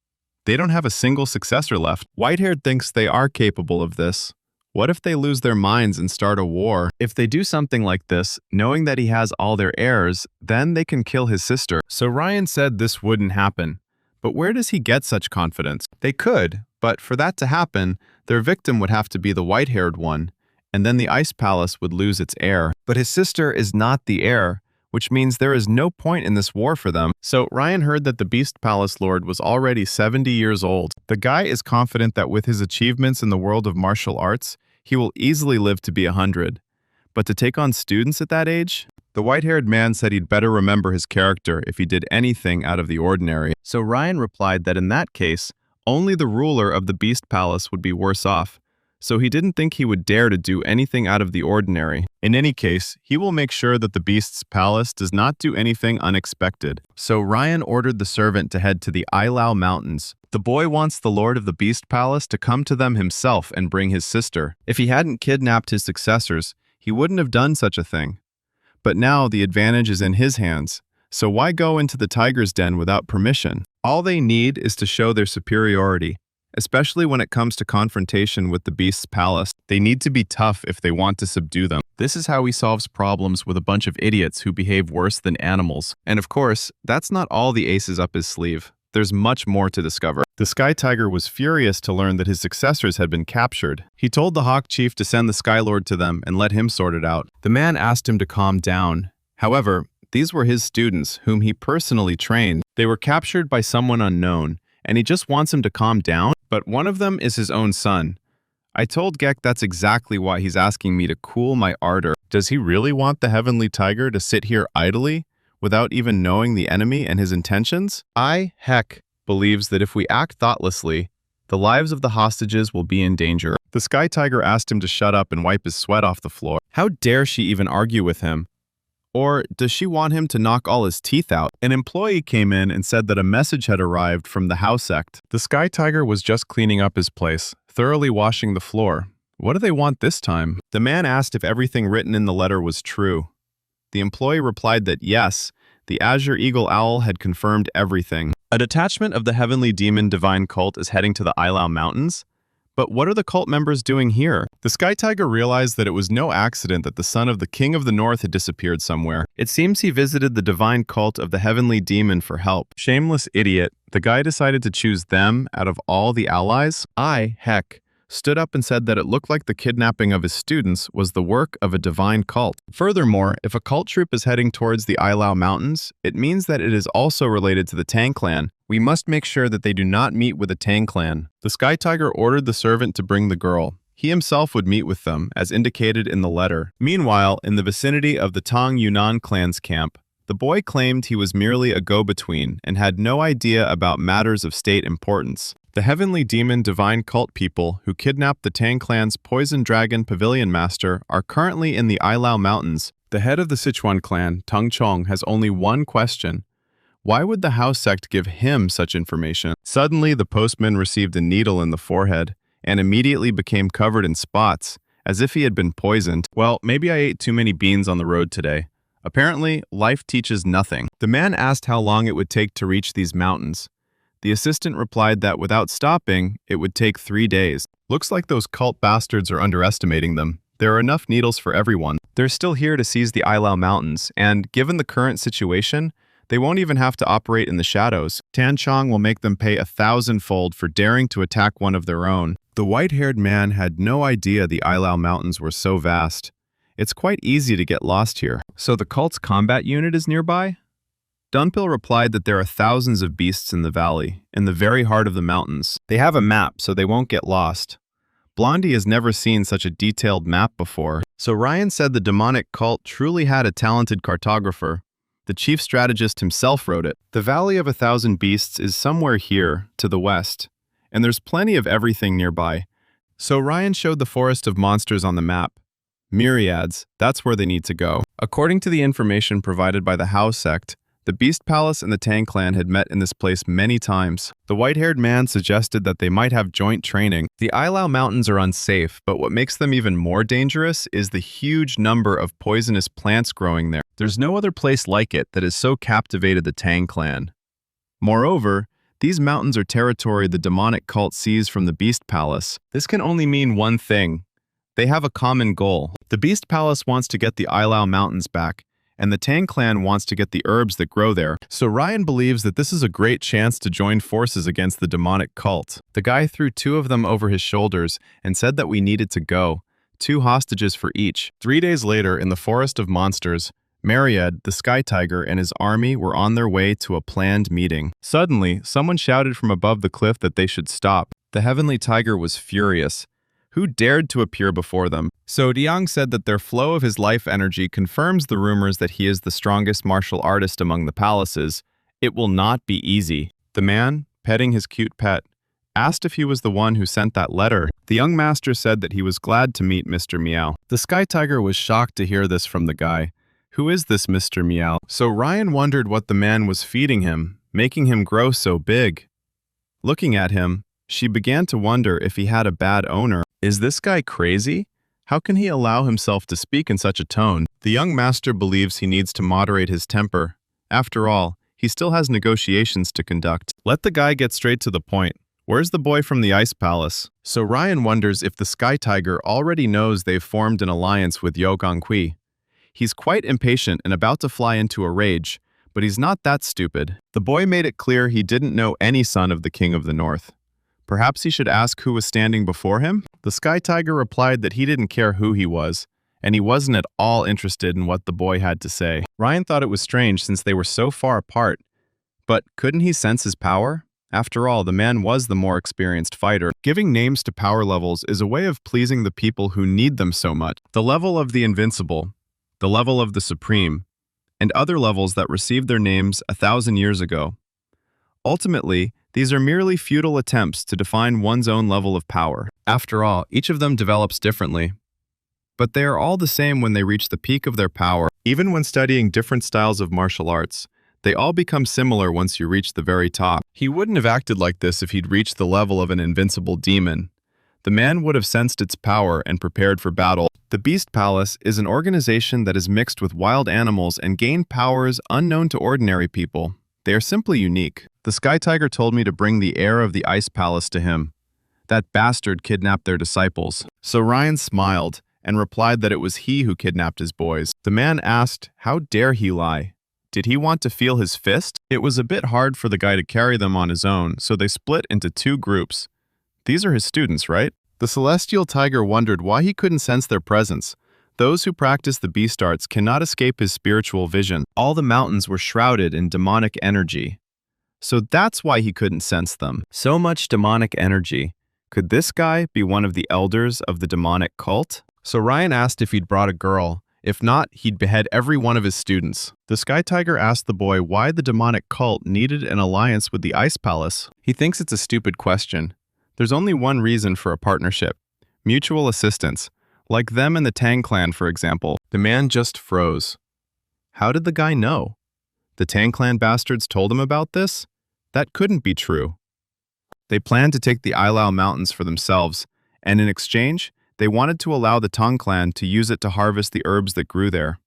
They don't have a single successor left. White-haired thinks they are capable of this. What if they lose their minds and start a war? If they do something like this, knowing that he has all their heirs, then they can kill his sister. So Ryan said this wouldn't happen. But where does he get such confidence? They could, but for that to happen, their victim would have to be the white-haired one, and then the Ice Palace would lose its heir. But his sister is not the heir, which means there is no point in this war for them. So Ryan heard that the Beast Palace Lord was already 70 years old. The guy is confident that with his achievements in the world of martial arts, he will easily live to be 100. But to take on students at that age? The white-haired man said he'd better remember his character if he did anything out of the ordinary. So Ryan replied that in that case, only the ruler of the Beast Palace would be worse off. So he didn't think he would dare to do anything out of the ordinary. In any case, he will make sure that the Beast's Palace does not do anything unexpected. So Ryan ordered the servant to head to the Ailao Mountains. The boy wants the Lord of the Beast Palace to come to them himself and bring his sister. If he hadn't kidnapped his successors, he wouldn't have done such a thing. But now the advantage is in his hands. So why go into the tiger's den without permission? All they need is to show their superiority. Especially when it comes to confrontation with the Beast's Palace. They need to be tough if they want to subdue them. This is how he solves problems with a bunch of idiots who behave worse than animals. And of course, that's not all the aces up his sleeve. There's much more to discover. The Sky Tiger was furious to learn that his successors had been captured. He told the Hawk Chief to send the Sky Lord to them and let him sort it out. The man asked him to calm down. However, these were his students, whom he personally trained. They were captured by someone unknown, and he just wants him to calm down. But one of them is his own son. I told Gek that's exactly why he's asking me to cool my ardor. Does he really want the Heavenly Tiger to sit here idly, without even knowing the enemy and his intentions? Heck, believes that if we act thoughtlessly, the lives of the hostages will be in danger. The Sky Tiger asked him to shut up and wipe his sweat off the floor. How dare she even argue with him? Or does she want him to knock all his teeth out? An employee came in and said that a message had arrived from the Hao sect. The Sky Tiger was just cleaning up his place, thoroughly washing the floor. What do they want this time? The man asked if everything written in the letter was true. The employee replied that yes, the Azure Eagle Owl had confirmed everything. A detachment of the Heavenly Demon Divine Cult is heading to the Ailao Mountains, But what are the cult members doing here? The Sky Tiger realized that it was no accident that the son of the King of the North had disappeared somewhere. It seems he visited the divine cult of the Heavenly Demon for help. Shameless idiot. The guy decided to choose them out of all the allies? Heck, stood up and said that it looked like the kidnapping of his students was the work of a divine cult. Furthermore, if a cult troop is heading towards the Ilau Mountains, it means that it is also related to the Tang clan. We must make sure that they do not meet with the Tang clan. The Sky Tiger ordered the servant to bring the girl. He himself would meet with them, as indicated in the letter. Meanwhile, in the vicinity of the Tang Yunnan clan's camp, the boy claimed he was merely a go-between and had no idea about matters of state importance. The Heavenly Demon divine cult people who kidnapped the Tang clan's Poison Dragon Pavilion Master are currently in the Ilau Mountains. The head of the Sichuan clan, Tung Chong, has only one question. Why would the house sect give him such information? Suddenly, the postman received a needle in the forehead and immediately became covered in spots, as if he had been poisoned. Well, maybe I ate too many beans on the road today. Apparently, life teaches nothing. The man asked how long it would take to reach these mountains. The assistant replied that without stopping, it would take 3 days. Looks like those cult bastards are underestimating them. There are enough needles for everyone. They're still here to seize the Ilau Mountains, and given the current situation, they won't even have to operate in the shadows. Tan Chong will make them pay 1,000-fold for daring to attack one of their own. The white-haired man had no idea the Ilau Mountains were so vast. It's quite easy to get lost here. So the cult's combat unit is nearby? Dunpil replied that there are thousands of beasts in the valley, in the very heart of the mountains. They have a map, so they won't get lost. Blondie has never seen such a detailed map before. So Ryan said the demonic cult truly had a talented cartographer. The chief strategist himself wrote it. The Valley of 1,000 Beasts is somewhere here, to the west, and there's plenty of everything nearby. So Ryan showed the forest of monsters on the map. Myriads, that's where they need to go. According to the information provided by the Hao sect, the Beast Palace and the Tang clan had met in this place many times. The white-haired man suggested that they might have joint training. The Ilau Mountains are unsafe, but what makes them even more dangerous is the huge number of poisonous plants growing there. There's no other place like it that has so captivated the Tang clan. Moreover, these mountains are territory the demonic cult seized from the Beast Palace. This can only mean one thing. They have a common goal. The Beast Palace wants to get the Ilau Mountains back, and the Tang clan wants to get the herbs that grow there. So Ryan believes that this is a great chance to join forces against the demonic cult. The guy threw 2 of them over his shoulders and said that we needed to go. 2 hostages for each. 3 days later, in the Forest of Monsters, Mariad, the Sky Tiger, and his army were on their way to a planned meeting. Suddenly, someone shouted from above the cliff that they should stop. The Heavenly Tiger was furious. Who dared to appear before them? So Diang said that their flow of his life energy confirms the rumors that he is the strongest martial artist among the palaces. It will not be easy. The man, petting his cute pet, asked if he was the one who sent that letter. The young master said that he was glad to meet Mr. Meow. The Sky Tiger was shocked to hear this from the guy. Who is this Mr. Meow? So Ryan wondered what the man was feeding him, making him grow so big. Looking at him, she began to wonder if he had a bad owner. Is this guy crazy? How can he allow himself to speak in such a tone? The young master believes he needs to moderate his temper. After all, he still has negotiations to conduct. Let the guy get straight to the point. Where's the boy from the Ice Palace? So Ryan wonders if the Sky Tiger already knows they've formed an alliance with Yo Gongqi. He's quite impatient and about to fly into a rage, but he's not that stupid. The boy made it clear he didn't know any son of the King of the North. Perhaps he should ask who was standing before him? The Sky Tiger replied that he didn't care who he was, and he wasn't at all interested in what the boy had to say. Ryan thought it was strange since they were so far apart, but couldn't he sense his power? After all, the man was the more experienced fighter. Giving names to power levels is a way of pleasing the people who need them so much. The level of the invincible, the level of the supreme, and other levels that received their names 1,000 years ago. Ultimately, these are merely futile attempts to define one's own level of power. After all, each of them develops differently. But they are all the same when they reach the peak of their power. Even when studying different styles of martial arts, they all become similar once you reach the very top. He wouldn't have acted like this if he'd reached the level of an invincible demon. The man would have sensed its power and prepared for battle. The Beast Palace is an organization that is mixed with wild animals and gained powers unknown to ordinary people. They are simply unique. The Sky Tiger told me to bring the heir of the Ice Palace to him. That bastard kidnapped their disciples. So Ryan smiled and replied that it was he who kidnapped his boys. The man asked, how dare he lie? Did he want to feel his fist? It was a bit hard for the guy to carry them on his own, so they split into two groups. These are his students, right? The celestial tiger wondered why he couldn't sense their presence. Those who practice the beast arts cannot escape his spiritual vision. All the mountains were shrouded in demonic energy. So that's why he couldn't sense them. So much demonic energy. Could this guy be one of the elders of the demonic cult? So Ryan asked if he'd brought a girl. If not, he'd behead every one of his students. The Sky Tiger asked the boy why the demonic cult needed an alliance with the Ice Palace. He thinks it's a stupid question. There's only one reason for a partnership: mutual assistance. Like them and the Tang clan, for example. The man just froze. How did the guy know? The Tang clan bastards told him about this? That couldn't be true. They planned to take the Ilau Mountains for themselves, and in exchange, they wanted to allow the Tang clan to use it to harvest the herbs that grew there.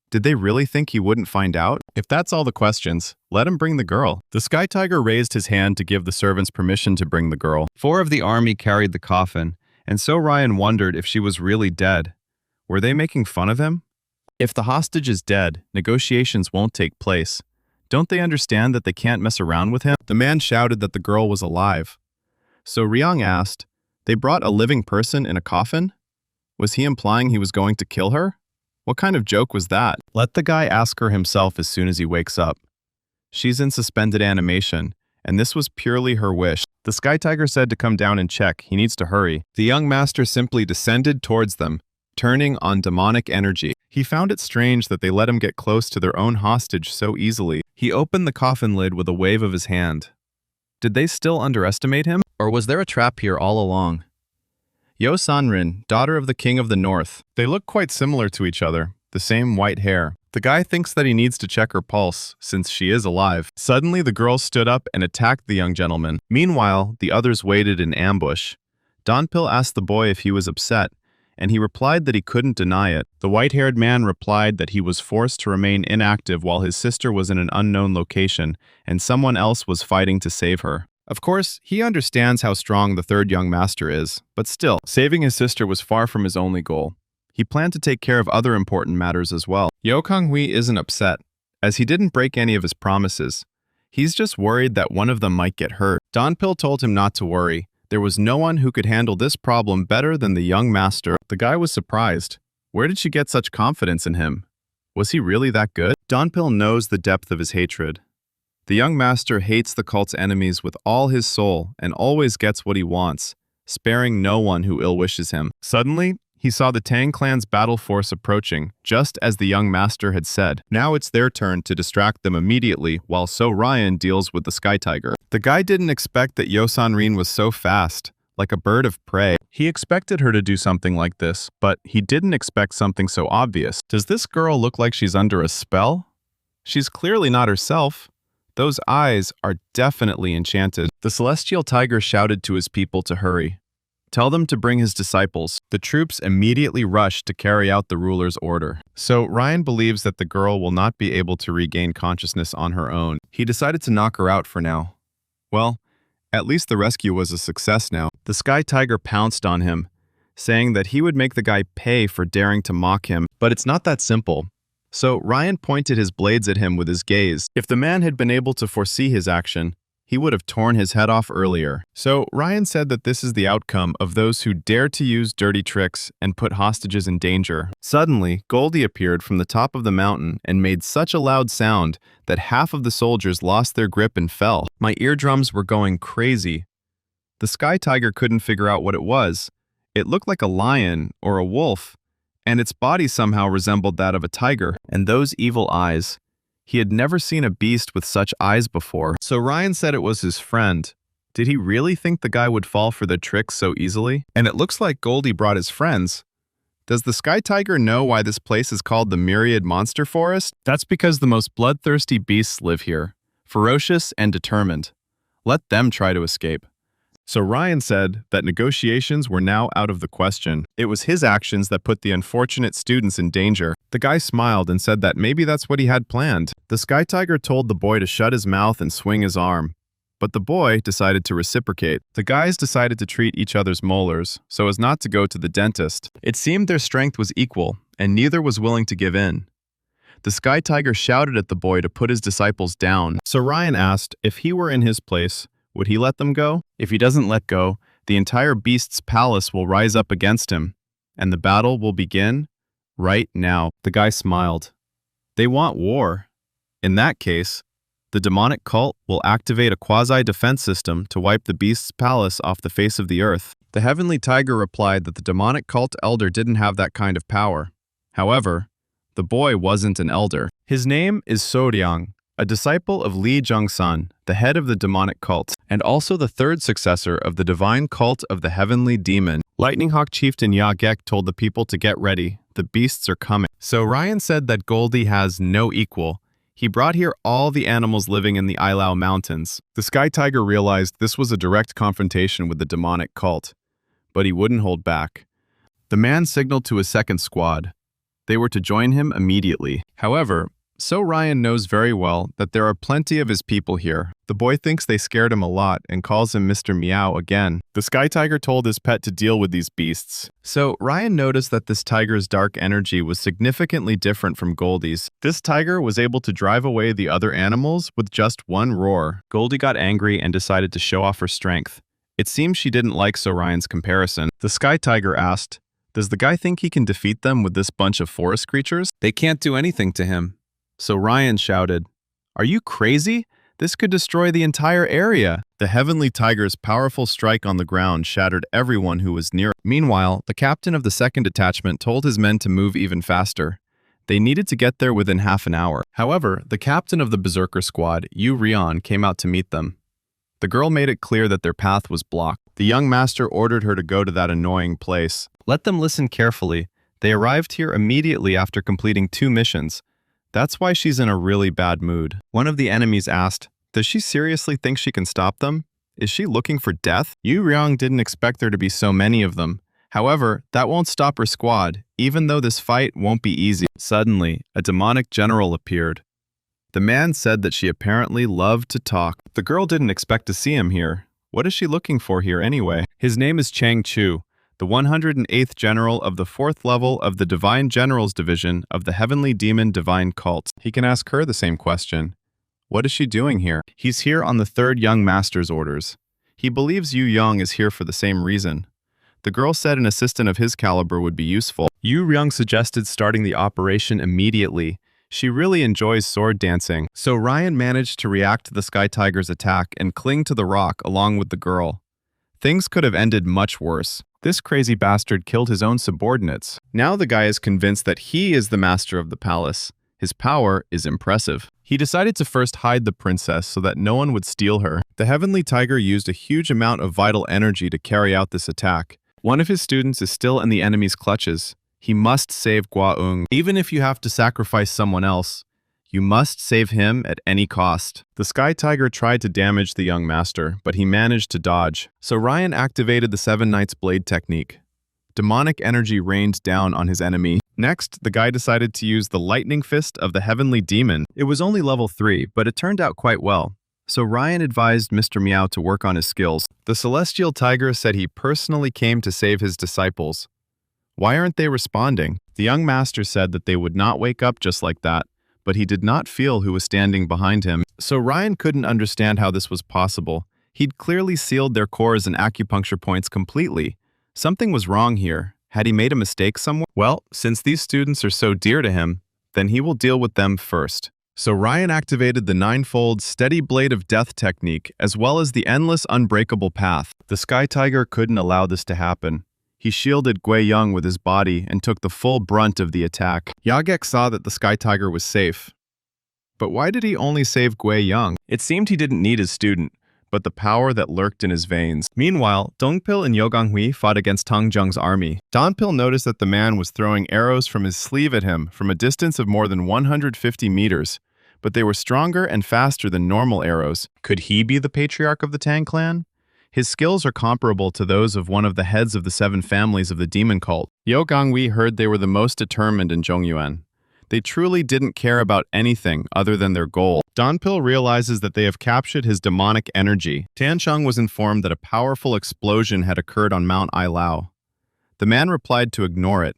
Did they really think he wouldn't find out? If that's all the questions, let him bring the girl. The Sky Tiger raised his hand to give the servants permission to bring the girl. 4 of the army carried the coffin, and so Ryan wondered if she was really dead. Were they making fun of him? If the hostage is dead, negotiations won't take place. Don't they understand that they can't mess around with him? The man shouted that the girl was alive. So Ryong asked, they brought a living person in a coffin? Was he implying he was going to kill her? What kind of joke was that? Let the guy ask her himself as soon as he wakes up. She's in suspended animation, and this was purely her wish. The Sky Tiger said to come down and check. He needs to hurry. The young master simply descended towards them, turning on demonic energy. He found it strange that they let him get close to their own hostage so easily. He opened the coffin lid with a wave of his hand. Did they still underestimate him? Or was there a trap here all along? Yo Sanrin, daughter of the King of the North. They look quite similar to each other, the same white hair. The guy thinks that he needs to check her pulse, since she is alive. Suddenly, the girl stood up and attacked the young gentleman. Meanwhile, the others waited in ambush. Donpil asked the boy if he was upset, and he replied that he couldn't deny it. The white-haired man replied that he was forced to remain inactive while his sister was in an unknown location, and someone else was fighting to save her. Of course, he understands how strong the third young master is, but still, saving his sister was far from his only goal. He planned to take care of other important matters as well. Yo Konghui isn't upset, as he didn't break any of his promises. He's just worried that one of them might get hurt. Donpil told him not to worry. There was no one who could handle this problem better than the young master. The guy was surprised. Where did she get such confidence in him? Was he really that good? Donpil knows the depth of his hatred. The young master hates the cult's enemies with all his soul and always gets what he wants, sparing no one who ill wishes him. Suddenly, he saw the Tang clan's battle force approaching, just as the young master had said. Now it's their turn to distract them immediately, while So Ryan deals with the Sky Tiger. The guy didn't expect that Yo Sanrin was so fast, like a bird of prey. He expected her to do something like this, but he didn't expect something so obvious. Does this girl look like she's under a spell? She's clearly not herself. Those eyes are definitely enchanted. The celestial tiger shouted to his people to hurry. Tell them to bring his disciples. The troops immediately rushed to carry out the ruler's order. So Ryan believes that the girl will not be able to regain consciousness on her own. He decided to knock her out for now. Well, at least the rescue was a success now. The Sky Tiger pounced on him, saying that he would make the guy pay for daring to mock him. But it's not that simple. So Ryan pointed his blades at him with his gaze. If the man had been able to foresee his action, he would have torn his head off earlier. So Ryan said that this is the outcome of those who dare to use dirty tricks and put hostages in danger. Suddenly, Goldie appeared from the top of the mountain and made such a loud sound that half of the soldiers lost their grip and fell. My eardrums were going crazy. The Sky Tiger couldn't figure out what it was. It looked like a lion or a wolf, and its body somehow resembled that of a tiger. And those evil eyes. He had never seen a beast with such eyes before. So Ryan said it was his friend. Did he really think the guy would fall for the trick so easily? And it looks like Goldie brought his friends. Does the Sky Tiger know why this place is called the Myriad Monster Forest? That's because the most bloodthirsty beasts live here, ferocious and determined. Let them try to escape. So Ryan said that negotiations were now out of the question. It was his actions that put the unfortunate students in danger. The guy smiled and said that maybe that's what he had planned. The Sky Tiger told the boy to shut his mouth and swing his arm. But the boy decided to reciprocate. The guys decided to treat each other's molars so as not to go to the dentist. It seemed their strength was equal, and neither was willing to give in. The Sky Tiger shouted at the boy to put his disciples down. So Ryan asked if he were in his place, would he let them go? If he doesn't let go, the entire beast's palace will rise up against him, and the battle will begin right now. The guy smiled. They want war. In that case, the demonic cult will activate a quasi-defense system to wipe the beast's palace off the face of the earth. The Heavenly Tiger replied that the demonic cult elder didn't have that kind of power. However, the boy wasn't an elder. His name is Soryang, a disciple of Li Jungsun, the head of the demonic cult, and also the third successor of the divine cult of the heavenly demon. Lightning Hawk chieftain Yagek told the people to get ready. The beasts are coming. So Ryan said that Goldie has no equal. He brought here all the animals living in the Ilau Mountains. The Sky Tiger realized this was a direct confrontation with the demonic cult, but he wouldn't hold back. The man signaled to his second squad. They were to join him immediately. However, so Ryan knows very well that there are plenty of his people here. The boy thinks they scared him a lot and calls him Mr. Meow again. The Sky Tiger told his pet to deal with these beasts. So Ryan noticed that this tiger's dark energy was significantly different from Goldie's. This tiger was able to drive away the other animals with just one roar. Goldie got angry and decided to show off her strength. It seems she didn't like So Ryan's comparison. The Sky Tiger asked, "Does the guy think he can defeat them with this bunch of forest creatures? They can't do anything to him." So Ryan shouted, "Are you crazy? This could destroy the entire area." The Heavenly Tiger's powerful strike on the ground shattered everyone who was near. Meanwhile, the captain of the second detachment told his men to move even faster. They needed to get there within half an hour. However, the captain of the Berserker squad, Yu Rion, came out to meet them. The girl made it clear that their path was blocked. The young master ordered her to go to that annoying place. Let them listen carefully. They arrived here immediately after completing 2 missions. That's why she's in a really bad mood. One of the enemies asked, "Does she seriously think she can stop them? Is she looking for death?" Yu Ryong didn't expect there to be so many of them. However, that won't stop her squad, even though this fight won't be easy. Suddenly, a demonic general appeared. The man said that she apparently loved to talk. The girl didn't expect to see him here. What is she looking for here anyway? His name is Chang Chu, the 108th General of the 4th level of the Divine Generals Division of the Heavenly Demon Divine Cult. He can ask her the same question. What is she doing here? He's here on the 3rd Young Master's orders. He believes Yu Yong is here for the same reason. The girl said an assistant of his caliber would be useful. Yu Ryung suggested starting the operation immediately. She really enjoys sword dancing. So Ryan managed to react to the Sky Tiger's attack and cling to the rock along with the girl. Things could have ended much worse. This crazy bastard killed his own subordinates. Now the guy is convinced that he is the master of the palace. His power is impressive. He decided to first hide the princess so that no one would steal her. The Heavenly Tiger used a huge amount of vital energy to carry out this attack. One of his students is still in the enemy's clutches. He must save Gua-ung. Even if you have to sacrifice someone else, you must save him at any cost. The Sky Tiger tried to damage the young master, but he managed to dodge. So Ryan activated the 7 Knights Blade technique. Demonic energy rained down on his enemy. Next, the guy decided to use the Lightning Fist of the Heavenly Demon. It was only level 3, but it turned out quite well. So Ryan advised Mr. Meow to work on his skills. The Celestial Tiger said he personally came to save his disciples. Why aren't they responding? The young master said that they would not wake up just like that, but he did not feel who was standing behind him. So Ryan couldn't understand how this was possible. He'd clearly sealed their cores and acupuncture points completely. Something was wrong here. Had he made a mistake somewhere? Well, since these students are so dear to him, then he will deal with them first. So Ryan activated the 9-fold Steady Blade of Death technique, as well as the Endless Unbreakable Path. The Sky Tiger couldn't allow this to happen. He shielded Gui Young with his body and took the full brunt of the attack. Yagek saw that the Sky Tiger was safe. But why did he only save Gui Young? It seemed he didn't need his student, but the power that lurked in his veins. Meanwhile, Dongpil and Yogang-hui fought against Tang Zheng's army. Donpil noticed that the man was throwing arrows from his sleeve at him from a distance of more than 150 meters, but they were stronger and faster than normal arrows. Could he be the patriarch of the Tang clan? His skills are comparable to those of one of the heads of the 7 families of the demon cult. Yogang-hui heard they were the most determined in Zhongyuan. They truly didn't care about anything other than their goal. Donpil realizes that they have captured his demonic energy. Tancheng was informed that a powerful explosion had occurred on Mount Ilao. The man replied to ignore it.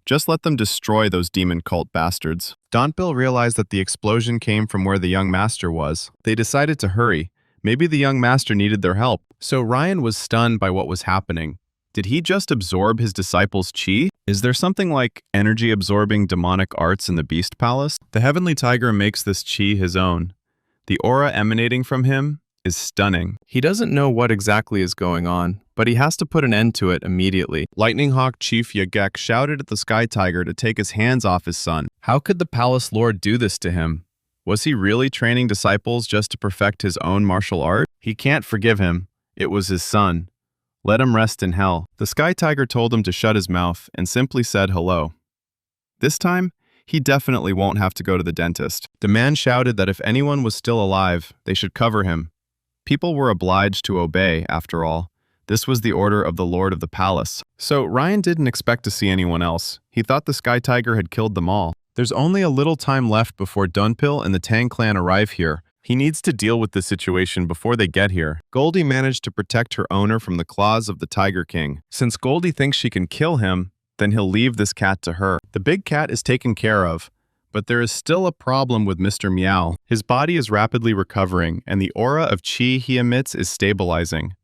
Just let them destroy those demon cult bastards. Donpil realized that the explosion came from where the young master was. They decided to hurry. Maybe the young master needed their help. So Ryan was stunned by what was happening. Did he just absorb his disciples' chi? Is there something like energy-absorbing demonic arts in the Beast Palace? The Heavenly Tiger makes this chi his own. The aura emanating from him is stunning. He doesn't know what exactly is going on, but he has to put an end to it immediately. Lightning Hawk Chief Yagek shouted at the Sky Tiger to take his hands off his son. How could the Palace Lord do this to him? Was he really training disciples just to perfect his own martial art? He can't forgive him. It was his son. Let him rest in hell. The Sky Tiger told him to shut his mouth and simply said hello. This time, he definitely won't have to go to the dentist. The man shouted that if anyone was still alive, they should cover him. People were obliged to obey, after all. This was the order of the Lord of the Palace. So Ryan didn't expect to see anyone else. He thought the Sky Tiger had killed them all. There's only a little time left before Dunpil and the Tang clan arrive here. He needs to deal with the situation before they get here. Goldie managed to protect her owner from the claws of the Tiger King. Since Goldie thinks she can kill him, then he'll leave this cat to her. The big cat is taken care of, but there is still a problem with Mr. Meow. His body is rapidly recovering, and the aura of chi he emits is stabilizing.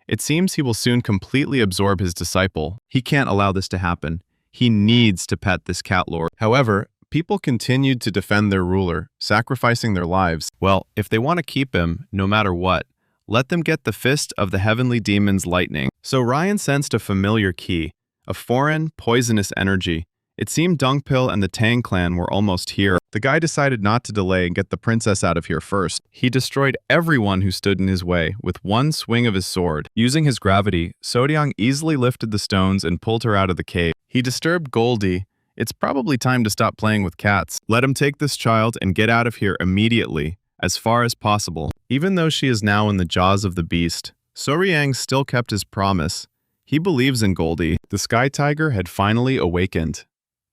It seems he will soon completely absorb his disciple. He can't allow this to happen. He needs to pet this cat lord. However, people continued to defend their ruler, sacrificing their lives. Well, if they want to keep him, no matter what, let them get the fist of the heavenly demon's lightning. So Ryan sensed a familiar key, a foreign, poisonous energy. It seemed Dungpil and the Tang clan were almost here. The guy decided not to delay and get the princess out of here first. He destroyed everyone who stood in his way with one swing of his sword. Using his gravity, Sodiang easily lifted the stones and pulled her out of the cave. He disturbed Goldie. It's probably time to stop playing with cats. Let him take this child and get out of here immediately, as far as possible. Even though she is now in the jaws of the beast, Soriang still kept his promise. He believes in Goldie. The Sky Tiger had finally awakened.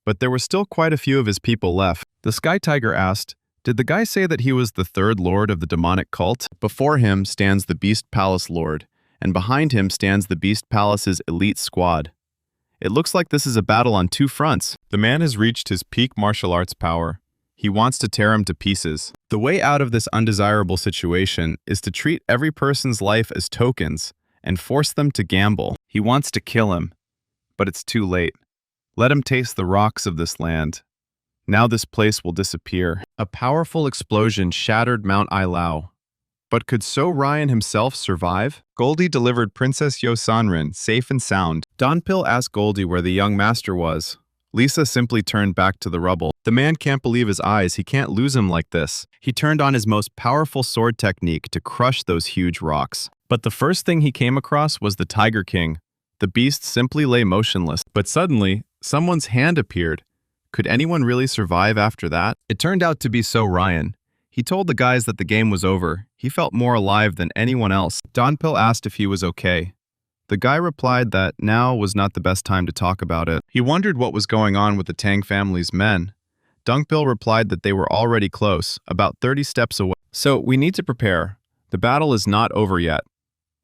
But there were still quite a few of his people left. The Sky Tiger asked, "Did the guy say that he was the third lord of the demonic cult?" Before him stands the Beast Palace Lord, and behind him stands the Beast Palace's elite squad. It looks like this is a battle on two fronts. The man has reached his peak martial arts power. He wants to tear him to pieces. The way out of this undesirable situation is to treat every person's life as tokens and force them to gamble. He wants to kill him, but it's too late. Let him taste the rocks of this land. Now this place will disappear. A powerful explosion shattered Mount Ilao. But could So Ryan himself survive? Goldie delivered Princess Yosanrin safe and sound. Donpil asked Goldie where the young master was. Lisa simply turned back to the rubble. The man can't believe his eyes. He can't lose him like this. He turned on his most powerful sword technique to crush those huge rocks. But the first thing he came across was the Tiger King. The beast simply lay motionless. But suddenly, someone's hand appeared. Could anyone really survive after that? It turned out to be So Ryan. He told the guys that the game was over. He felt more alive than anyone else. Donpil asked if he was okay. The guy replied that now was not the best time to talk about it. He wondered what was going on with the Tang family's men. Dungpil replied that they were already close, about 30 steps away. So we need to prepare. The battle is not over yet.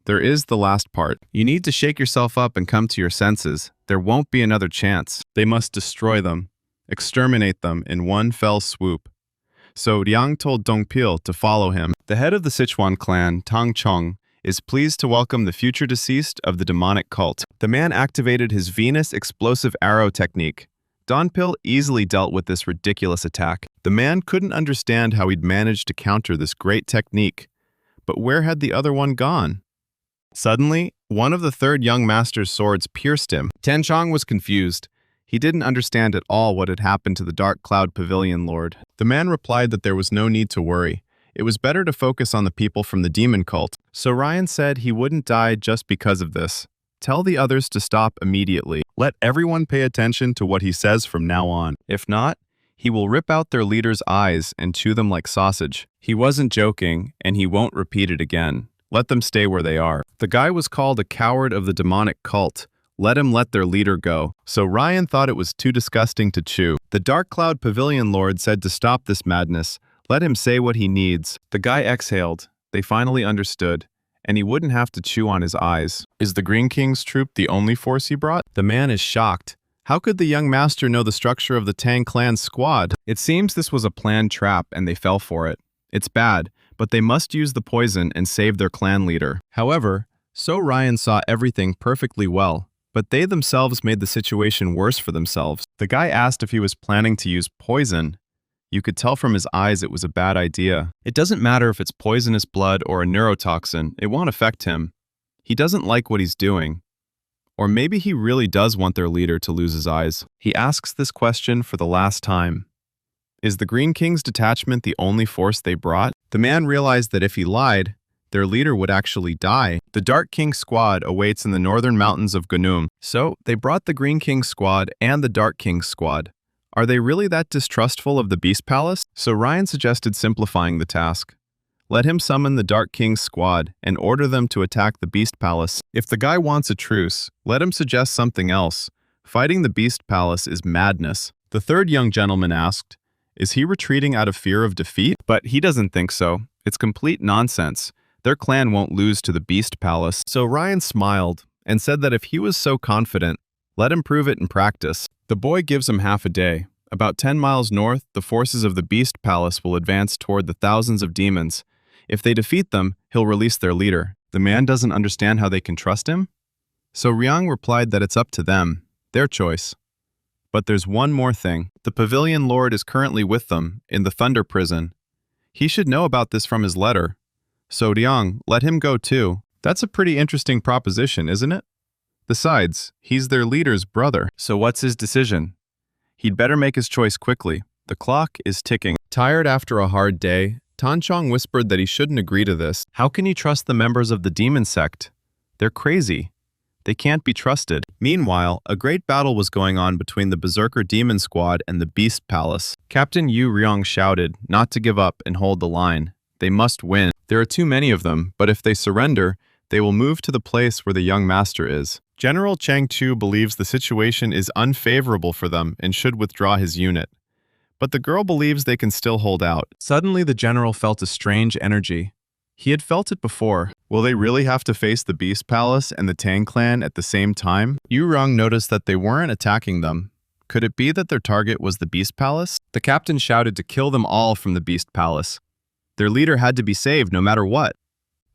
There is the last part. You need to shake yourself up and come to your senses. There won't be another chance. They must destroy them, exterminate them in one fell swoop. So Liang told Dongpil to follow him. The head of the Sichuan clan, Tang Chong, is pleased to welcome the future deceased of the demonic cult. The man activated his Venus explosive arrow technique. Donpil easily dealt with this ridiculous attack. The man couldn't understand how he'd managed to counter this great technique. But where had the other one gone? Suddenly, one of the third young master's swords pierced him. Tenchong was confused. He didn't understand at all what had happened to the Dark Cloud Pavilion Lord. The man replied that there was no need to worry. It was better to focus on the people from the demon cult. So Ryan said he wouldn't die just because of this. Tell the others to stop immediately. Let everyone pay attention to what he says from now on. If not, he will rip out their leader's eyes and chew them like sausage. He wasn't joking, and he won't repeat it again. Let them stay where they are. The guy was called a coward of the demonic cult. let him let their leader go. So Ryan thought it was too disgusting to chew. The Dark Cloud Pavilion Lord said to stop this madness. Let him say what he needs. The guy exhaled. They finally understood, and he wouldn't have to chew on his eyes. Is the Green King's troop the only force he brought? The man is shocked. How could the young master know the structure of the Tang clan's squad? It seems this was a planned trap and they fell for it. It's bad, but they must use the poison and save their clan leader. However, So Ryan saw everything perfectly well, but they themselves made the situation worse for themselves. The guy asked if he was planning to use poison. You could tell from his eyes it was a bad idea. It doesn't matter if it's poisonous blood or a neurotoxin, it won't affect him. He doesn't like what he's doing. Or maybe he really does want their leader to lose his eyes. He asks this question for the last time. Is the Green King's detachment the only force they brought? The man realized that if he lied, their leader would actually die. The Dark King squad awaits in the northern mountains of Gunum. So they brought the Green King squad and the Dark King squad. Are they really that distrustful of the Beast Palace? So Ryan suggested simplifying the task. Let him summon the Dark King's squad and order them to attack the Beast Palace. If the guy wants a truce, let him suggest something else. Fighting the Beast Palace is madness. The third young gentleman asked, is he retreating out of fear of defeat? But he doesn't think so. It's complete nonsense. Their clan won't lose to the Beast Palace. So Ryan smiled and said that if he was so confident, let him prove it in practice. The boy gives him half a day. About 10 miles north, the forces of the Beast Palace will advance toward the thousands of demons. If they defeat them, he'll release their leader. The man doesn't understand how they can trust him? So Ryang replied that it's up to them, their choice. But there's one more thing. The Pavilion Lord is currently with them, in the Thunder Prison. He should know about this from his letter. So Ryang, let him go too. That's a pretty interesting proposition, isn't it? Besides, he's their leader's brother. So what's his decision? He'd better make his choice quickly. The clock is ticking. Tired after a hard day, Tanchong whispered that he shouldn't agree to this. How can he trust the members of the demon sect? They're crazy. They can't be trusted. Meanwhile, a great battle was going on between the Berserker Demon Squad and the Beast Palace. Captain Yu Ryong shouted not to give up and hold the line. They must win. There are too many of them, but if they surrender, they will move to the place where the young master is. General Chang Chu believes the situation is unfavorable for them and should withdraw his unit. But the girl believes they can still hold out. Suddenly, the general felt a strange energy. He had felt it before. Will they really have to face the Beast Palace and the Tang clan at the same time? Yu Rong noticed that they weren't attacking them. Could it be that their target was the Beast Palace? The captain shouted to kill them all from the Beast Palace. Their leader had to be saved no matter what.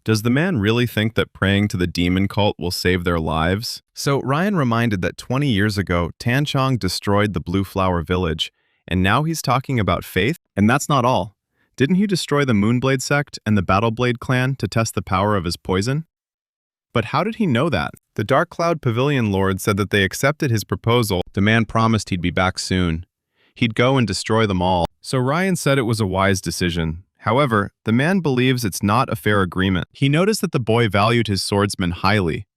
Does the man really think that praying to the demon cult will save their lives? So Ryan reminded that 20 years ago, Tanchong destroyed the Blue Flower Village, and now he's talking about faith? And that's not all. Didn't he destroy the Moonblade sect and the Battleblade clan to test the power of his poison? But how did he know that? The Dark Cloud Pavilion Lord said that they accepted his proposal. The man promised he'd be back soon. He'd go and destroy them all. So Ryan said it was a wise decision. However, the man believes it's not a fair agreement. He noticed that the boy valued his swordsmen highly.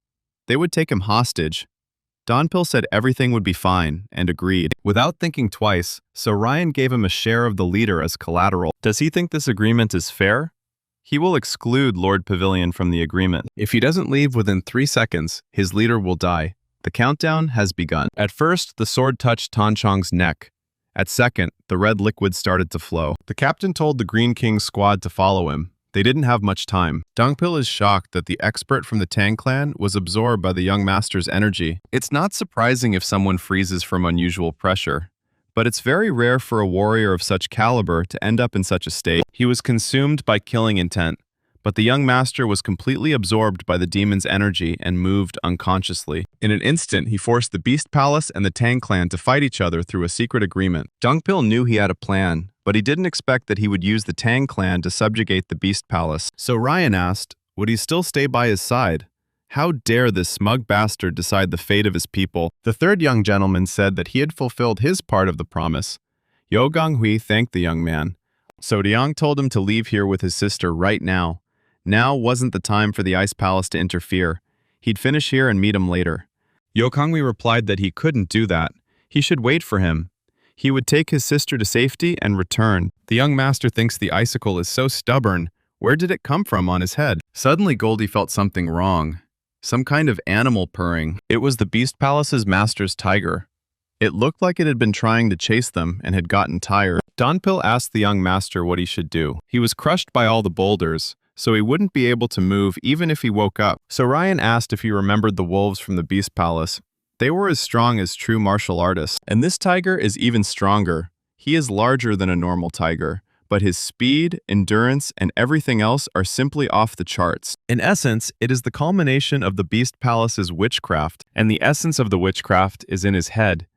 They would take him hostage. Donpil said everything would be fine, and agreed. Without thinking twice, so Ryan gave him a share of the leader as collateral. Does he think this agreement is fair? He will exclude Lord Pavilion from the agreement. If he doesn't leave within 3 seconds, his leader will die. The countdown has begun. At first, the sword touched Tanchong's neck. At second, the red liquid started to flow. The captain told the Green King's squad to follow him. They didn't have much time. Dongpil is shocked that the expert from the Tang clan was absorbed by the young master's energy. It's not surprising if someone freezes from unusual pressure, but it's very rare for a warrior of such caliber to end up in such a state. He was consumed by killing intent, but the young master was completely absorbed by the demon's energy and moved unconsciously. In an instant, he forced the Beast Palace and the Tang clan to fight each other through a secret agreement. Dongpil knew he had a plan, but he didn't expect that he would use the Tang clan to subjugate the Beast Palace. So Ryan asked, would he still stay by his side? How dare this smug bastard decide the fate of his people? The third young gentleman said that he had fulfilled his part of the promise. Yo Gonghui thanked the young man. So Diang told him to leave here with his sister right now. Now wasn't the time for the Ice Palace to interfere. He'd finish here and meet him later. Yo Konghui replied that he couldn't do that. He should wait for him. He would take his sister to safety and return. The young master thinks the icicle is so stubborn. Where did it come from on his head? Suddenly Goldie felt something wrong. some kind of animal purring. It was the Beast Palace's master's tiger. It looked like it had been trying to chase them and had gotten tired. Donpil asked the young master what he should do. He was crushed by all the boulders, so he wouldn't be able to move even if he woke up. So Ryan asked if he remembered the wolves from the Beast Palace. They were as strong as true martial artists. And this tiger is even stronger. He is larger than a normal tiger, but his speed, endurance, and everything else are simply off the charts. In essence, it is the culmination of the Beast Palace's witchcraft, and the essence of the witchcraft is in his head.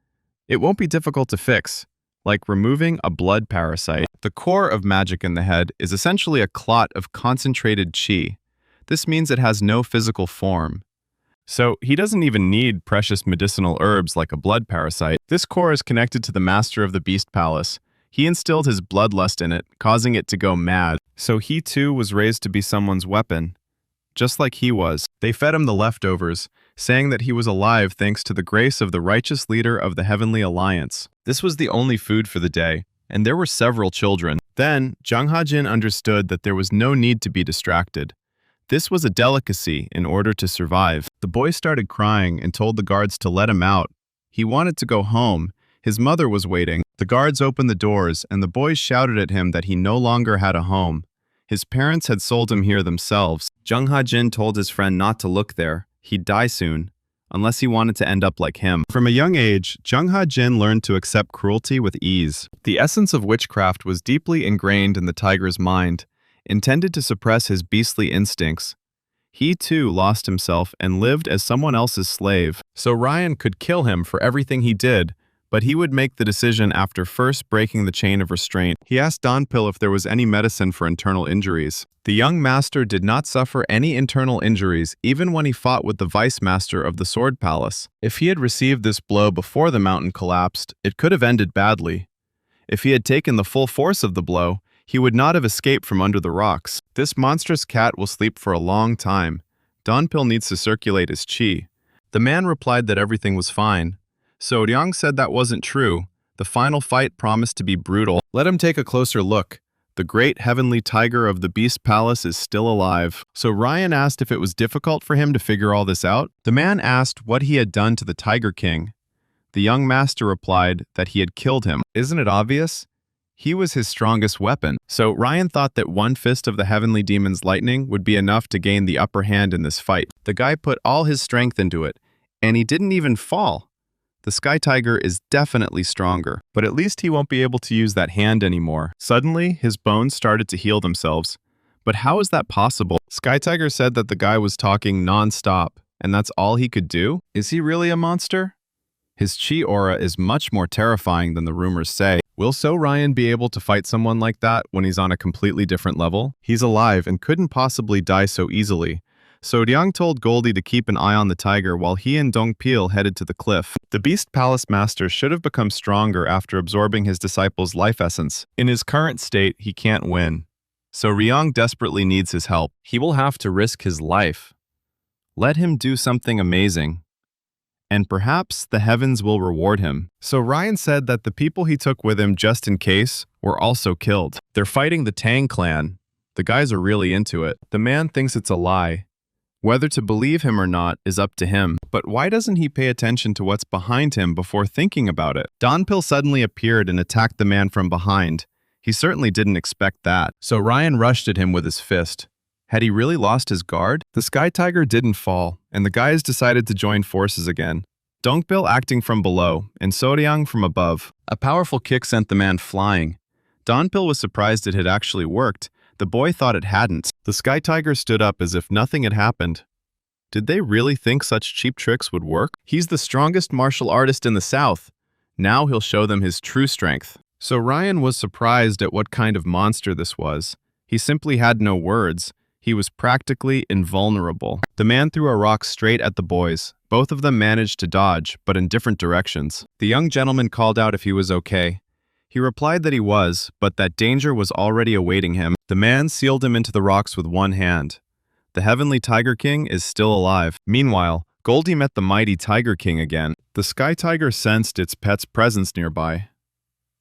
It won't be difficult to fix, like removing a blood parasite. The core of magic in the head is essentially a clot of concentrated chi. This means it has no physical form. So he doesn't even need precious medicinal herbs like a blood parasite. This core is connected to the master of the Beast Palace. He instilled his bloodlust in it, causing it to go mad. So he too was raised to be someone's weapon. Just like he was. They fed him the leftovers, saying that he was alive thanks to the grace of the righteous leader of the Heavenly Alliance. This was the only food for the day, and there were several children. Then, Jung Ha-jin understood that there was no need to be distracted. This was a delicacy in order to survive. The boy started crying and told the guards to let him out. He wanted to go home. His mother was waiting. The guards opened the doors, and the boys shouted at him that he no longer had a home. His parents had sold him here themselves. Jung Ha-jin told his friend not to look there. He'd die soon, unless he wanted to end up like him. From a young age, Jung Ha-jin learned to accept cruelty with ease. The essence of witchcraft was deeply ingrained in the tiger's mind, intended to suppress his beastly instincts. He too lost himself and lived as someone else's slave. So Ryan could kill him for everything he did, but he would make the decision after first breaking the chain of restraint. He asked Donpil if there was any medicine for internal injuries. The young master did not suffer any internal injuries even when he fought with the vice master of the Sword Palace. If he had received this blow before the mountain collapsed, it could have ended badly. If he had taken the full force of the blow, he would not have escaped from under the rocks. This monstrous cat will sleep for a long time. Donpil needs to circulate his chi. The man replied that everything was fine. So Ryang said that wasn't true. The final fight promised to be brutal. Let him take a closer look. The great heavenly tiger of the Beast Palace is still alive. So Ryan asked if it was difficult for him to figure all this out. The man asked what he had done to the Tiger King. The young master replied that he had killed him. Isn't it obvious? He was his strongest weapon. So Ryan thought that one fist of the heavenly demon's lightning would be enough to gain the upper hand in this fight. The guy put all his strength into it, and he didn't even fall. The Sky Tiger is definitely stronger, but at least he won't be able to use that hand anymore. Suddenly, his bones started to heal themselves. But how is that possible? Sky Tiger said that the guy was talking non-stop, and that's all he could do? Is he really a monster? His chi aura is much more terrifying than the rumors say. Will So Ryan be able to fight someone like that when he's on a completely different level? He's alive and couldn't possibly die so easily. So Ryang told Goldie to keep an eye on the tiger while he and Dongpil headed to the cliff. The Beast Palace Master should have become stronger after absorbing his disciple's life essence. In his current state, he can't win. So Ryang desperately needs his help. He will have to risk his life. Let him do something amazing. And perhaps the heavens will reward him. So Ryan said that the people he took with him just in case were also killed. They're fighting the Tang clan. The guys are really into it. The man thinks it's a lie. Whether to believe him or not is up to him. But why doesn't he pay attention to what's behind him before thinking about it? Donpil suddenly appeared and attacked the man from behind. He certainly didn't expect that. So Ryan rushed at him with his fist. Had he really lost his guard? The Sky Tiger didn't fall, and the guys decided to join forces again. Dongpil acting from below, and Soryang from above. A powerful kick sent the man flying. Donpil was surprised it had actually worked. The boy thought it hadn't. The Sky Tiger stood up as if nothing had happened. Did they really think such cheap tricks would work? He's the strongest martial artist in the South. Now he'll show them his true strength. So Ryan was surprised at what kind of monster this was. He simply had no words. He was practically invulnerable. The man threw a rock straight at the boys. Both of them managed to dodge, but in different directions. The young gentleman called out if he was okay. He replied that he was, but that danger was already awaiting him. The man sealed him into the rocks with one hand. The heavenly Tiger King is still alive. Meanwhile, Goldie met the mighty Tiger King again. The Sky Tiger sensed its pet's presence nearby.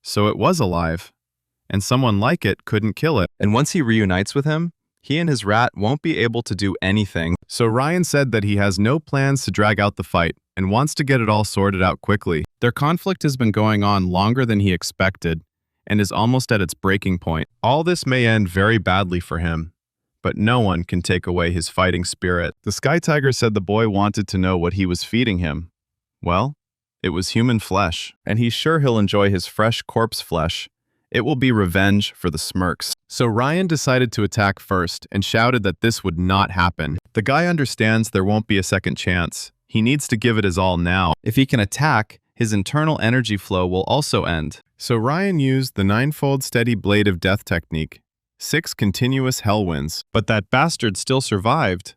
So it was alive, and someone like it couldn't kill it. And once he reunites with him, He and his rat won't be able to do anything. So Ryan said that he has no plans to drag out the fight and wants to get it all sorted out quickly. Their conflict has been going on longer than he expected and is almost at its breaking point. All this may end very badly for him, but no one can take away his fighting spirit. The Sky Tiger said the boy wanted to know what he was feeding him. Well, it was human flesh, and he's sure he'll enjoy his fresh corpse flesh. It will be revenge for the Smirks. So Ryan decided to attack first and shouted that this would not happen. The guy understands there won't be a second chance. He needs to give it his all now. If he can attack, his internal energy flow will also end. So Ryan used the ninefold steady blade of death technique. 6 continuous hell winds. But that bastard still survived.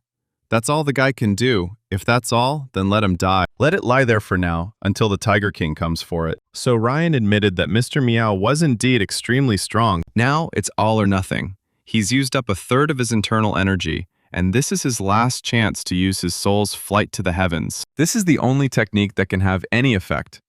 That's all the guy can do. If that's all, then let him die. Let it lie there for now, until the Tiger King comes for it. So Ryan admitted that Mr. Meow was indeed extremely strong. Now it's all or nothing. He's used up a third of his internal energy, and this is his last chance to use his soul's flight to the heavens. This is the only technique that can have any effect.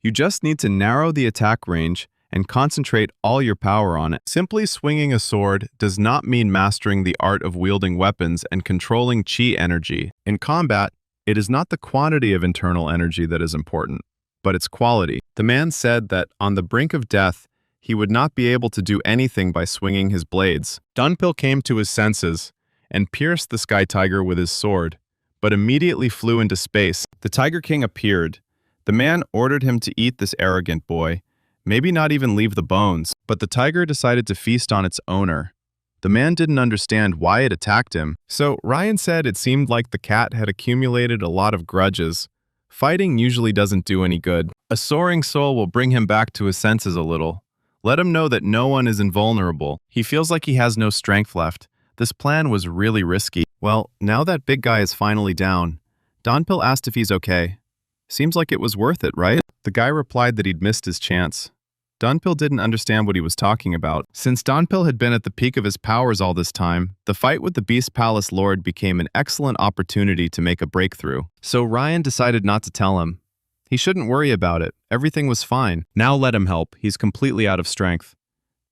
You just need to narrow the attack range and concentrate all your power on it. Simply swinging a sword does not mean mastering the art of wielding weapons and controlling chi energy. In combat, it is not the quantity of internal energy that is important, but its quality. The man said that on the brink of death, he would not be able to do anything by swinging his blades. Dunpil came to his senses and pierced the Sky Tiger with his sword, but immediately flew into space. The Tiger King appeared. The man ordered him to eat this arrogant boy, maybe not even leave the bones, but the tiger decided to feast on its owner. The man didn't understand why it attacked him, so Ryan said it seemed like the cat had accumulated a lot of grudges. Fighting usually doesn't do any good. A soaring soul will bring him back to his senses a little. Let him know that no one is invulnerable. He feels like he has no strength left. This plan was really risky. Well, now that big guy is finally down, Donpil asked if he's okay. Seems like it was worth it, right? The guy replied that he'd missed his chance. Donpil didn't understand what he was talking about. Since Donpil had been at the peak of his powers all this time, the fight with the Beast Palace Lord became an excellent opportunity to make a breakthrough. So Ryan decided not to tell him. He shouldn't worry about it. Everything was fine. Now let him help. He's completely out of strength.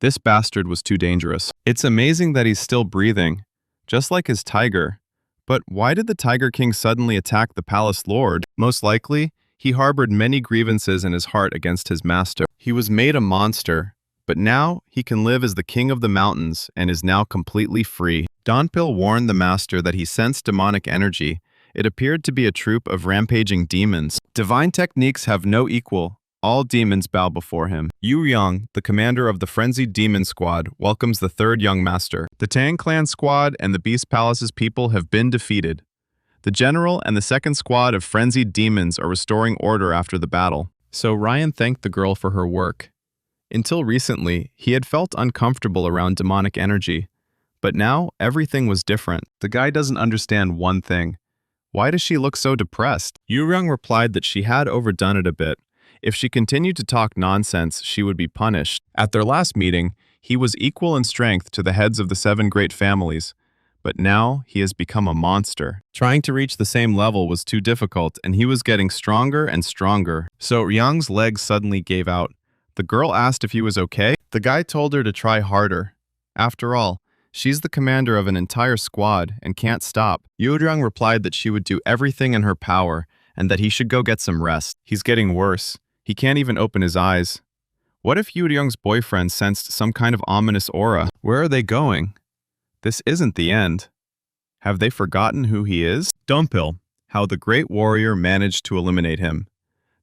This bastard was too dangerous. It's amazing that he's still breathing, just like his tiger. But why did the Tiger King suddenly attack the Palace Lord? Most likely, he harbored many grievances in his heart against his master. He was made a monster, but now he can live as the king of the mountains and is now completely free. Donpil warned the master that he sensed demonic energy. It appeared to be a troop of rampaging demons. Divine techniques have no equal. All demons bow before him. Yu Yang, the commander of the Frenzied Demon Squad, welcomes the third young master. The Tang Clan Squad and the Beast Palace's people have been defeated. The general and the second squad of frenzied demons are restoring order after the battle. So Ryan thanked the girl for her work. Until recently, he had felt uncomfortable around demonic energy. But now, everything was different. The guy doesn't understand one thing. Why does she look so depressed? Yu Yang replied that she had overdone it a bit. If she continued to talk nonsense, she would be punished. At their last meeting, he was equal in strength to the heads of the 7 great families. But now he has become a monster. Trying to reach the same level was too difficult, and he was getting stronger and stronger. So Yang's legs suddenly gave out. The girl asked if he was okay. The guy told her to try harder. After all, she's the commander of an entire squad and can't stop. Yu Yang replied that she would do everything in her power and that he should go get some rest. He's getting worse. He can't even open his eyes. What if Yu Yang's boyfriend sensed some kind of ominous aura? Where are they going? This isn't the end. Have they forgotten who he is? Donpil, how the great warrior managed to eliminate him.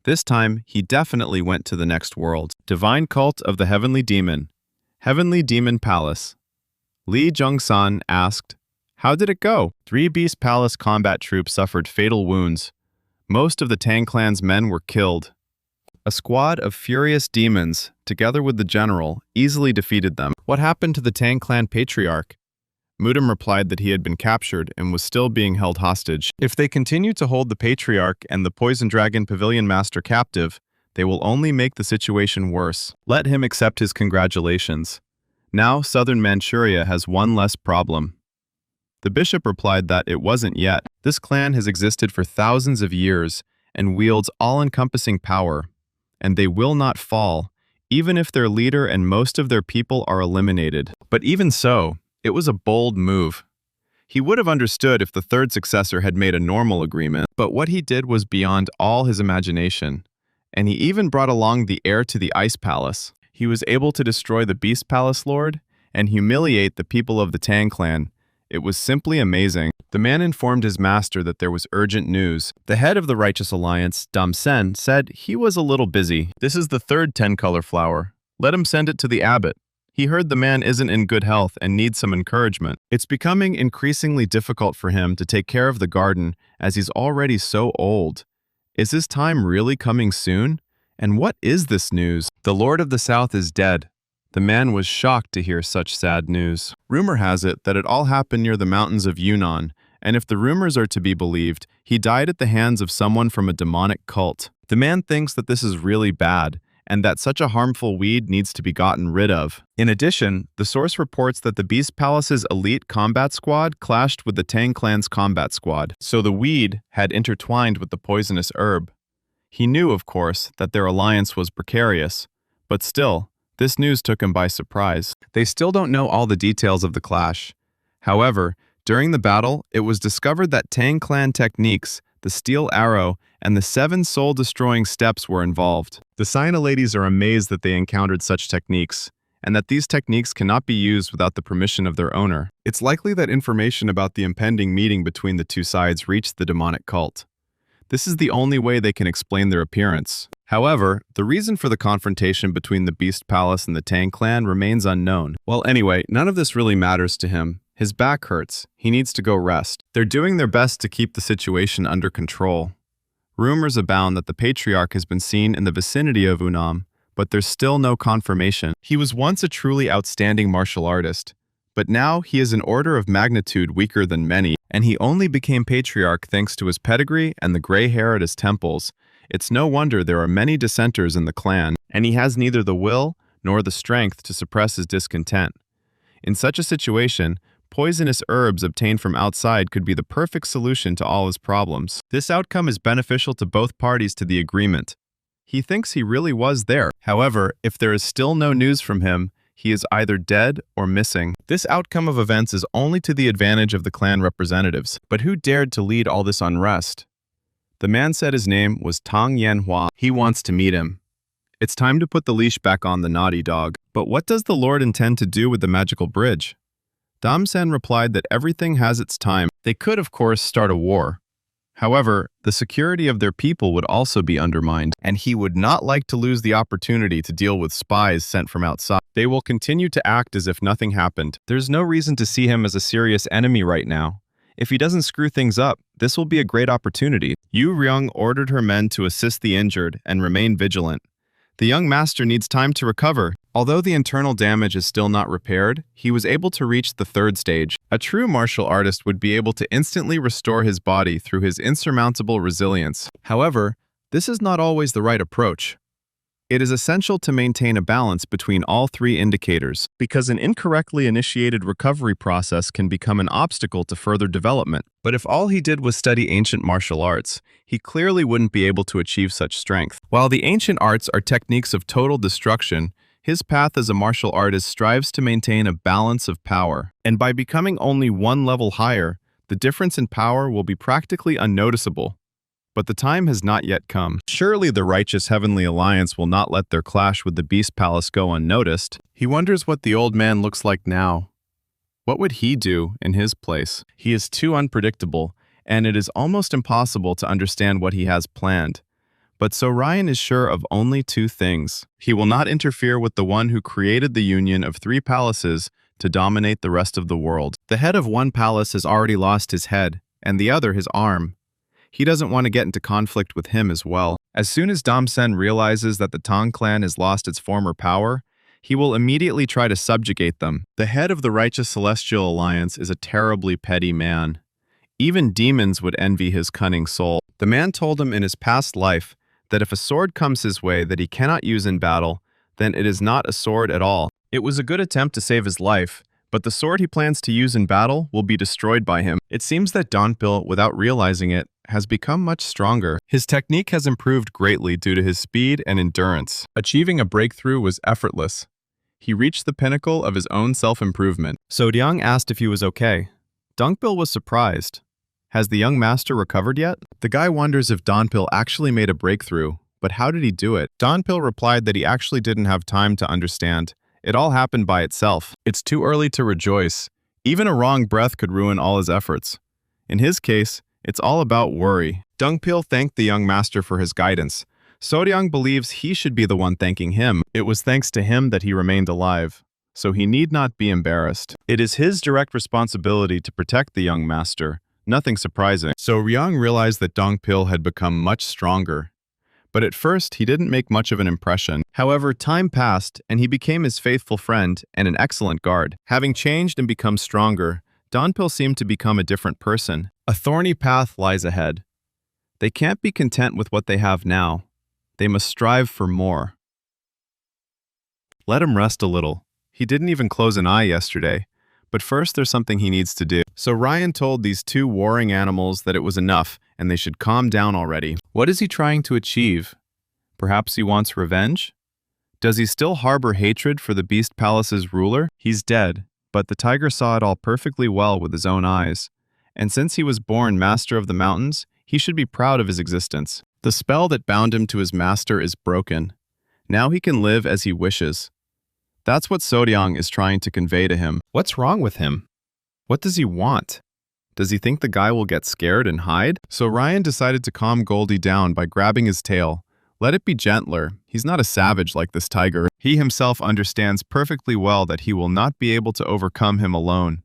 This time, he definitely went to the next world. Divine Cult of the Heavenly Demon. Heavenly Demon Palace. Li Jungsan asked, "How did it go?" 3 Beast Palace combat troops suffered fatal wounds. Most of the Tang Clan's men were killed. A squad of furious demons, together with the general, easily defeated them. What happened to the Tang Clan patriarch? Mudam replied that he had been captured and was still being held hostage. If they continue to hold the Patriarch and the Poison Dragon Pavilion Master captive, they will only make the situation worse. Let him accept his congratulations. Now southern Manchuria has one less problem. The bishop replied that it wasn't yet. This clan has existed for thousands of years and wields all-encompassing power, and they will not fall, even if their leader and most of their people are eliminated. But even so, It was a bold move. He would have understood if the third successor had made a normal agreement, but what he did was beyond all his imagination. And he even brought along the heir to the Ice Palace. He was able to destroy the Beast Palace Lord and humiliate the people of the Tang clan. It was simply amazing. The man informed his master that there was urgent news. The head of the Righteous Alliance, Dam Sen, said he was a little busy. This is the third 10-color flower. Let him send it to the abbot. He heard the man isn't in good health and needs some encouragement. It's becoming increasingly difficult for him to take care of the garden as he's already so old. Is his time really coming soon? And what is this news? The Lord of the South is dead. The man was shocked to hear such sad news. Rumor has it that it all happened near the mountains of Yunnan, and if the rumors are to be believed, he died at the hands of someone from a demonic cult. The man thinks that this is really bad, and that such a harmful weed needs to be gotten rid of. In addition, the source reports that the Beast Palace's elite combat squad clashed with the Tang clan's combat squad, so the weed had intertwined with the poisonous herb. He knew, of course, that their alliance was precarious, but still, this news took him by surprise. They still don't know all the details of the clash. However, during the battle, it was discovered that Tang clan techniques, the steel arrow, and the 7 soul-destroying steps were involved. The Sina ladies are amazed that they encountered such techniques, and that these techniques cannot be used without the permission of their owner. It's likely that information about the impending meeting between the two sides reached the demonic cult. This is the only way they can explain their appearance. However, the reason for the confrontation between the Beast Palace and the Tang clan remains unknown. Well, anyway, none of this really matters to him. His back hurts. He needs to go rest. They're doing their best to keep the situation under control. Rumors abound that the patriarch has been seen in the vicinity of Unam, but there's still no confirmation. He was once a truly outstanding martial artist, but now he is an order of magnitude weaker than many, and he only became patriarch thanks to his pedigree and the gray hair at his temples. It's no wonder there are many dissenters in the clan, and he has neither the will nor the strength to suppress his discontent. In such a situation, poisonous herbs obtained from outside could be the perfect solution to all his problems. This outcome is beneficial to both parties to the agreement. He thinks he really was there. However, if there is still no news from him, he is either dead or missing. This outcome of events is only to the advantage of the clan representatives. But who dared to lead all this unrest? The man said his name was Tang Yanhua. He wants to meet him. It's time to put the leash back on the naughty dog. But what does the Lord intend to do with the magical bridge? Dam Sen replied that everything has its time. They could, of course, start a war. However, the security of their people would also be undermined, and he would not like to lose the opportunity to deal with spies sent from outside. They will continue to act as if nothing happened. There's no reason to see him as a serious enemy right now. If he doesn't screw things up, this will be a great opportunity. Yu Ryung ordered her men to assist the injured and remain vigilant. The young master needs time to recover. Although the internal damage is still not repaired, he was able to reach the 3rd stage. A true martial artist would be able to instantly restore his body through his insurmountable resilience. However, this is not always the right approach. It is essential to maintain a balance between all 3 indicators, because an incorrectly initiated recovery process can become an obstacle to further development. But if all he did was study ancient martial arts, he clearly wouldn't be able to achieve such strength. While the ancient arts are techniques of total destruction, his path as a martial artist strives to maintain a balance of power. And by becoming only 1 level higher, the difference in power will be practically unnoticeable. But the time has not yet come. Surely the righteous Heavenly Alliance will not let their clash with the Beast Palace go unnoticed. He wonders what the old man looks like now. What would he do in his place? He is too unpredictable, and it is almost impossible to understand what he has planned. But so Ryan is sure of only 2 things. He will not interfere with the one who created the union of 3 palaces to dominate the rest of the world. The head of one palace has already lost his head, and the other his arm. He doesn't want to get into conflict with him as well. As soon as Dam Sen realizes that the Tang clan has lost its former power, he will immediately try to subjugate them. The head of the Righteous Celestial Alliance is a terribly petty man. Even demons would envy his cunning soul. The man told him in his past life that if a sword comes his way that he cannot use in battle, then it is not a sword at all. It was a good attempt to save his life, but the sword he plans to use in battle will be destroyed by him. It seems that Donpil, without realizing it, has become much stronger. His technique has improved greatly due to his speed and endurance. Achieving a breakthrough was effortless. He reached the pinnacle of his own self-improvement. So Diang asked if he was okay. Dongpil was surprised. Has the young master recovered yet? The guy wonders if Donpil actually made a breakthrough, but how did he do it? Donpil replied that he actually didn't have time to understand. It all happened by itself. It's too early to rejoice. Even a wrong breath could ruin all his efforts. In his case, it's all about worry. Dongpil thanked the young master for his guidance. Soryang believes he should be the one thanking him. It was thanks to him that he remained alive, so he need not be embarrassed. It is his direct responsibility to protect the young master. Nothing surprising. So Ryang realized that Dongpil had become much stronger. But at first, he didn't make much of an impression. However, time passed, and he became his faithful friend and an excellent guard. Having changed and become stronger, Donpil seemed to become a different person. A thorny path lies ahead. They can't be content with what they have now. They must strive for more. Let him rest a little. He didn't even close an eye yesterday. But first, there's something he needs to do. So Ryan told these two warring animals that it was enough and they should calm down already. What is he trying to achieve? Perhaps he wants revenge? Does he still harbor hatred for the Beast Palace's ruler? He's dead, but the tiger saw it all perfectly well with his own eyes. And since he was born master of the mountains, he should be proud of his existence. The spell that bound him to his master is broken. Now he can live as he wishes. That's what Soryang is trying to convey to him. What's wrong with him? What does he want? Does he think the guy will get scared and hide? So Ryan decided to calm Goldie down by grabbing his tail. Let it be gentler. He's not a savage like this tiger. He himself understands perfectly well that he will not be able to overcome him alone.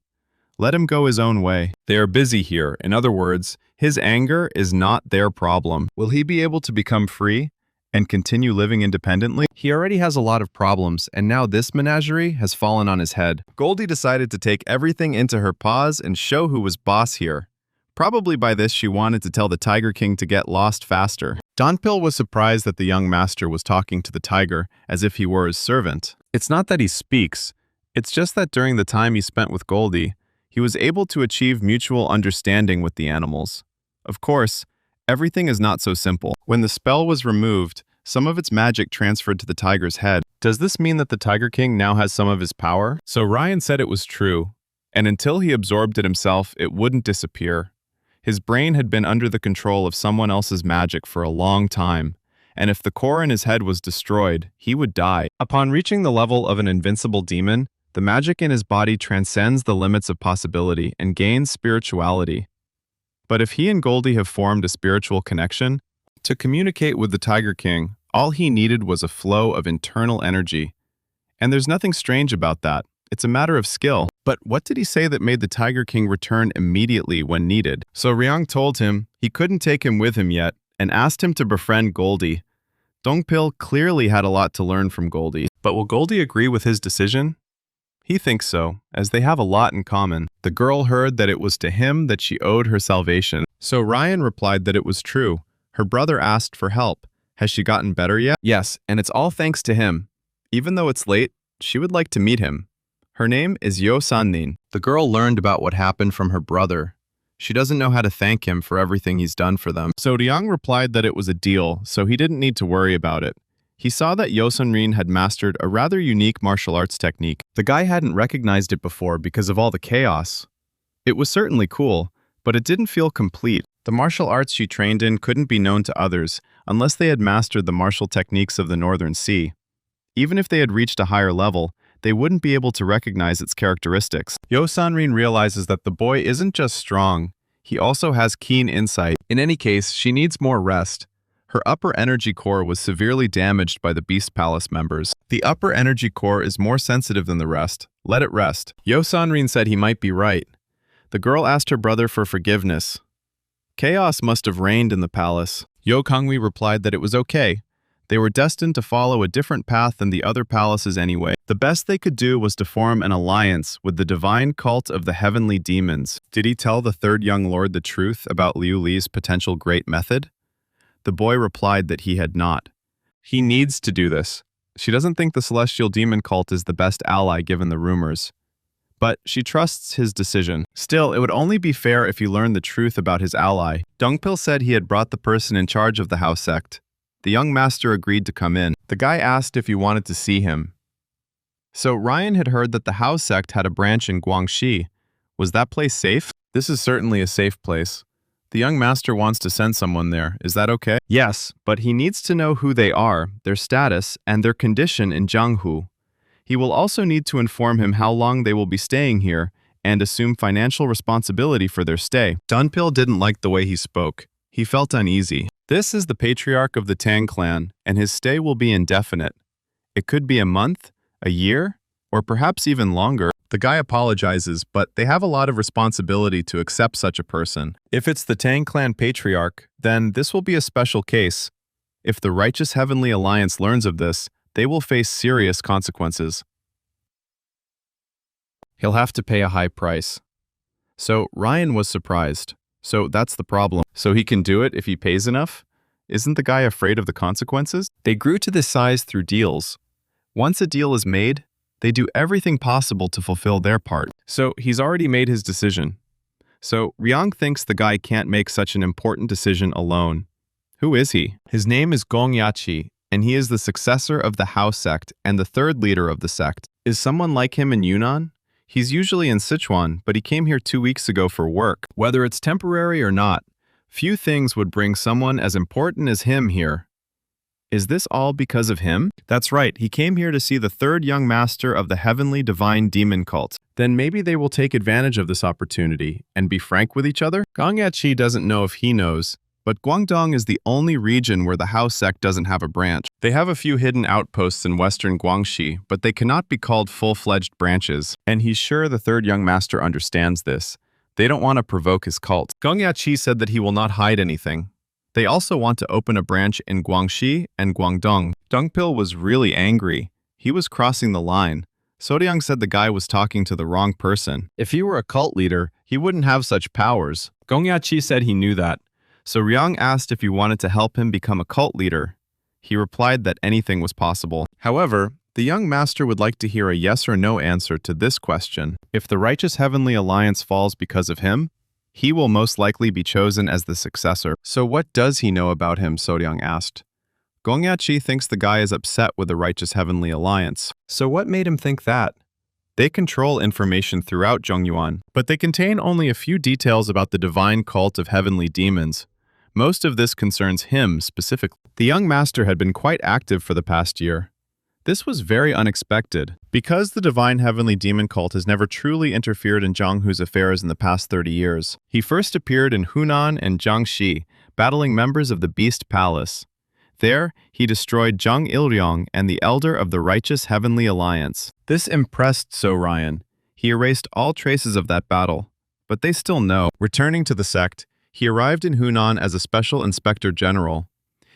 Let him go his own way. They are busy here. In other words, his anger is not their problem. Will he be able to become free and continue living independently? He already has a lot of problems, and now this menagerie has fallen on his head. Goldie decided to take everything into her paws and show who was boss here. Probably by this she wanted to tell the Tiger King to get lost faster. Donpil was surprised that the young master was talking to the tiger as if he were his servant. It's not that he speaks, it's just that during the time he spent with Goldie, he was able to achieve mutual understanding with the animals. Of course, everything is not so simple. When the spell was removed, some of its magic transferred to the tiger's head. Does this mean that the Tiger King now has some of his power? So Ryan said it was true, and until he absorbed it himself, it wouldn't disappear. His brain had been under the control of someone else's magic for a long time, and if the core in his head was destroyed, he would die. Upon reaching the level of an invincible demon, the magic in his body transcends the limits of possibility and gains spirituality. But if he and Goldie have formed a spiritual connection, to communicate with the Tiger King, all he needed was a flow of internal energy. And there's nothing strange about that. It's a matter of skill. But what did he say that made the Tiger King return immediately when needed? So Ryang told him he couldn't take him with him yet and asked him to befriend Goldie. Dongpil clearly had a lot to learn from Goldie. But will Goldie agree with his decision? He thinks so, as they have a lot in common. The girl heard that it was to him that she owed her salvation. So Ryan replied that it was true. Her brother asked for help. Has she gotten better yet? Yes, and it's all thanks to him. Even though it's late, she would like to meet him. Her name is Yo Sannin. The girl learned about what happened from her brother. She doesn't know how to thank him for everything he's done for them. So Ryang replied that it was a deal, so he didn't need to worry about it. He saw that Yo Sunrin had mastered a rather unique martial arts technique. The guy hadn't recognized it before because of all the chaos. It was certainly cool, but it didn't feel complete. The martial arts she trained in couldn't be known to others unless they had mastered the martial techniques of the Northern Sea. Even if they had reached a higher level, they wouldn't be able to recognize its characteristics. Yo Sanrin realizes that the boy isn't just strong, he also has keen insight. In any case, she needs more rest. Her upper energy core was severely damaged by the Beast Palace members. The upper energy core is more sensitive than the rest. Let it rest. Yo Sanrin said he might be right. The girl asked her brother for forgiveness. Chaos must have reigned in the palace. Yo Kangwi replied that it was okay. They were destined to follow a different path than the other palaces anyway. The best they could do was to form an alliance with the divine cult of the heavenly demons. Did he tell the third young lord the truth about Liu Li's potential great method? The boy replied that he had not. He needs to do this. She doesn't think the celestial demon cult is the best ally given the rumors. But she trusts his decision. Still, it would only be fair if he learned the truth about his ally. Dongpil said he had brought the person in charge of the house sect. The young master agreed to come in. The guy asked if he wanted to see him. So Ryan had heard that the Hao sect had a branch in Guangxi. Was that place safe? This is certainly a safe place. The young master wants to send someone there. Is that okay? Yes, but he needs to know who they are, their status, and their condition in Jianghu. He will also need to inform him how long they will be staying here and assume financial responsibility for their stay. Dunpil didn't like the way he spoke. He felt uneasy. This is the patriarch of the Tang clan, and his stay will be indefinite. It could be a month, a year, or perhaps even longer. The guy apologizes, but they have a lot of responsibility to accept such a person. If it's the Tang clan patriarch, then this will be a special case. If the Righteous Heavenly Alliance learns of this, they will face serious consequences. He'll have to pay a high price. So Ryan was surprised. So that's the problem. So he can do it if he pays enough? Isn't the guy afraid of the consequences? They grew to this size through deals. Once a deal is made, they do everything possible to fulfill their part. So he's already made his decision. So Ryang thinks the guy can't make such an important decision alone. Who is he? His name is Gong Yachi, and he is the successor of the Hao sect and the third leader of the sect. Is someone like him in Yunnan? He's usually in Sichuan, but he came here 2 weeks ago for work. Whether it's temporary or not, few things would bring someone as important as him here. Is this all because of him? That's right, he came here to see the third young master of the heavenly divine demon cult. Then maybe they will take advantage of this opportunity and be frank with each other? Gong Yachi doesn't know if he knows, but Guangdong is the only region where the Hao sect doesn't have a branch. They have a few hidden outposts in western Guangxi, but they cannot be called full-fledged branches. And he's sure the third young master understands this. They don't want to provoke his cult. Gong Yachi said that he will not hide anything. They also want to open a branch in Guangxi and Guangdong. Dungpil was really angry. He was crossing the line. Sodiang said the guy was talking to the wrong person. If he were a cult leader, he wouldn't have such powers. Gong Yachi said he knew that. So Ryang asked if he wanted to help him become a cult leader. He replied that anything was possible. However, the young master would like to hear a yes or no answer to this question. If the Righteous Heavenly Alliance falls because of him, he will most likely be chosen as the successor. So what does he know about him? Sodiang asked. Gong Yachi thinks the guy is upset with the Righteous Heavenly Alliance. So what made him think that? They control information throughout Zhongyuan, but they contain only a few details about the divine cult of heavenly demons. Most of this concerns him specifically. The young master had been quite active for the past year. This was very unexpected. Because the divine heavenly demon cult has never truly interfered in Zhanghu's affairs in the past 30 years, he first appeared in Hunan and Jiangxi, battling members of the Beast Palace. There, he destroyed Zhang Ilryong and the Elder of the Righteous Heavenly Alliance. This impressed So Ryan. He erased all traces of that battle. But they still know. Returning to the sect, he arrived in Hunan as a special inspector general.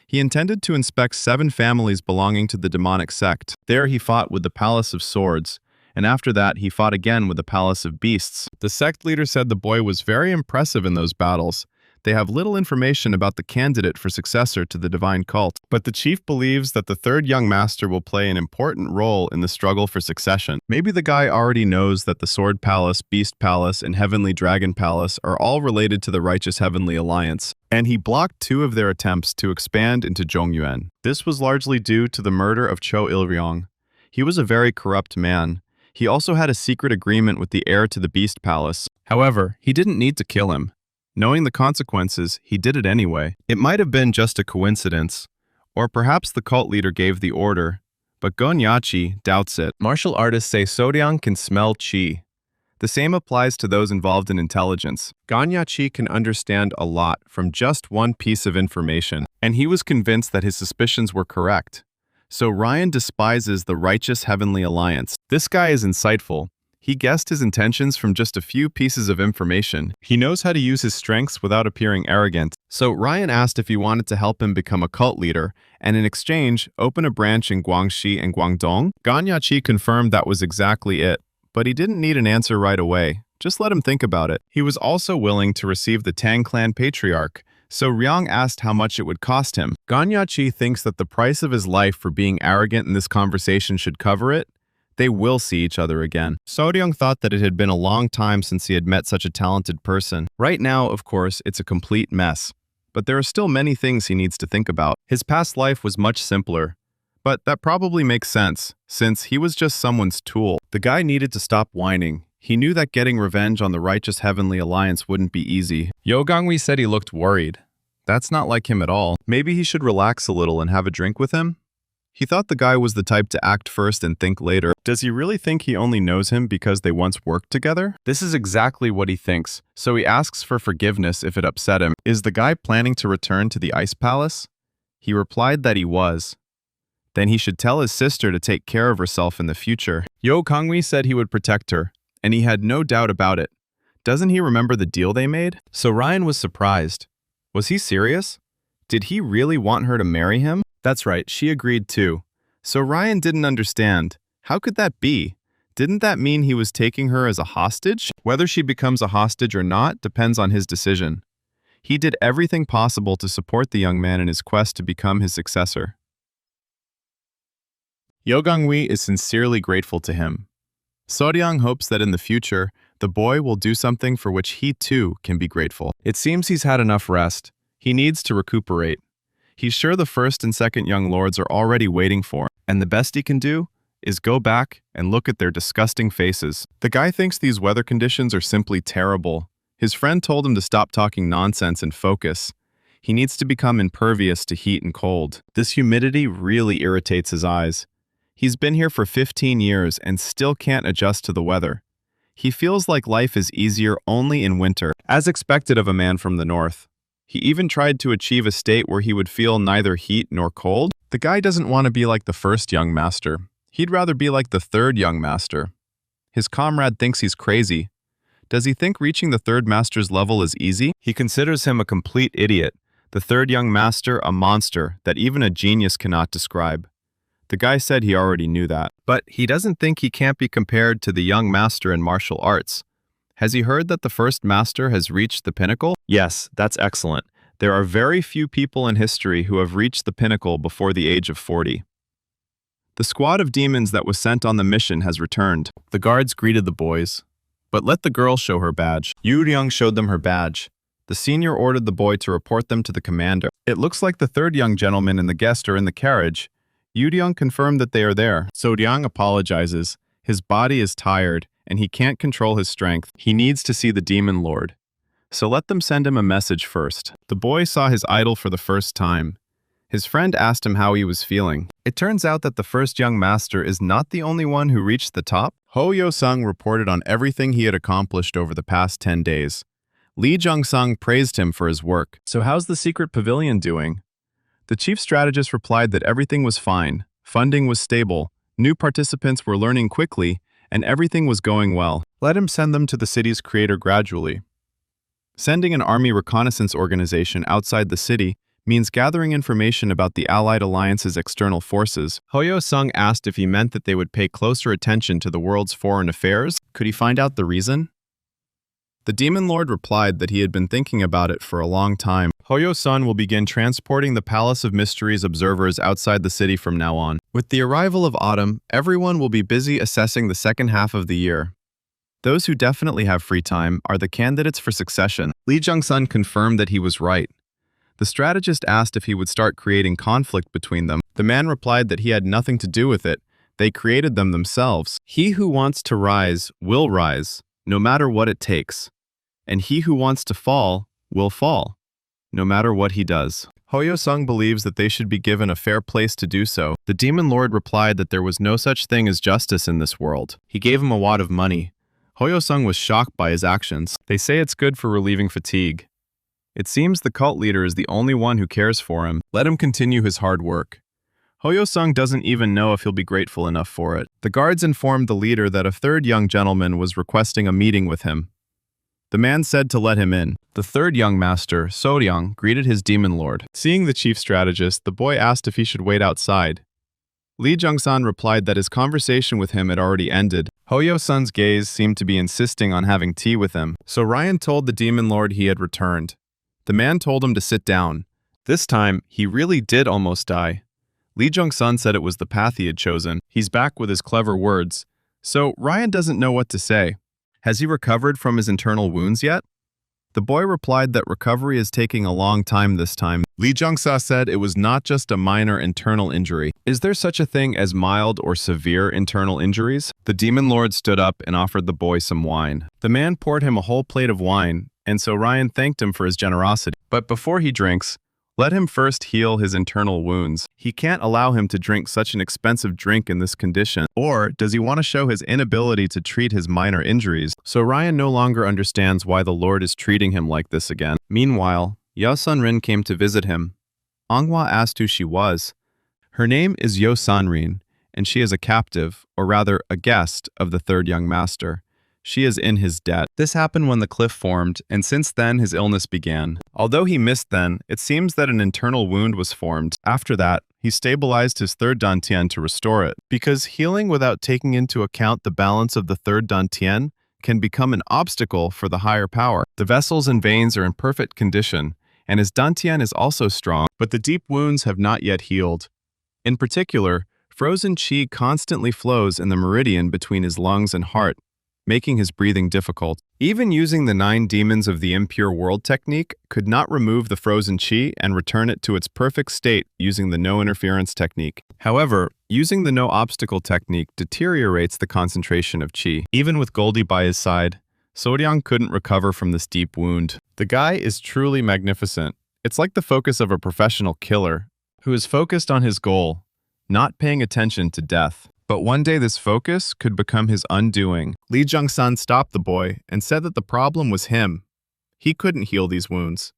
He intended to inspect 7 families belonging to the demonic sect. There he fought with the Palace of Swords, and after that he fought again with the Palace of Beasts. The sect leader said the boy was very impressive in those battles. They have little information about the candidate for successor to the divine cult, but the chief believes that the third young master will play an important role in the struggle for succession. Maybe the guy already knows that the Sword Palace, Beast Palace, and Heavenly Dragon Palace are all related to the Righteous Heavenly Alliance, and he blocked 2 of their attempts to expand into Zhongyuan. This was largely due to the murder of Cho Ilryong. He was a very corrupt man. He also had a secret agreement with the heir to the Beast Palace. However, he didn't need to kill him. Knowing the consequences, he did it anyway. It might have been just a coincidence, or perhaps the cult leader gave the order, but Gong Yachi doubts it. Martial artists say Sodiang can smell qi. The same applies to those involved in intelligence. Gong Yachi can understand a lot from just one piece of information, and he was convinced that his suspicions were correct. So Ryan despises the Righteous Heavenly Alliance. This guy is insightful. He guessed his intentions from just a few pieces of information. He knows how to use his strengths without appearing arrogant. So Ryan asked if he wanted to help him become a cult leader, and in exchange, open a branch in Guangxi and Guangdong. Gong Yachi confirmed that was exactly it, but he didn't need an answer right away. Just let him think about it. He was also willing to receive the Tang clan patriarch, so Ryang asked how much it would cost him. Gong Yachi thinks that the price of his life for being arrogant in this conversation should cover it. They will see each other again. Sodiang thought that it had been a long time since he had met such a talented person. Right now, of course, it's a complete mess. But there are still many things he needs to think about. His past life was much simpler. But that probably makes sense, since he was just someone's tool. The guy needed to stop whining. He knew that getting revenge on the righteous Heavenly Alliance wouldn't be easy. Yo Gangwi said he looked worried. That's not like him at all. Maybe he should relax a little and have a drink with him? He thought the guy was the type to act first and think later. Does he really think he only knows him because they once worked together? This is exactly what he thinks, so he asks for forgiveness if it upset him. Is the guy planning to return to the Ice Palace? He replied that he was. Then he should tell his sister to take care of herself in the future. Yo Kangwi said he would protect her, and he had no doubt about it. Doesn't he remember the deal they made? So Ryan was surprised. Was he serious? Did he really want her to marry him? That's right, she agreed too. So Ryan didn't understand. How could that be? Didn't that mean he was taking her as a hostage? Whether she becomes a hostage or not depends on his decision. He did everything possible to support the young man in his quest to become his successor. Yo Gangwi is sincerely grateful to him. Soryang hopes that in the future, the boy will do something for which he too can be grateful. It seems he's had enough rest. He needs to recuperate. He's sure the first and second young lords are already waiting for him, and the best he can do is go back and look at their disgusting faces. The guy thinks these weather conditions are simply terrible. His friend told him to stop talking nonsense and focus. He needs to become impervious to heat and cold. This humidity really irritates his eyes. He's been here for 15 years and still can't adjust to the weather. He feels like life is easier only in winter, as expected of a man from the north. He even tried to achieve a state where he would feel neither heat nor cold. The guy doesn't want to be like the first young master. He'd rather be like the third young master. His comrade thinks he's crazy. Does he think reaching the third master's level is easy? He considers him a complete idiot. The third young master a monster that even a genius cannot describe. The guy said he already knew that. But he doesn't think he can't be compared to the young master in martial arts. Has he heard that the first master has reached the pinnacle? Yes, that's excellent. There are very few people in history who have reached the pinnacle before the age of 40. The squad of demons that was sent on the mission has returned. The guards greeted the boys. But let the girl show her badge. Yu Ryung showed them her badge. The senior ordered the boy to report them to the commander. It looks like the third young gentleman and the guest are in the carriage. Yu Ryung confirmed that they are there. So Ryung apologizes. His body is tired, and he can't control his strength. He needs to see the demon lord. So let them send him a message first. The boy saw his idol for the first time. His friend asked him how he was feeling. It turns out that the first young master is not the only one who reached the top. Ho Yo-sung reported on everything he had accomplished over the past 10 days. Lee Jung-sung praised him for his work. So how's the secret pavilion doing? The chief strategist replied that everything was fine, funding was stable, new participants were learning quickly, and everything was going well. Let him send them to the city's creator gradually. Sending an army reconnaissance organization outside the city means gathering information about the Allied Alliance's external forces. Ho Yo-sung asked if he meant that they would pay closer attention to the world's foreign affairs. Could he find out the reason? The Demon Lord replied that he had been thinking about it for a long time. Ho Yo-sun will begin transporting the Palace of Mysteries observers outside the city from now on. With the arrival of autumn, everyone will be busy assessing the second half of the year. Those who definitely have free time are the candidates for succession. Lee Jung-sun confirmed that he was right. The strategist asked if he would start creating conflict between them. The man replied that he had nothing to do with it. They created them themselves. He who wants to rise will rise, no matter what it takes. And he who wants to fall will fall, no matter what he does. Ho Yo-sung believes that they should be given a fair place to do so. The Demon Lord replied that there was no such thing as justice in this world. He gave him a wad of money. Ho Yo-sung was shocked by his actions. They say it's good for relieving fatigue. It seems the cult leader is the only one who cares for him. Let him continue his hard work. Ho Yo-sung doesn't even know if he'll be grateful enough for it. The guards informed the leader that a third young gentleman was requesting a meeting with him. The man said to let him in. The third young master, So-ryung, greeted his demon lord. Seeing the chief strategist, the boy asked if he should wait outside. Lee Jung-san replied that his conversation with him had already ended. Ho Yo-sun's gaze seemed to be insisting on having tea with him, so Ryan told the demon lord he had returned. The man told him to sit down. This time, he really did almost die. Lee Jung-sun said it was the path he had chosen. He's back with his clever words. So Ryan doesn't know what to say. Has he recovered from his internal wounds yet? The boy replied that recovery is taking a long time this time. Lee Jung-sa said it was not just a minor internal injury. Is there such a thing as mild or severe internal injuries? The demon lord stood up and offered the boy some wine. The man poured him a whole plate of wine, and so Ryan thanked him for his generosity. But before he drinks, let him first heal his internal wounds. He can't allow him to drink such an expensive drink in this condition. Or does he want to show his inability to treat his minor injuries? So Ryan no longer understands why the Lord is treating him like this again. Meanwhile, Yo Sun-rin came to visit him. Anghwa asked who she was. Her name is Yo San-rin, and she is a captive, or rather a guest, of the third young master. She is in his debt. This happened when the cliff formed, and since then his illness began. Although he missed then, it seems that an internal wound was formed. After that, he stabilized his third dantian to restore it. Because healing without taking into account the balance of the third dantian can become an obstacle for the higher power. The vessels and veins are in perfect condition, and his dantian is also strong, but the deep wounds have not yet healed. In particular, frozen qi constantly flows in the meridian between his lungs and heart, making his breathing difficult. Even using the 9 demons of the impure world technique could not remove the frozen qi and return it to its perfect state using the no interference technique. However, using the no obstacle technique deteriorates the concentration of qi. Even with Goldie by his side, Soryang couldn't recover from this deep wound. The guy is truly magnificent. It's like the focus of a professional killer who is focused on his goal, not paying attention to death. But one day this focus could become his undoing. Lee Jung-sun stopped the boy and said that the problem was him. He couldn't heal these wounds.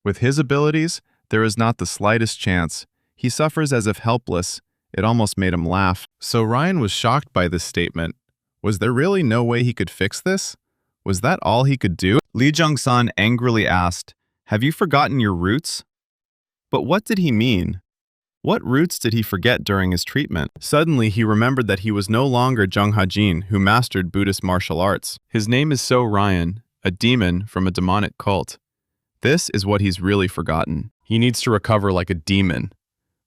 With his abilities, there is not the slightest chance. He suffers as if helpless. It almost made him laugh. So Ryan was shocked by this statement. Was there really no way he could fix this? Was that all he could do? Lee Jung-sun angrily asked, "Have you forgotten your roots?" But what did he mean? What roots did he forget during his treatment? Suddenly, he remembered that he was no longer Jung Ha-jin, who mastered Buddhist martial arts. His name is So Ryan, a demon from a demonic cult. This is what he's really forgotten. He needs to recover like a demon.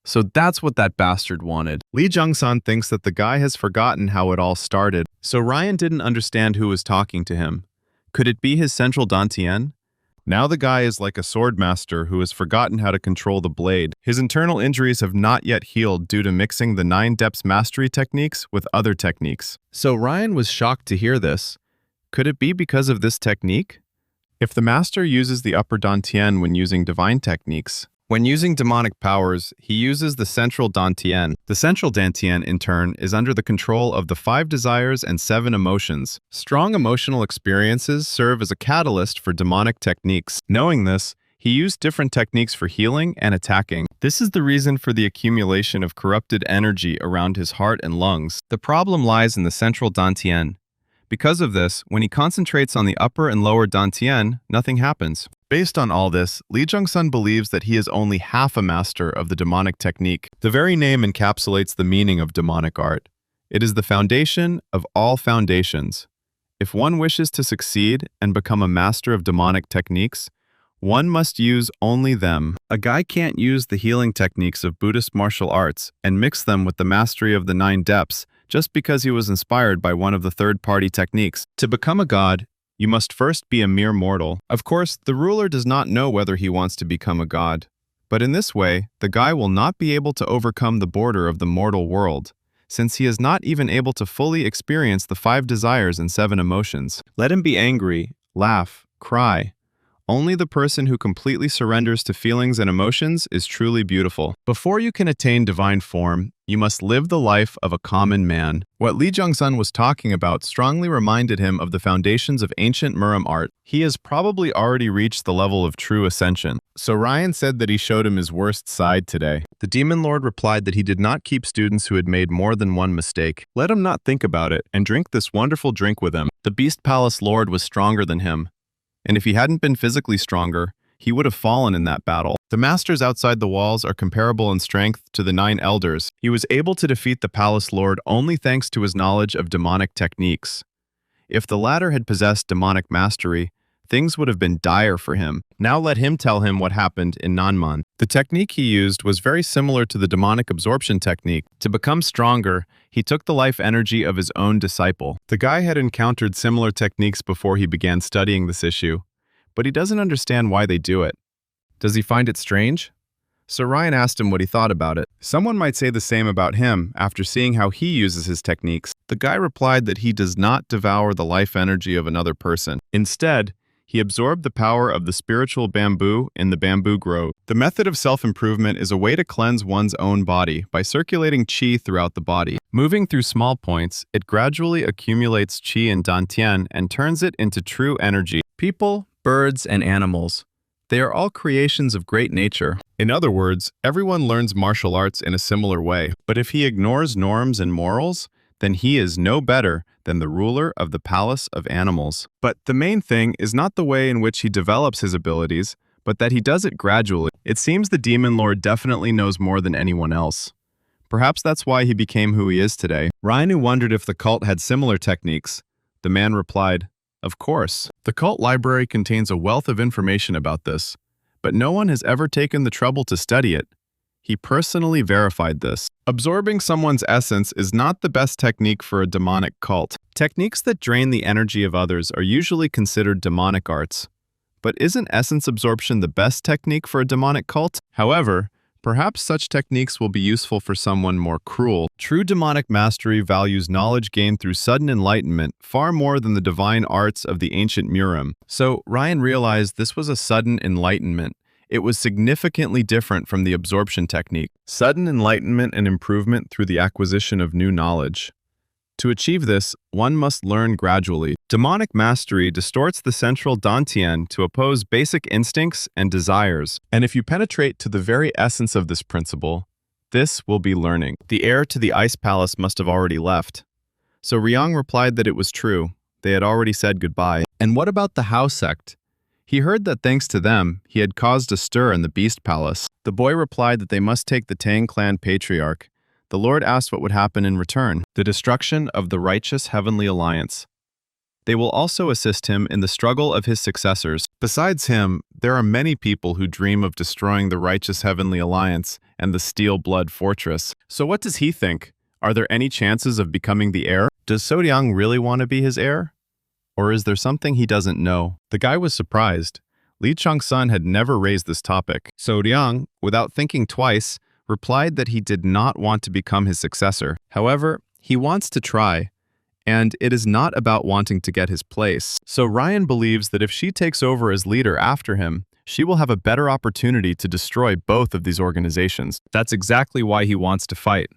So that's what that bastard wanted. Lee Jung-sun thinks that the guy has forgotten how it all started. So Ryan didn't understand who was talking to him. Could it be his central dantian? Now the guy is like a sword master who has forgotten how to control the blade. His internal injuries have not yet healed due to mixing the 9 depths mastery techniques with other techniques. So Ryan was shocked to hear this. Could it be because of this technique? If the master uses the upper dantian when using divine techniques, when using demonic powers, he uses the central dantian. The central dantian, in turn, is under the control of the 5 desires and 7 emotions. Strong emotional experiences serve as a catalyst for demonic techniques. Knowing this, he used different techniques for healing and attacking. This is the reason for the accumulation of corrupted energy around his heart and lungs. The problem lies in the central dantian. Because of this, when he concentrates on the upper and lower dantian, nothing happens. Based on all this, Lee Jung-sun believes that he is only half a master of the demonic technique. The very name encapsulates the meaning of demonic art. It is the foundation of all foundations. If one wishes to succeed and become a master of demonic techniques, one must use only them. A guy can't use the healing techniques of Buddhist martial arts and mix them with the mastery of the 9 depths just because he was inspired by one of the third-party techniques. To become a god, you must first be a mere mortal. Of course, the ruler does not know whether he wants to become a god. But in this way, the guy will not be able to overcome the border of the mortal world, since he is not even able to fully experience the 5 desires and 7 emotions. Let him be angry, laugh, cry. Only the person who completely surrenders to feelings and emotions is truly beautiful. Before you can attain divine form, you must live the life of a common man. What Lee Jung-sun was talking about strongly reminded him of the foundations of ancient Muram art. He has probably already reached the level of true ascension. So Ryan said that he showed him his worst side today. The demon lord replied that he did not keep students who had made more than one mistake. Let him not think about it and drink this wonderful drink with him. The Beast Palace Lord was stronger than him. And if he hadn't been physically stronger, he would have fallen in that battle. The masters outside the walls are comparable in strength to the 9 elders. He was able to defeat the palace lord only thanks to his knowledge of demonic techniques. If the latter had possessed demonic mastery, things would have been dire for him. Now let him tell him what happened in Nanman. The technique he used was very similar to the demonic absorption technique. To become stronger, he took the life energy of his own disciple. The guy had encountered similar techniques before he began studying this issue, but he doesn't understand why they do it. Does he find it strange? So Ryan asked him what he thought about it. Someone might say the same about him after seeing how he uses his techniques. The guy replied that he does not devour the life energy of another person. Instead, he absorbed the power of the spiritual bamboo in the bamboo grove. The method of self-improvement is a way to cleanse one's own body by circulating qi throughout the body. Moving through small points, it gradually accumulates qi in dantian and turns it into true energy. People, birds, and animals. They are all creations of great nature. In other words, everyone learns martial arts in a similar way. But if he ignores norms and morals, then he is no better than the ruler of the palace of animals. But the main thing is not the way in which he develops his abilities, but that he does it gradually. It seems the Demon Lord definitely knows more than anyone else. Perhaps that's why he became who he is today. Ryan wondered if the cult had similar techniques. The man replied, "Of course. The cult library contains a wealth of information about this, but no one has ever taken the trouble to study it." He personally verified this. Absorbing someone's essence is not the best technique for a demonic cult. Techniques that drain the energy of others are usually considered demonic arts. But isn't essence absorption the best technique for a demonic cult? However, perhaps such techniques will be useful for someone more cruel. True demonic mastery values knowledge gained through sudden enlightenment far more than the divine arts of the ancient Murim. So Ryan realized this was a sudden enlightenment. It was significantly different from the absorption technique. Sudden enlightenment and improvement through the acquisition of new knowledge. To achieve this, one must learn gradually. Demonic mastery distorts the central dantian to oppose basic instincts and desires. And if you penetrate to the very essence of this principle, this will be learning. The heir to the ice palace must have already left. So Ryong replied that it was true. They had already said goodbye. And what about the Hao sect? He heard that thanks to them, he had caused a stir in the Beast Palace. The boy replied that they must take the Tang clan patriarch. The Lord asked what would happen in return: the destruction of the righteous heavenly alliance. They will also assist him in the struggle of his successors. Besides him, there are many people who dream of destroying the righteous heavenly alliance and the Steel Blood Fortress. So what does he think? Are there any chances of becoming the heir? Does Sodiang really want to be his heir? Or is there something he doesn't know? The guy was surprised. Li Changsun had never raised this topic. Sodiang, without thinking twice, replied that he did not want to become his successor. However, he wants to try, and it is not about wanting to get his place. So Ryan believes that if she takes over as leader after him, she will have a better opportunity to destroy both of these organizations. That's exactly why he wants to fight.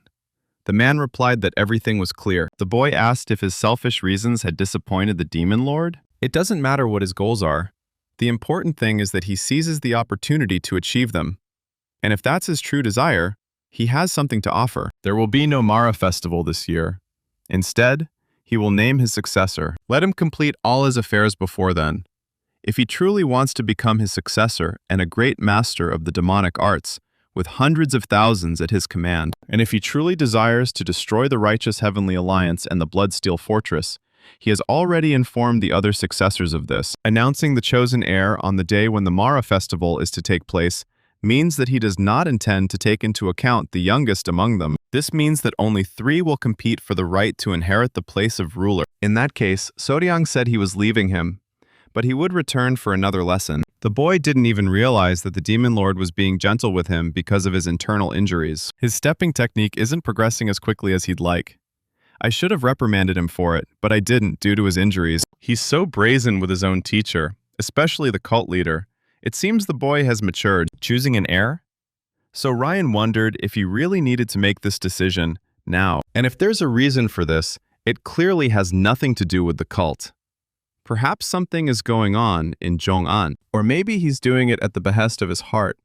The man replied that everything was clear. The boy asked if his selfish reasons had disappointed the Demon Lord. It doesn't matter what his goals are. The important thing is that he seizes the opportunity to achieve them. And if that's his true desire, he has something to offer. There will be no Mara festival this year. Instead, he will name his successor. Let him complete all his affairs before then. If he truly wants to become his successor and a great master of the demonic arts, with hundreds of thousands at his command, and if he truly desires to destroy the righteous heavenly alliance and the Bloodsteel Fortress, he has already informed the other successors of this. Announcing the chosen heir on the day when the Mara festival is to take place means that he does not intend to take into account the youngest among them. This means that only 3 will compete for the right to inherit the place of ruler. In that case, Sodiang said he was leaving him, but he would return for another lesson. The boy didn't even realize that the Demon Lord was being gentle with him because of his internal injuries. His stepping technique isn't progressing as quickly as he'd like. I should have reprimanded him for it, but I didn't due to his injuries. He's so brazen with his own teacher, especially the cult leader. It seems the boy has matured. Choosing an heir? So Ryan wondered if he really needed to make this decision now. And if there's a reason for this, it clearly has nothing to do with the cult. Perhaps something is going on in Zhong'an, or maybe he's doing it at the behest of his heart.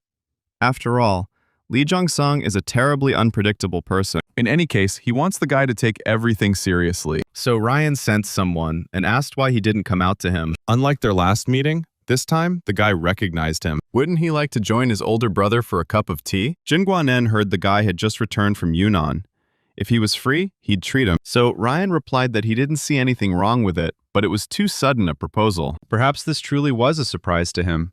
After all, Li Zhongsung is a terribly unpredictable person. In any case, he wants the guy to take everything seriously. So Ryan sent someone and asked why he didn't come out to him. Unlike their last meeting, this time, the guy recognized him. Wouldn't he like to join his older brother for a cup of tea? Jin Guanen heard the guy had just returned from Yunnan. If he was free, he'd treat him. So Ryan replied that he didn't see anything wrong with it, but it was too sudden a proposal. Perhaps this truly was a surprise to him.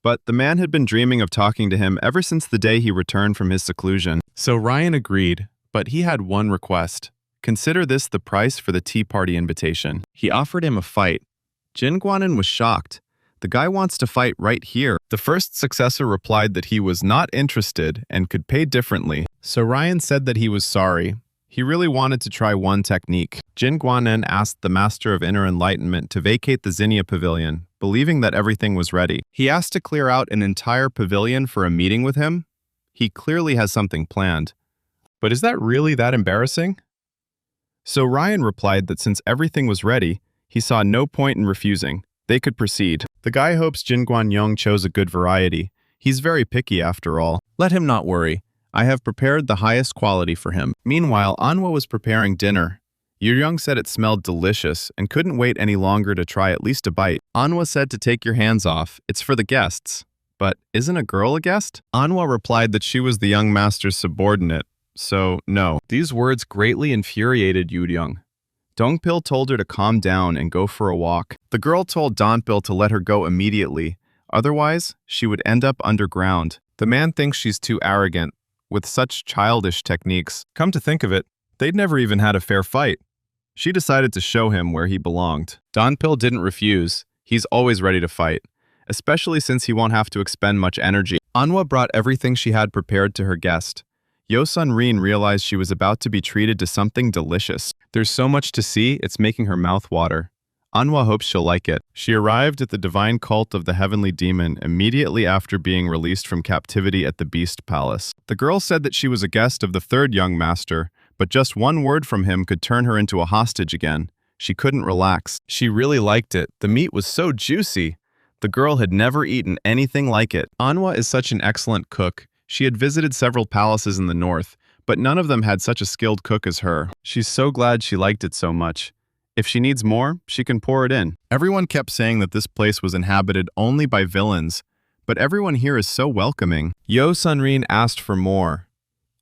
But the man had been dreaming of talking to him ever since the day he returned from his seclusion. So Ryan agreed, but he had one request. Consider this the price for the tea party invitation. He offered him a fight. Jin Guanen was shocked. The guy wants to fight right here. The first successor replied that he was not interested and could pay differently. So Ryan said that he was sorry. He really wanted to try one technique. Jin Guanen asked the Master of Inner Enlightenment to vacate the Zinnia Pavilion, believing that everything was ready. He asked to clear out an entire pavilion for a meeting with him. He clearly has something planned. But is that really that embarrassing? So Ryan replied that since everything was ready, he saw no point in refusing. They could proceed. The guy hopes Jin Guanyong chose a good variety. He's very picky after all. Let him not worry. I have prepared the highest quality for him. Meanwhile, Anhwa was preparing dinner. Young said it smelled delicious and couldn't wait any longer to try at least a bite. Anhwa said to take your hands off. It's for the guests. But isn't a girl a guest? Anhwa replied that she was the young master's subordinate. So, no. These words greatly infuriated Young. Dongpil told her to calm down and go for a walk. The girl told Donpil to let her go immediately. Otherwise, she would end up underground. The man thinks she's too arrogant, with such childish techniques. Come to think of it, they'd never even had a fair fight. She decided to show him where he belonged. Donpil didn't refuse. He's always ready to fight, especially since he won't have to expend much energy. Anhwa brought everything she had prepared to her guest. Yo Sun-rin realized she was about to be treated to something delicious. There's so much to see, it's making her mouth water. Anhwa hopes she'll like it. She arrived at the divine cult of the heavenly demon immediately after being released from captivity at the Beast Palace. The girl said that she was a guest of the third young master, but just one word from him could turn her into a hostage again. She couldn't relax. She really liked it. The meat was so juicy. The girl had never eaten anything like it. Anhwa is such an excellent cook. She had visited several palaces in the north, but none of them had such a skilled cook as her. She's so glad she liked it so much. If she needs more, she can pour it in. Everyone kept saying that this place was inhabited only by villains, but everyone here is so welcoming. Yo Sun-rin asked for more.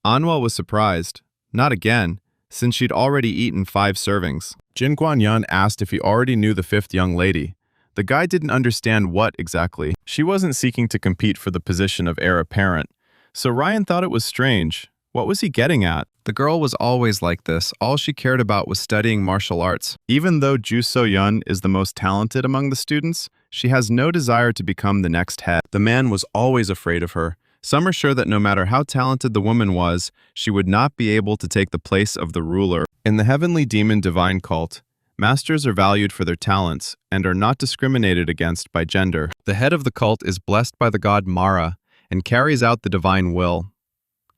Anhwa was surprised. Not again, since she'd already eaten 5 servings. Jin Guanyan asked if he already knew the 5th young lady. The guy didn't understand what exactly. She wasn't seeking to compete for the position of heir apparent. So Ryan thought it was strange. What was he getting at? The girl was always like this. All she cared about was studying martial arts. Even though Ju So-yun is the most talented among the students, she has no desire to become the next head. The man was always afraid of her. Some are sure that no matter how talented the woman was, she would not be able to take the place of the ruler. In the heavenly demon divine cult, masters are valued for their talents and are not discriminated against by gender. The head of the cult is blessed by the god Mara and carries out the divine will.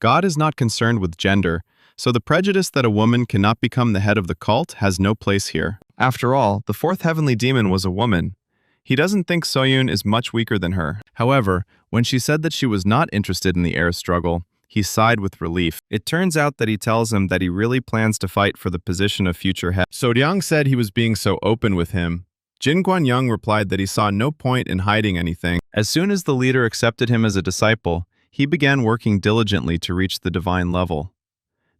God is not concerned with gender, so the prejudice that a woman cannot become the head of the cult has no place here. After all, the 4th heavenly demon was a woman. He doesn't think So-yun is much weaker than her. However, when she said that she was not interested in the heir struggle, he sighed with relief. It turns out that he tells him that he really plans to fight for the position of future head. So-ryang said he was being so open with him. Jin Guanyang replied that he saw no point in hiding anything. As soon as the leader accepted him as a disciple, he began working diligently to reach the divine level.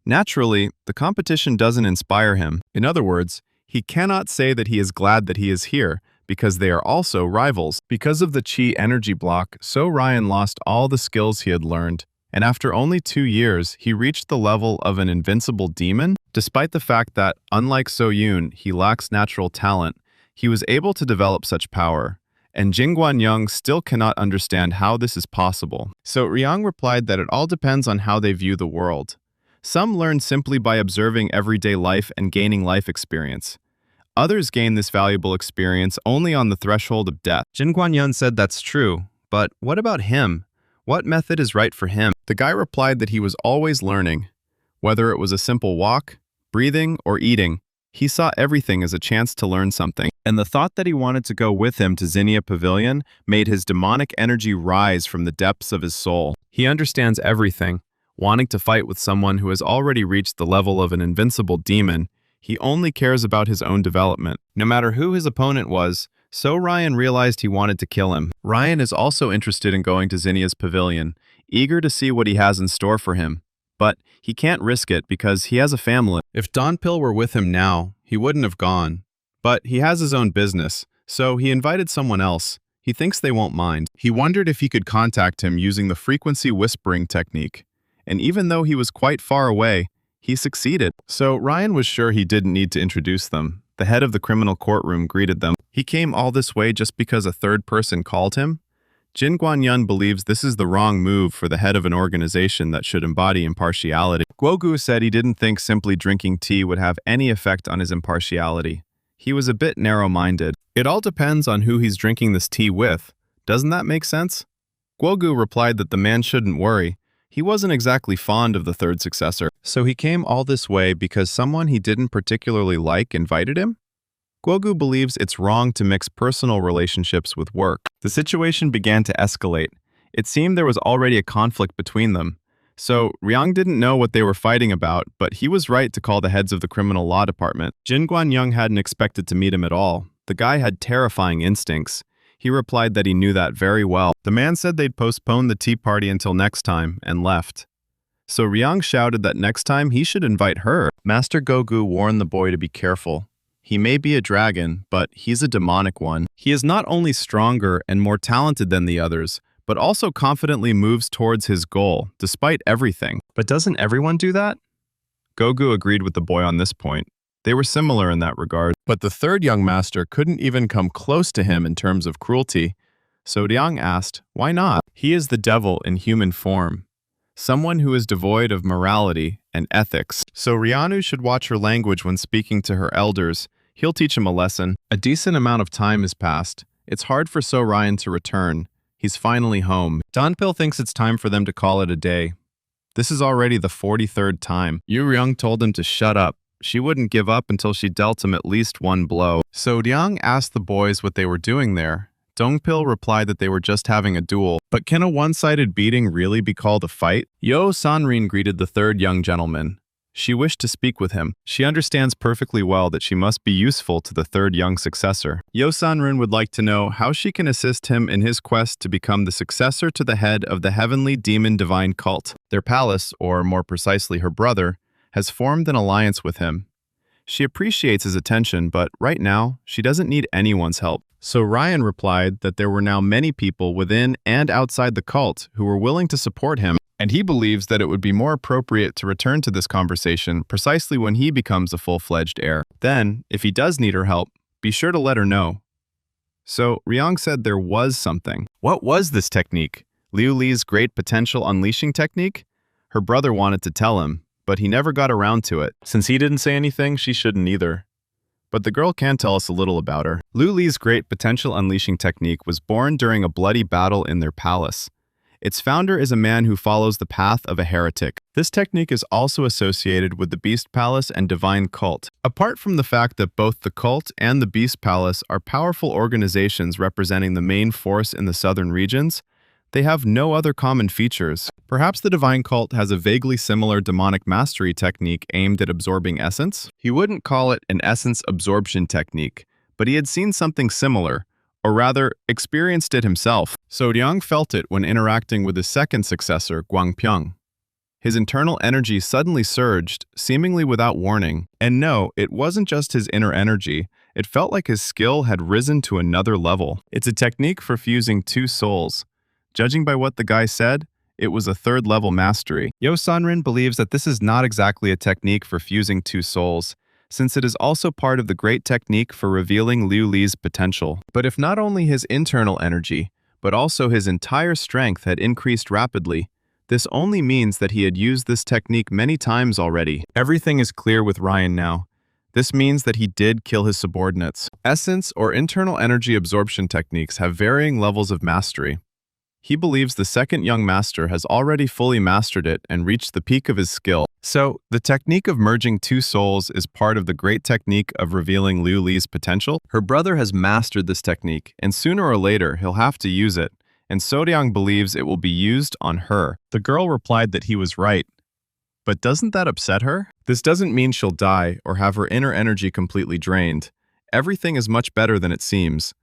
Naturally, the competition doesn't inspire him. In other words, he cannot say that he is glad that he is here, because they are also rivals. Because of the Qi energy block, So Ryan lost all the skills he had learned, and after only 2 years, he reached the level of an invincible demon. Despite the fact that, unlike So-yun, he lacks natural talent, he was able to develop such power, and Jin Guanyang still cannot understand how this is possible. So Ryang replied that it all depends on how they view the world. Some learn simply by observing everyday life and gaining life experience. Others gain this valuable experience only on the threshold of death. Jin Guanyang said that's true, but what about him? What method is right for him? The guy replied that he was always learning. Whether it was a simple walk, breathing, or eating, he saw everything as a chance to learn something, and the thought that he wanted to go with him to Zinnia Pavilion made his demonic energy rise from the depths of his soul. He understands everything. Wanting to fight with someone who has already reached the level of an invincible demon, he only cares about his own development. No matter who his opponent was, So Ryan realized he wanted to kill him. Ryan is also interested in going to Zinnia's Pavilion, eager to see what he has in store for him. But he can't risk it because he has a family. If Donpil were with him now, he wouldn't have gone. But he has his own business, so he invited someone else. He thinks they won't mind. He wondered if he could contact him using the frequency whispering technique. And even though he was quite far away, he succeeded. So Ryan was sure he didn't need to introduce them. The head of the criminal courtroom greeted them. He came all this way just because a third person called him? Jin Guangyun believes this is the wrong move for the head of an organization that should embody impartiality. Guogu said he didn't think simply drinking tea would have any effect on his impartiality. He was a bit narrow-minded. It all depends on who he's drinking this tea with. Doesn't that make sense? Guogu replied that the man shouldn't worry. He wasn't exactly fond of the third successor. So he came all this way because someone he didn't particularly like invited him? Guogu believes it's wrong to mix personal relationships with work. The situation began to escalate. It seemed there was already a conflict between them. So Riang didn't know what they were fighting about, but he was right to call the heads of the criminal law department. Jin Guangyun hadn't expected to meet him at all. The guy had terrifying instincts. He replied that he knew that very well. The man said they'd postpone the tea party until next time and left. So Riang shouted that next time he should invite her. Master Guogu warned the boy to be careful. He may be a dragon, but he's a demonic one. He is not only stronger and more talented than the others, but also confidently moves towards his goal, despite everything. But doesn't everyone do that? Guogu agreed with the boy on this point. They were similar in that regard. But the third young master couldn't even come close to him in terms of cruelty. So Liang asked, why not? He is the devil in human form. Someone who is devoid of morality and ethics. So Rianu should watch her language when speaking to her elders. He'll teach him a lesson. A decent amount of time has passed. It's hard for So Ryan to return. He's finally home. Donpil thinks it's time for them to call it a day. This is already the 43rd time. Yu Ryung told him to shut up. She wouldn't give up until she dealt him at least one blow. So Liang asked the boys what they were doing there. Dongpil replied that they were just having a duel. But can a one-sided beating really be called a fight? Yo Sanrin greeted the third young gentleman. She wished to speak with him. She understands perfectly well that she must be useful to the third young successor. Yo Sanrin would like to know how she can assist him in his quest to become the successor to the head of the heavenly demon divine cult. Their palace, or more precisely her brother, has formed an alliance with him. She appreciates his attention, but right now, she doesn't need anyone's help. So Ryan replied that there were now many people within and outside the cult who were willing to support him, and he believes that it would be more appropriate to return to this conversation precisely when he becomes a full-fledged heir. Then, if he does need her help, be sure to let her know. So Ryong said there was something. What was this technique? Liu Li's great potential unleashing technique? Her brother wanted to tell him, but he never got around to it. Since he didn't say anything, she shouldn't either. But the girl can tell us a little about her. Liu Li's great potential unleashing technique was born during a bloody battle in their palace. Its founder is a man who follows the path of a heretic. This technique is also associated with the Beast Palace and Divine Cult. Apart from the fact that both the cult and the Beast Palace are powerful organizations representing the main force in the southern regions, they have no other common features. Perhaps the Divine Cult has a vaguely similar demonic mastery technique aimed at absorbing essence. He wouldn't call it an essence absorption technique, but he had seen something similar, or rather, experienced it himself. So Liang felt it when interacting with his second successor, Guangpyong. His internal energy suddenly surged, seemingly without warning. And no, it wasn't just his inner energy. It felt like his skill had risen to another level. It's a technique for fusing two souls. Judging by what the guy said, it was a third-level mastery. Yo Sanrin believes that this is not exactly a technique for fusing two souls, since it is also part of the great technique for revealing Liu Li's potential. But if not only his internal energy, but also his entire strength had increased rapidly, this only means that he had used this technique many times already. Everything is clear with Ryan now. This means that he did kill his subordinates. Essence or internal energy absorption techniques have varying levels of mastery. He believes the second young master has already fully mastered it and reached the peak of his skill. So, the technique of merging two souls is part of the great technique of revealing Liu Li's potential. Her brother has mastered this technique, and sooner or later he'll have to use it, and Sodiang believes it will be used on her. The girl replied that he was right. But doesn't that upset her? This doesn't mean she'll die or have her inner energy completely drained. Everything is much better than it seems.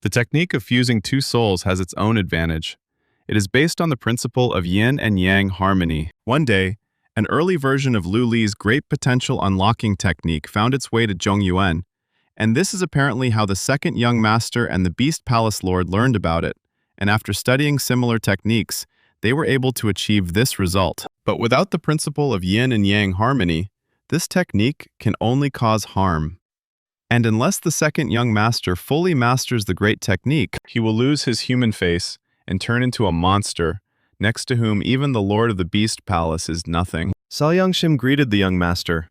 The technique of fusing two souls has its own advantage. It is based on the principle of yin and yang harmony. One day, an early version of Liu Li's great potential unlocking technique found its way to Zhongyuan, and this is apparently how the second young master and the Beast Palace Lord learned about it, and after studying similar techniques, they were able to achieve this result. But without the principle of yin and yang harmony, this technique can only cause harm. And unless the second young master fully masters the great technique, he will lose his human face and turn into a monster, next to whom even the Lord of the Beast Palace is nothing. Salyangshim greeted the young master.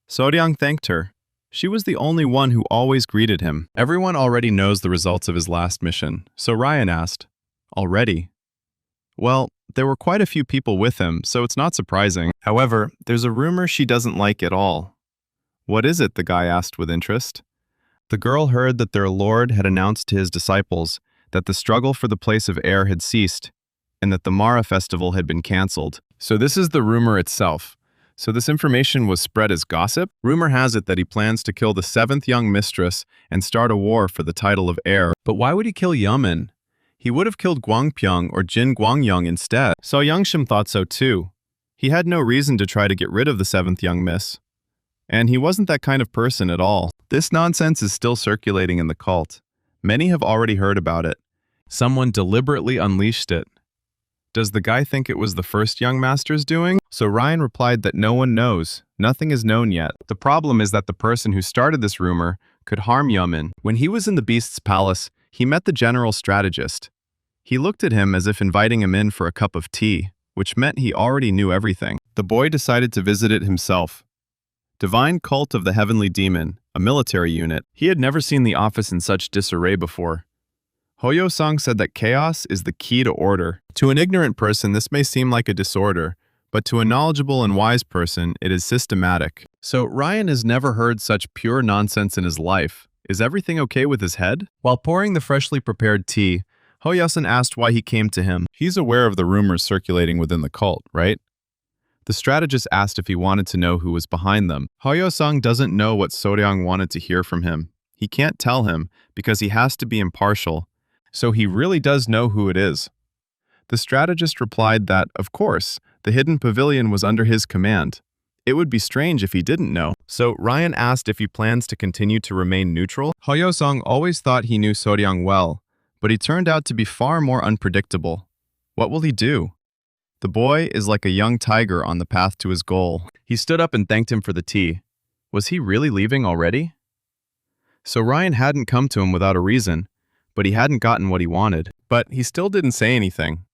Soryang thanked her. She was the only one who always greeted him. Everyone already knows the results of his last mission, so Ryan asked, "Already?" Well, there were quite a few people with him, so it's not surprising. However, there's a rumor she doesn't like at all. What is it? The guy asked with interest. The girl heard that their lord had announced to his disciples that the struggle for the place of air had ceased, and that the Mara festival had been cancelled. So this is the rumor itself. So this information was spread as gossip? Rumor has it that he plans to kill the 7th young mistress and start a war for the title of heir. But why would he kill Yamen? He would have killed Guangpyeong or Jin Guangyong instead. So Yangshim thought so too. He had no reason to try to get rid of the 7th young miss. And he wasn't that kind of person at all. This nonsense is still circulating in the cult. Many have already heard about it. Someone deliberately unleashed it. Does the guy think it was the first young master's doing? So Ryan replied that no one knows. Nothing is known yet. The problem is that the person who started this rumor could harm Yamen. When he was in the Beast's palace, he met the general strategist. He looked at him as if inviting him in for a cup of tea, which meant he already knew everything. The boy decided to visit it himself. Divine Cult of the Heavenly Demon, a military unit. He had never seen the office in such disarray before. Hoyo-sang said that chaos is the key to order. To an ignorant person, this may seem like a disorder, but to a knowledgeable and wise person, it is systematic. So Ryan has never heard such pure nonsense in his life. Is everything okay with his head? While pouring the freshly prepared tea, Hoyo-san asked why he came to him. He's aware of the rumors circulating within the cult, right? The strategist asked if he wanted to know who was behind them. Hoyo-sang doesn't know what Soryang wanted to hear from him. He can't tell him because he has to be impartial. So he really does know who it is. The strategist replied that, of course, the hidden pavilion was under his command. It would be strange if he didn't know. So Ryan asked if he plans to continue to remain neutral. Hoyo-sang always thought he knew Soryang well, but he turned out to be far more unpredictable. What will he do? The boy is like a young tiger on the path to his goal. He stood up and thanked him for the tea. Was he really leaving already? So Ryan hadn't come to him without a reason, but he hadn't gotten what he wanted. But he still didn't say anything.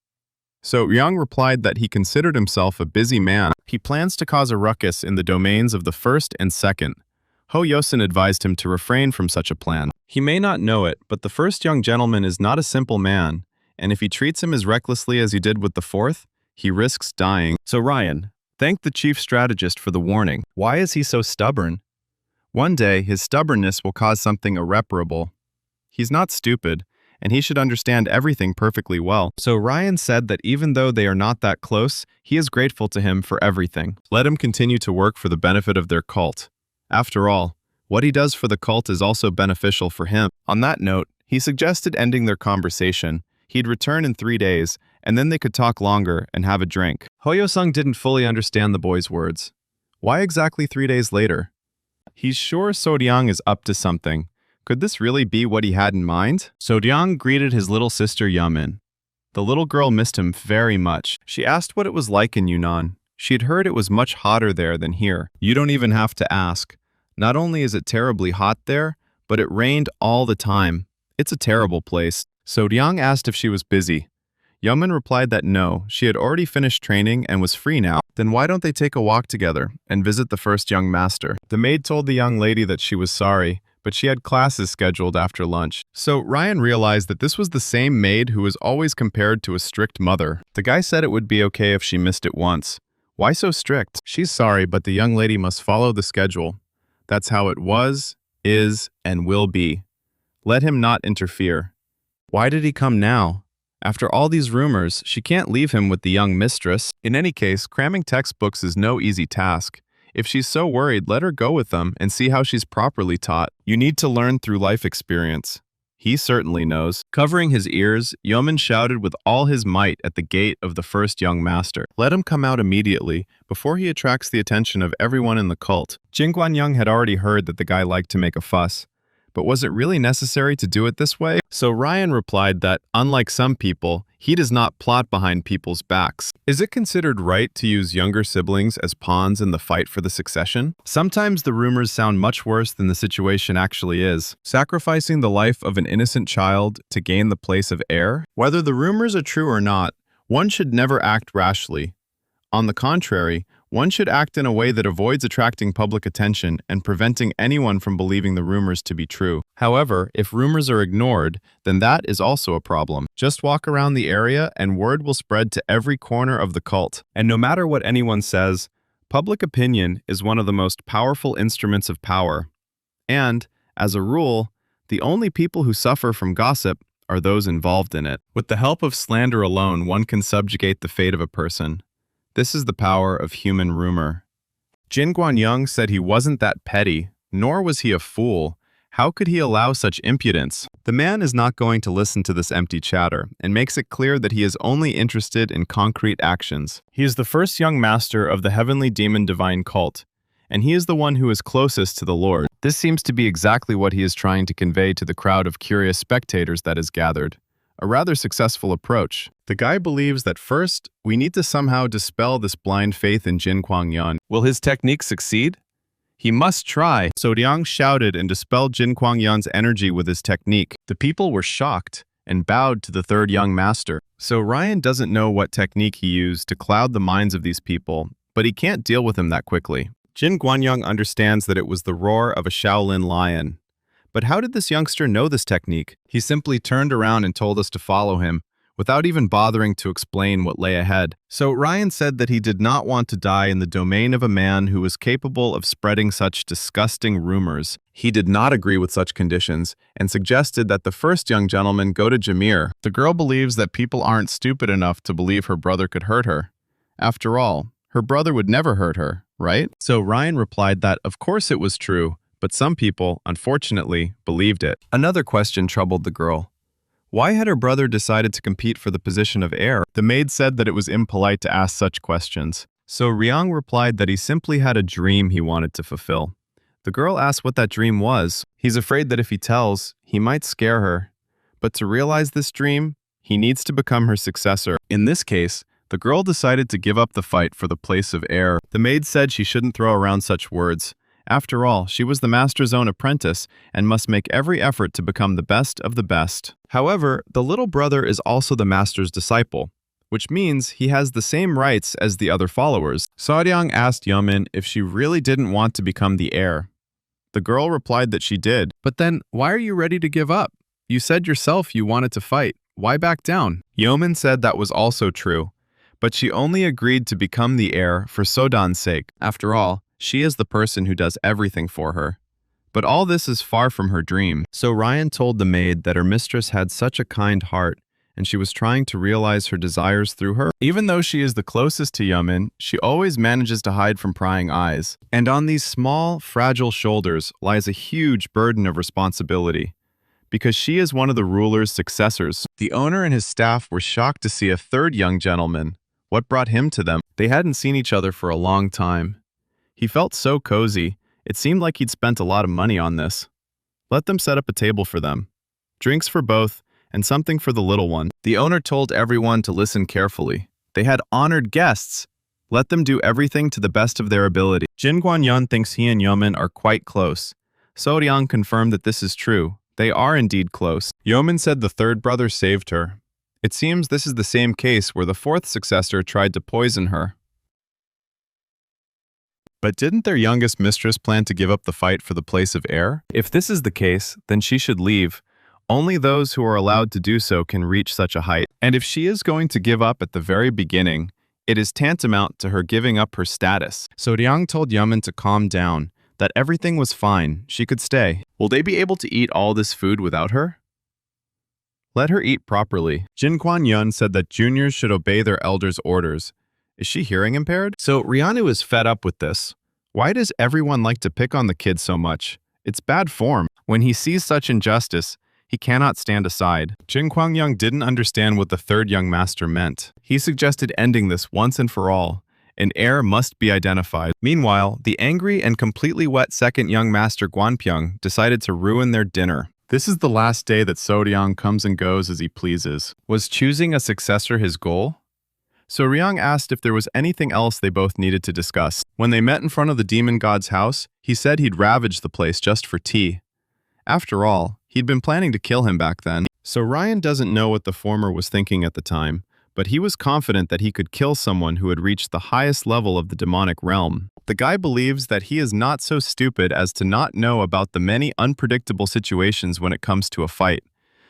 So Yang replied that he considered himself a busy man. He plans to cause a ruckus in the domains of the 1st and 2nd. Ho-yosin advised him to refrain from such a plan. He may not know it, but the 1st young gentleman is not a simple man, and if he treats him as recklessly as he did with the 4th, he risks dying. So Ryan, thank the chief strategist for the warning. Why is he so stubborn? One day, his stubbornness will cause something irreparable. He's not stupid, and he should understand everything perfectly well. So Ryan said that even though they are not that close, he is grateful to him for everything. Let him continue to work for the benefit of their cult. After all, what he does for the cult is also beneficial for him. On that note, he suggested ending their conversation. He'd return in 3 days, and then they could talk longer and have a drink. Hoyo-sung didn't fully understand the boy's words. Why exactly 3 days later? He's sure Soryang is up to something. Could this really be what he had in mind? Soryang greeted his little sister Yamen. The little girl missed him very much. She asked what it was like in Yunnan. She had heard it was much hotter there than here. You don't even have to ask. Not only is it terribly hot there, but it rained all the time. It's a terrible place. Soryang asked if she was busy. Yamen replied that no, she had already finished training and was free now. Then why don't they take a walk together and visit the 1st young master? The maid told the young lady that she was sorry, but she had classes scheduled after lunch. So Ryan realized that this was the same maid who was always compared to a strict mother. The guy said it would be okay if she missed it once. Why so strict? She's sorry, but the young lady must follow the schedule. That's how it was, is, and will be. Let him not interfere. Why did he come now? After all these rumors, she can't leave him with the young mistress. In any case, cramming textbooks is no easy task. If she's so worried, let her go with them and see how she's properly taught. You need to learn through life experience. He certainly knows. Covering his ears, Yamen shouted with all his might at the gate of the 1st young master. Let him come out immediately, before he attracts the attention of everyone in the cult. Jin Guanyang had already heard that the guy liked to make a fuss, but was it really necessary to do it this way? So Ryan replied that, unlike some people, he does not plot behind people's backs. Is it considered right to use younger siblings as pawns in the fight for the succession? Sometimes the rumors sound much worse than the situation actually is. Sacrificing the life of an innocent child to gain the place of heir? Whether the rumors are true or not, one should never act rashly. On the contrary, one should act in a way that avoids attracting public attention and preventing anyone from believing the rumors to be true. However, if rumors are ignored, then that is also a problem. Just walk around the area and word will spread to every corner of the cult. And no matter what anyone says, public opinion is one of the most powerful instruments of power. And, as a rule, the only people who suffer from gossip are those involved in it. With the help of slander alone, one can subjugate the fate of a person. This is the power of human rumor. Jin Guanyang said he wasn't that petty, nor was he a fool. How could he allow such impudence? The man is not going to listen to this empty chatter, and makes it clear that he is only interested in concrete actions. He is the first young master of the heavenly demon divine cult, and he is the one who is closest to the Lord. This seems to be exactly what he is trying to convey to the crowd of curious spectators that is gathered. A rather successful approach. The guy believes that first, we need to somehow dispel this blind faith in Jin Guangyan. Will his technique succeed? He must try. So Liang shouted and dispelled Jin Guangyan's energy with his technique. The people were shocked and bowed to the third young master. So Ryan doesn't know what technique he used to cloud the minds of these people, but he can't deal with him that quickly. Jin Guanyang understands that it was the roar of a Shaolin lion. But how did this youngster know this technique? He simply turned around and told us to follow him, without even bothering to explain what lay ahead. So Ryan said that he did not want to die in the domain of a man who was capable of spreading such disgusting rumors. He did not agree with such conditions, and suggested that the first young gentleman go to Jameer. The girl believes that people aren't stupid enough to believe her brother could hurt her. After all, her brother would never hurt her, right? So Ryan replied that, of course it was true, but some people, unfortunately, believed it. Another question troubled the girl. Why had her brother decided to compete for the position of heir? The maid said that it was impolite to ask such questions. So Riang replied that he simply had a dream he wanted to fulfill. The girl asked what that dream was. He's afraid that if he tells, he might scare her. But to realize this dream, he needs to become her successor. In this case, the girl decided to give up the fight for the place of heir. The maid said she shouldn't throw around such words. After all, she was the master's own apprentice and must make every effort to become the best of the best. However, the little brother is also the master's disciple, which means he has the same rights as the other followers. Saodyang asked Yeomin if she really didn't want to become the heir. The girl replied that she did. But then, why are you ready to give up? You said yourself you wanted to fight. Why back down? Yeomin said that was also true, but she only agreed to become the heir for Sodan's sake. After all, she is the person who does everything for her. But all this is far from her dream. So Ryan told the maid that her mistress had such a kind heart, and she was trying to realize her desires through her. Even though she is the closest to Yeomin, she always manages to hide from prying eyes. And on these small, fragile shoulders lies a huge burden of responsibility. Because she is one of the ruler's successors. The owner and his staff were shocked to see a third young gentleman. What brought him to them? They hadn't seen each other for a long time. He felt so cozy, it seemed like he'd spent a lot of money on this. Let them set up a table for them. Drinks for both, and something for the little one. The owner told everyone to listen carefully. They had honored guests. Let them do everything to the best of their ability. Jin Guanyan thinks he and Yeomin are quite close. So Liang confirmed that this is true. They are indeed close. Yeomin said the third brother saved her. It seems this is the same case where the fourth successor tried to poison her. But didn't their youngest mistress plan to give up the fight for the place of heir? If this is the case, then she should leave. Only those who are allowed to do so can reach such a height. And if she is going to give up at the very beginning, it is tantamount to her giving up her status. So Liang told Yeomin to calm down, that everything was fine, she could stay. Will they be able to eat all this food without her? Let her eat properly. Jin Guanyun said that juniors should obey their elders' orders. Is she hearing impaired? So Rianu is fed up with this. Why does everyone like to pick on the kid so much? It's bad form. When he sees such injustice, he cannot stand aside. Jin Guangyang didn't understand what the third young master meant. He suggested ending this once and for all, An heir must be identified. Meanwhile, the angry and completely wet second young master Gwanpyeong decided to ruin their dinner. This is the last day that Soryang comes and goes as he pleases. Was choosing a successor his goal? So Ryang asked if there was anything else they both needed to discuss. When they met in front of the demon god's house, he said he'd ravaged the place just for tea. After all, he'd been planning to kill him back then. So Ryan doesn't know what the former was thinking at the time, but he was confident that he could kill someone who had reached the highest level of the demonic realm. The guy believes that he is not so stupid as to not know about the many unpredictable situations when it comes to a fight.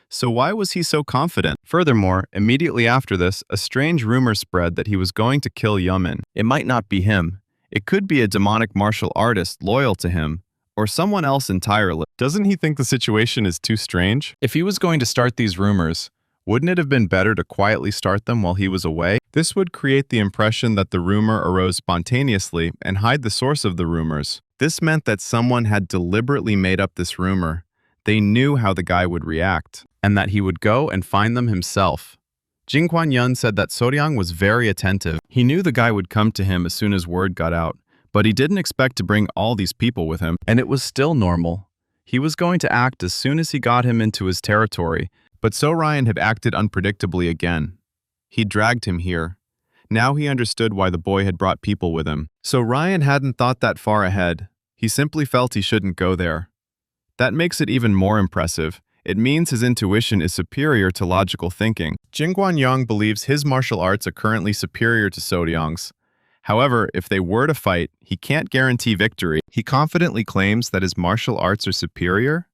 So why was he so confident? Furthermore, immediately after this, a strange rumor spread that he was going to kill Yumin. It might not be him. It could be a demonic martial artist loyal to him, or someone else entirely. Doesn't he think the situation is too strange? If he was going to start these rumors, wouldn't it have been better to quietly start them while he was away? This would create the impression that the rumor arose spontaneously and hide the source of the rumors. This meant that someone had deliberately made up this rumor. They knew how the guy would react, and that he would go and find them himself. Jin Kwan-yun said that Soryang was very attentive. He knew the guy would come to him as soon as word got out, but he didn't expect to bring all these people with him, and it was still normal. He was going to act as soon as he got him into his territory, but So Ryan had acted unpredictably again. He dragged him here. Now he understood why the boy had brought people with him. So Ryan hadn't thought that far ahead. He simply felt he shouldn't go there. That makes it even more impressive. It means his intuition is superior to logical thinking. Jin Guan-yong believes his martial arts are currently superior to Soryang's. However, if they were to fight, he can't guarantee victory. He confidently claims that his martial arts are superior.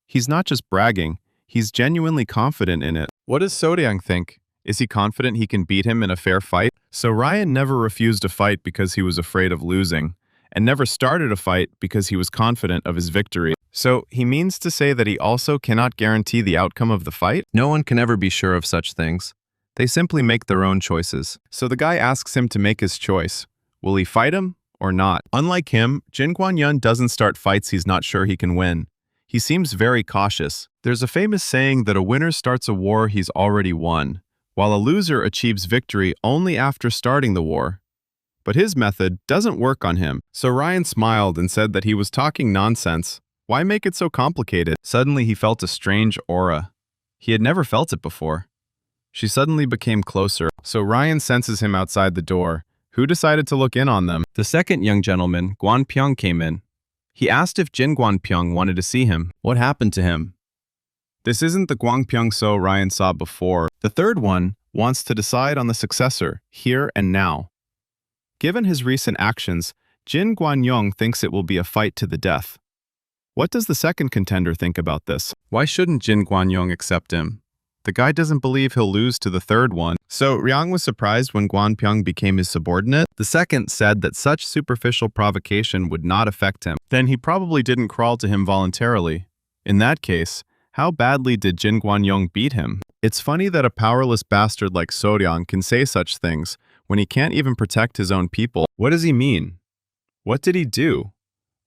He's not just bragging, he's genuinely confident in it. What does Soryang think? Is he confident he can beat him in a fair fight? So Ryan never refused a fight because he was afraid of losing, and never started a fight because he was confident of his victory. So he means to say that he also cannot guarantee the outcome of the fight? No one can ever be sure of such things. They simply make their own choices. So the guy asks him to make his choice. Will he fight him or not? Unlike him, Jin Guan-yun doesn't start fights he's not sure he can win. He seems very cautious. There's a famous saying that a winner starts a war he's already won, while a loser achieves victory only after starting the war. But his method doesn't work on him. So Ryan smiled and said that he was talking nonsense. Why make it so complicated? Suddenly he felt a strange aura. He had never felt it before. She suddenly became closer. So Ryan senses him outside the door. Who decided to look in on them? The second young gentleman, Gwanpyeong, came in. He asked if Jin Gwanpyeong wanted to see him. What happened to him? This isn't the Gwanpyeong So Ryan saw before. The third one wants to decide on the successor, here and now. Given his recent actions, Jin Guan-yong thinks it will be a fight to the death. What does the second contender think about this? Why shouldn't Jin Guan-yong accept him? The guy doesn't believe he'll lose to the third one. So Ryang was surprised when Gwanpyeong became his subordinate. The second said that such superficial provocation would not affect him. Then he probably didn't crawl to him voluntarily. In that case, how badly did Jin Guan-yong beat him? It's funny that a powerless bastard like Soryang can say such things when he can't even protect his own people. What does he mean? What did he do?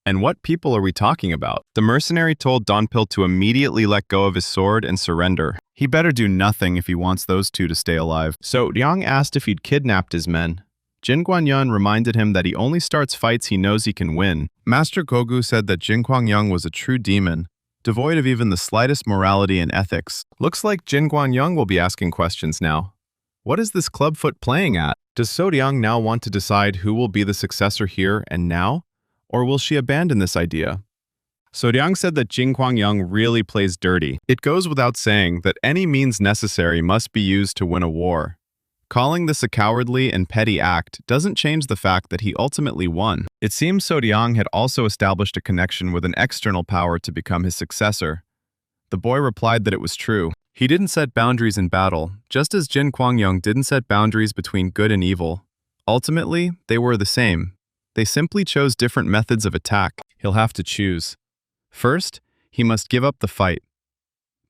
And what people are we talking about? The mercenary told Donpil to immediately let go of his sword and surrender. He better do nothing if he wants those two to stay alive. So Ryang asked if he'd kidnapped his men. Jin Guan-yun reminded him that he only starts fights he knows he can win. Master Gogu said that Jin Guan-yong was a true demon, devoid of even the slightest morality and ethics. Looks like Jin Guan-yong will be asking questions now. What is this clubfoot playing at? Does Soryang now want to decide who will be the successor here and now? Or will she abandon this idea? Soryang said that Jin Guan-yong really plays dirty. It goes without saying that any means necessary must be used to win a war. Calling this a cowardly and petty act doesn't change the fact that he ultimately won. It seems Soryang had also established a connection with an external power to become his successor. The boy replied that it was true. He didn't set boundaries in battle, just as Jin Guan-yong didn't set boundaries between good and evil. Ultimately, they were the same. They simply chose different methods of attack. He'll have to choose. First, he must give up the fight.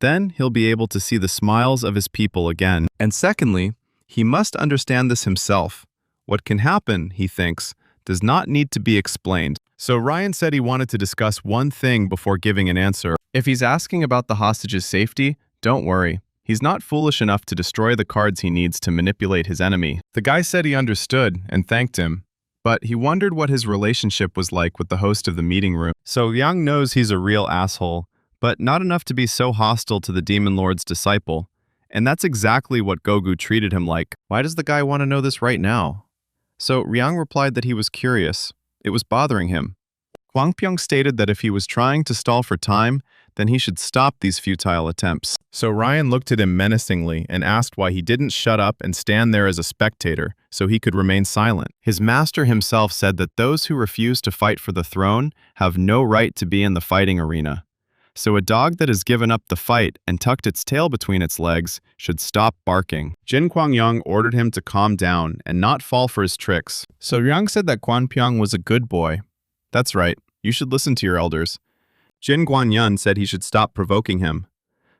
Then he'll be able to see the smiles of his people again. And secondly, he must understand this himself. What can happen, he thinks, does not need to be explained. So Ryan said he wanted to discuss one thing before giving an answer. If he's asking about the hostage's safety, don't worry. He's not foolish enough to destroy the cards he needs to manipulate his enemy. The guy said he understood and thanked him. but he wondered what his relationship was like with the host of the meeting room. So Yang knows he's a real asshole, but not enough to be so hostile to the Demon Lord's disciple. And that's exactly what Gogu treated him like. Why does the guy want to know this right now? So Ryang replied that he was curious. It was bothering him. Gwangpyeong stated that if he was trying to stall for time, then he should stop these futile attempts. So Ryan looked at him menacingly and asked why he didn't shut up and stand there as a spectator so he could remain silent. His master himself said that those who refuse to fight for the throne have no right to be in the fighting arena. So a dog that has given up the fight and tucked its tail between its legs should stop barking. Jin Kwangyang ordered him to calm down and not fall for his tricks. So Ryang said that Kwanpyeong was a good boy. That's right, you should listen to your elders. Jin Guanyan said he should stop provoking him.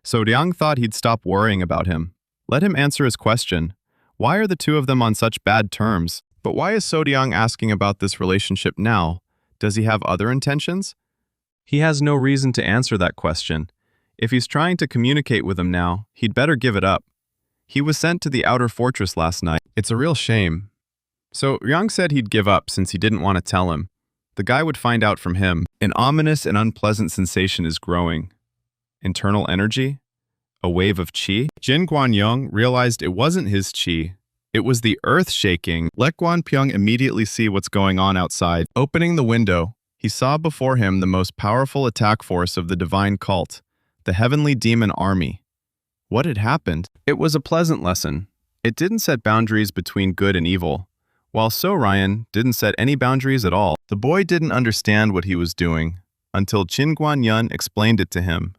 So Ryang thought he'd stop worrying about him. Let him answer his question. Why are the two of them on such bad terms? But why is So-ryang asking about this relationship now? Does he have other intentions? He has no reason to answer that question. If he's trying to communicate with him now, he'd better give it up. He was sent to the outer fortress last night. It's a real shame. So Ryang said he'd give up since he didn't want to tell him. The guy would find out from him. An ominous and unpleasant sensation is growing. Internal energy? A wave of qi? Jin Guanyong realized it wasn't his qi. It was the earth shaking. Let Guanpyeong immediately see what's going on outside. Opening the window, he saw before him the most powerful attack force of the divine cult, the heavenly demon army. What had happened? It was a pleasant lesson. It didn't set boundaries between good and evil, while So Ryan didn't set any boundaries at all. The boy didn't understand what he was doing until Chin Guanyan explained it to him.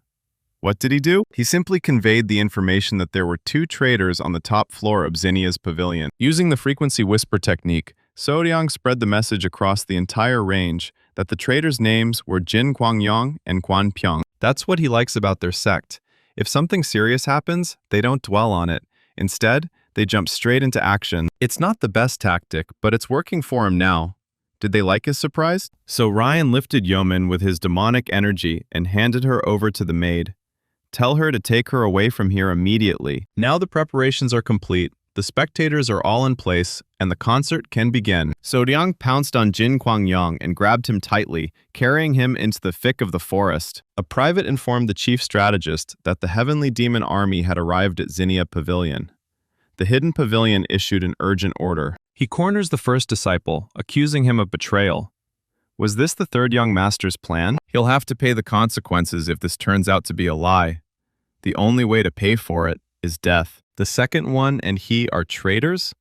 What did he do? He simply conveyed the information that there were 2 traders on the top floor of Zinnia's pavilion. Using the frequency whisper technique, So-ryang spread the message across the entire range that the traders' names were Jin Kwangyong and Kwanpyeong. That's what he likes about their sect. If something serious happens, they don't dwell on it. Instead, they jump straight into action. It's not the best tactic, but it's working for him now. Did they like his surprise? So Ryan lifted Yeoman with his demonic energy and handed her over to the maid. Tell her to take her away from here immediately. Now the preparations are complete. The spectators are all in place, and the concert can begin. So-ryang pounced on Jin Kwangyong and grabbed him tightly, carrying him into the thick of the forest. A private informed the chief strategist that the heavenly demon army had arrived at Zinnia Pavilion. The hidden pavilion issued an urgent order. He corners the first disciple, accusing him of betrayal. Was this the third young master's plan? He'll have to pay the consequences if this turns out to be a lie. The only way to pay for it is death. The second one and he are traitors?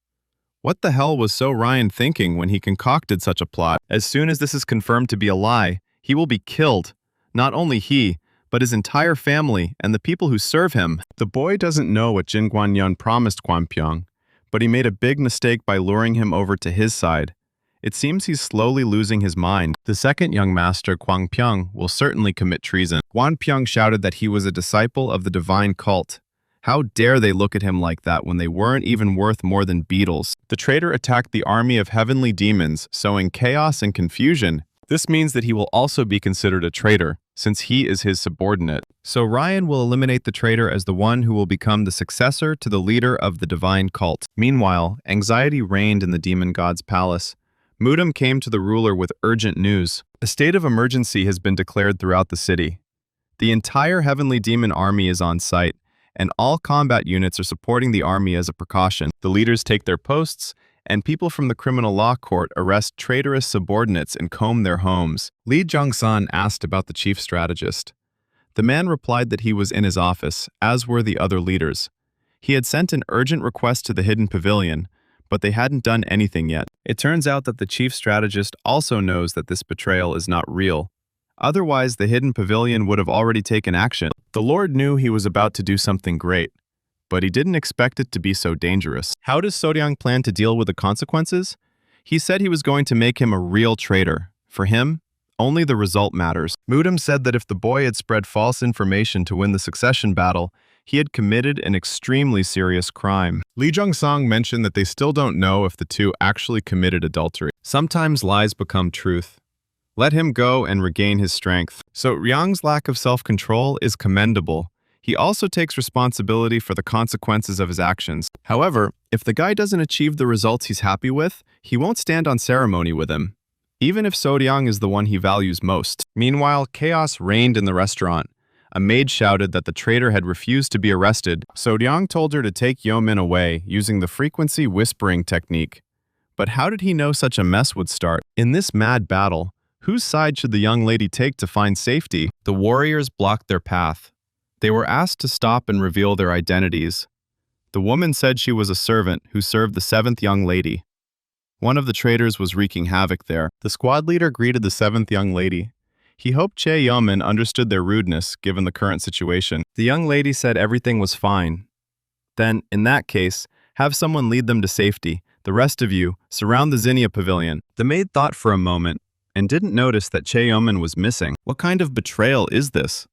What the hell was So Ryan thinking when he concocted such a plot? As soon as this is confirmed to be a lie, he will be killed. Not only he, but his entire family and the people who serve him. The boy doesn't know what Jin Guanyan promised Kwanpyeong, but he made a big mistake by luring him over to his side. It seems he's slowly losing his mind. The second young master, Kwanpyeong, will certainly commit treason. Kwanpyeong shouted that he was a disciple of the divine cult. How dare they look at him like that when they weren't even worth more than beetles? The traitor attacked the army of heavenly demons, sowing chaos and confusion. This means that he will also be considered a traitor, since he is his subordinate. So Ryan will eliminate the traitor as the one who will become the successor to the leader of the divine cult. Meanwhile, anxiety reigned in the demon god's palace. Mudam came to the ruler with urgent news. A state of emergency has been declared throughout the city. The entire heavenly demon army is on site, and all combat units are supporting the army as a precaution. The leaders take their posts, and people from the criminal law court arrest traitorous subordinates and comb their homes. Lee Jong-san asked about the chief strategist. The man replied that he was in his office, as were the other leaders. He had sent an urgent request to the hidden pavilion, but they hadn't done anything yet. It turns out that the chief strategist also knows that this betrayal is not real. Otherwise, the hidden pavilion would have already taken action. The Lord knew he was about to do something great, but he didn't expect it to be so dangerous. How does So-ryang plan to deal with the consequences? He said he was going to make him a real traitor. For him, only the result matters. Mudam said that if the boy had spread false information to win the succession battle, he had committed an extremely serious crime. Lee Jong-song mentioned that they still don't know if the two actually committed adultery. Sometimes lies become truth. Let him go and regain his strength. So Ryang's lack of self-control is commendable. He also takes responsibility for the consequences of his actions. However, if the guy doesn't achieve the results he's happy with, he won't stand on ceremony with him, even if So-ryang is the one he values most. Meanwhile, chaos reigned in the restaurant. A maid shouted that the traitor had refused to be arrested. So-ryang told her to take Yeomin away using the frequency whispering technique. But how did he know such a mess would start? In this mad battle, whose side should the young lady take to find safety? The warriors blocked their path. They were asked to stop and reveal their identities. The woman said she was a servant who served the seventh young lady. One of the traitors was wreaking havoc there. The squad leader greeted the seventh young lady. He hoped Che Yeomin understood their rudeness given the current situation. The young lady said everything was fine. Then, in that case, have someone lead them to safety. The rest of you, surround the zinnia pavilion. The maid thought for a moment and didn't notice that Che Yeomin was missing. What kind of betrayal is this?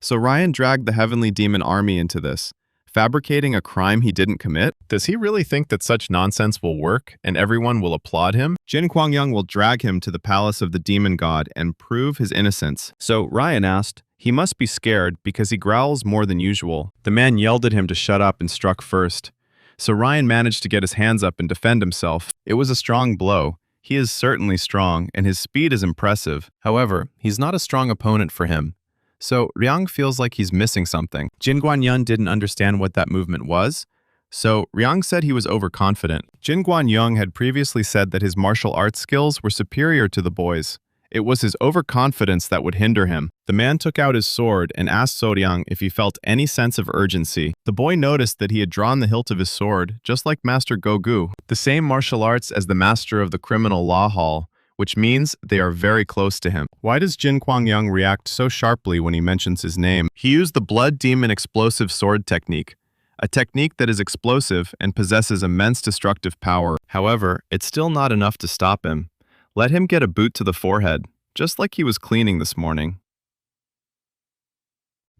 So Ryan dragged the Heavenly Demon Army into this, fabricating a crime he didn't commit? Does he really think that such nonsense will work and everyone will applaud him? Jin Kwang-young will drag him to the palace of the demon god and prove his innocence. So Ryan asked, he must be scared because he growls more than usual. The man yelled at him to shut up and struck first. So Ryan managed to get his hands up and defend himself. It was a strong blow. He is certainly strong and his speed is impressive. However, he's not a strong opponent for him. So Ryang feels like he's missing something. Jin Guan-yun didn't understand what that movement was, so Ryang said he was overconfident. Jin Guan-young had previously said that his martial arts skills were superior to the boys. It was his overconfidence that would hinder him. The man took out his sword and asked So-ryang if he felt any sense of urgency. The boy noticed that he had drawn the hilt of his sword, just like Master Go-gu, the same martial arts as the master of the criminal law hall, which means they are very close to him. Why does Jin Kwang-young react so sharply when he mentions his name? He used the Blood Demon Explosive Sword technique, a technique that is explosive and possesses immense destructive power. However, it's still not enough to stop him. Let him get a boot to the forehead, just like he was cleaning this morning.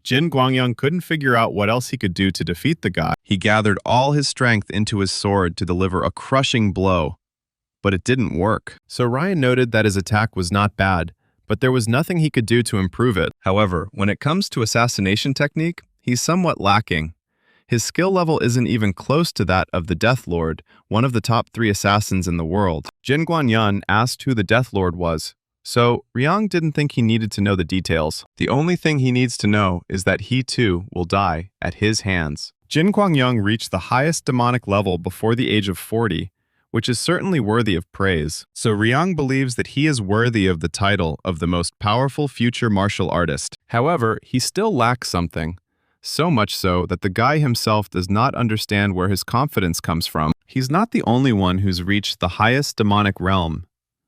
Jin Guang-young couldn't figure out what else he could do to defeat the guy. He gathered all his strength into his sword to deliver a crushing blow. But it didn't work. So Ryan noted that his attack was not bad, but there was nothing he could do to improve it. However, when it comes to assassination technique, he's somewhat lacking. His skill level isn't even close to that of the Death Lord, one of the top 3 assassins in the world. Jin Guan-yun asked who the Death Lord was, so Ryang didn't think he needed to know the details. The only thing he needs to know is that he too will die at his hands. Jin Guang-young reached the highest demonic level before the age of 40, which is certainly worthy of praise. So Ryang believes that he is worthy of the title of the most powerful future martial artist. However, he still lacks something. So much so that the guy himself does not understand where his confidence comes from. He's not the only one who's reached the highest demonic realm.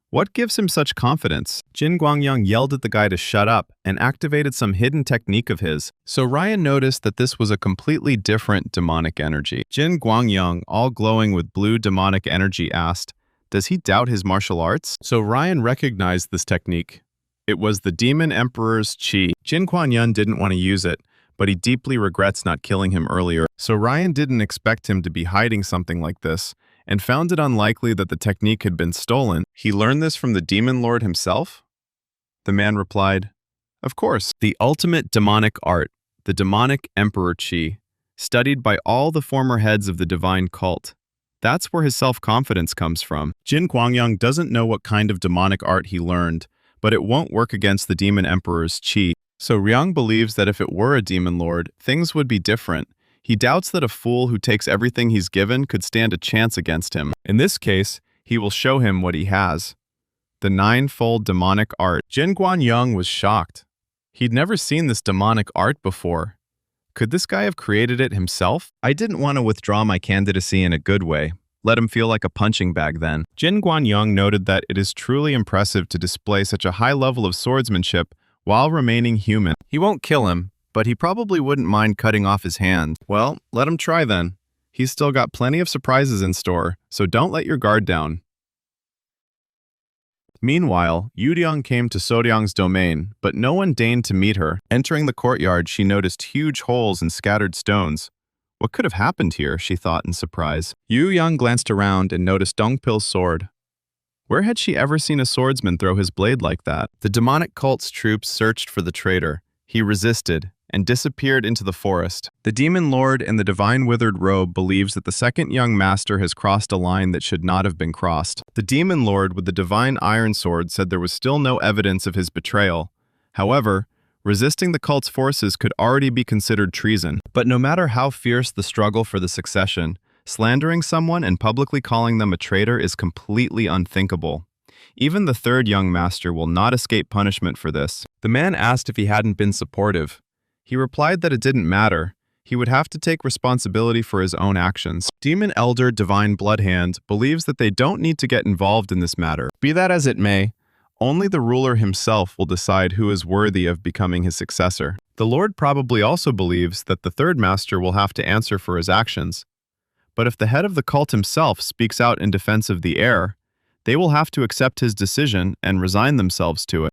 What gives him such confidence? Jin Guang-young yelled at the guy to shut up and activated some hidden technique of his. So Ryan noticed that this was a completely different demonic energy. Jin Guang-young, all glowing with blue demonic energy, asked, does he doubt his martial arts? So Ryan recognized this technique. It was the Demon Emperor's Chi. Jin Guang-yun didn't want to use it, but he deeply regrets not killing him earlier. So Ryan didn't expect him to be hiding something like this, and found it unlikely that the technique had been stolen. He learned this from the Demon Lord himself? The man replied, of course, the ultimate demonic art, the demonic Emperor Chi, studied by all the former heads of the divine cult. That's where his self-confidence comes from. Jin Guang-young doesn't know what kind of demonic art he learned, but it won't work against the Demon Emperor's Chi. So Ryang believes that if it were a Demon Lord, things would be different. He doubts that a fool who takes everything he's given could stand a chance against him. In this case, he will show him what he has. The 9-fold demonic art. Jin Guan-young was shocked. He'd never seen this demonic art before. Could this guy have created it himself? I didn't want to withdraw my candidacy in a good way. Let him feel like a punching bag then. Jin Guan-young noted that it is truly impressive to display such a high level of swordsmanship while remaining human. He won't kill him, but he probably wouldn't mind cutting off his hand. Well, let him try then. He's still got plenty of surprises in store, so don't let your guard down. Meanwhile, Yuryang came to So-ryang's domain, but no one deigned to meet her. Entering the courtyard, she noticed huge holes and scattered stones. What could have happened here, she thought in surprise. Yuryang glanced around and noticed Dongpil's sword. Where had she ever seen a swordsman throw his blade like that? The demonic cult's troops searched for the traitor. He resisted, and disappeared into the forest. The demon lord in the divine withered robe believes that the second young master has crossed a line that should not have been crossed. The demon lord with the divine iron sword said there was still no evidence of his betrayal. However, resisting the cult's forces could already be considered treason. But no matter how fierce the struggle for the succession, slandering someone and publicly calling them a traitor is completely unthinkable. Even the third young master will not escape punishment for this. The man asked if he hadn't been supportive. He replied that it didn't matter. He would have to take responsibility for his own actions. Demon Elder Divine Bloodhand believes that they don't need to get involved in this matter. Be that as it may, only the ruler himself will decide who is worthy of becoming his successor. The Lord probably also believes that the third master will have to answer for his actions. But if the head of the cult himself speaks out in defense of the heir, they will have to accept his decision and resign themselves to it.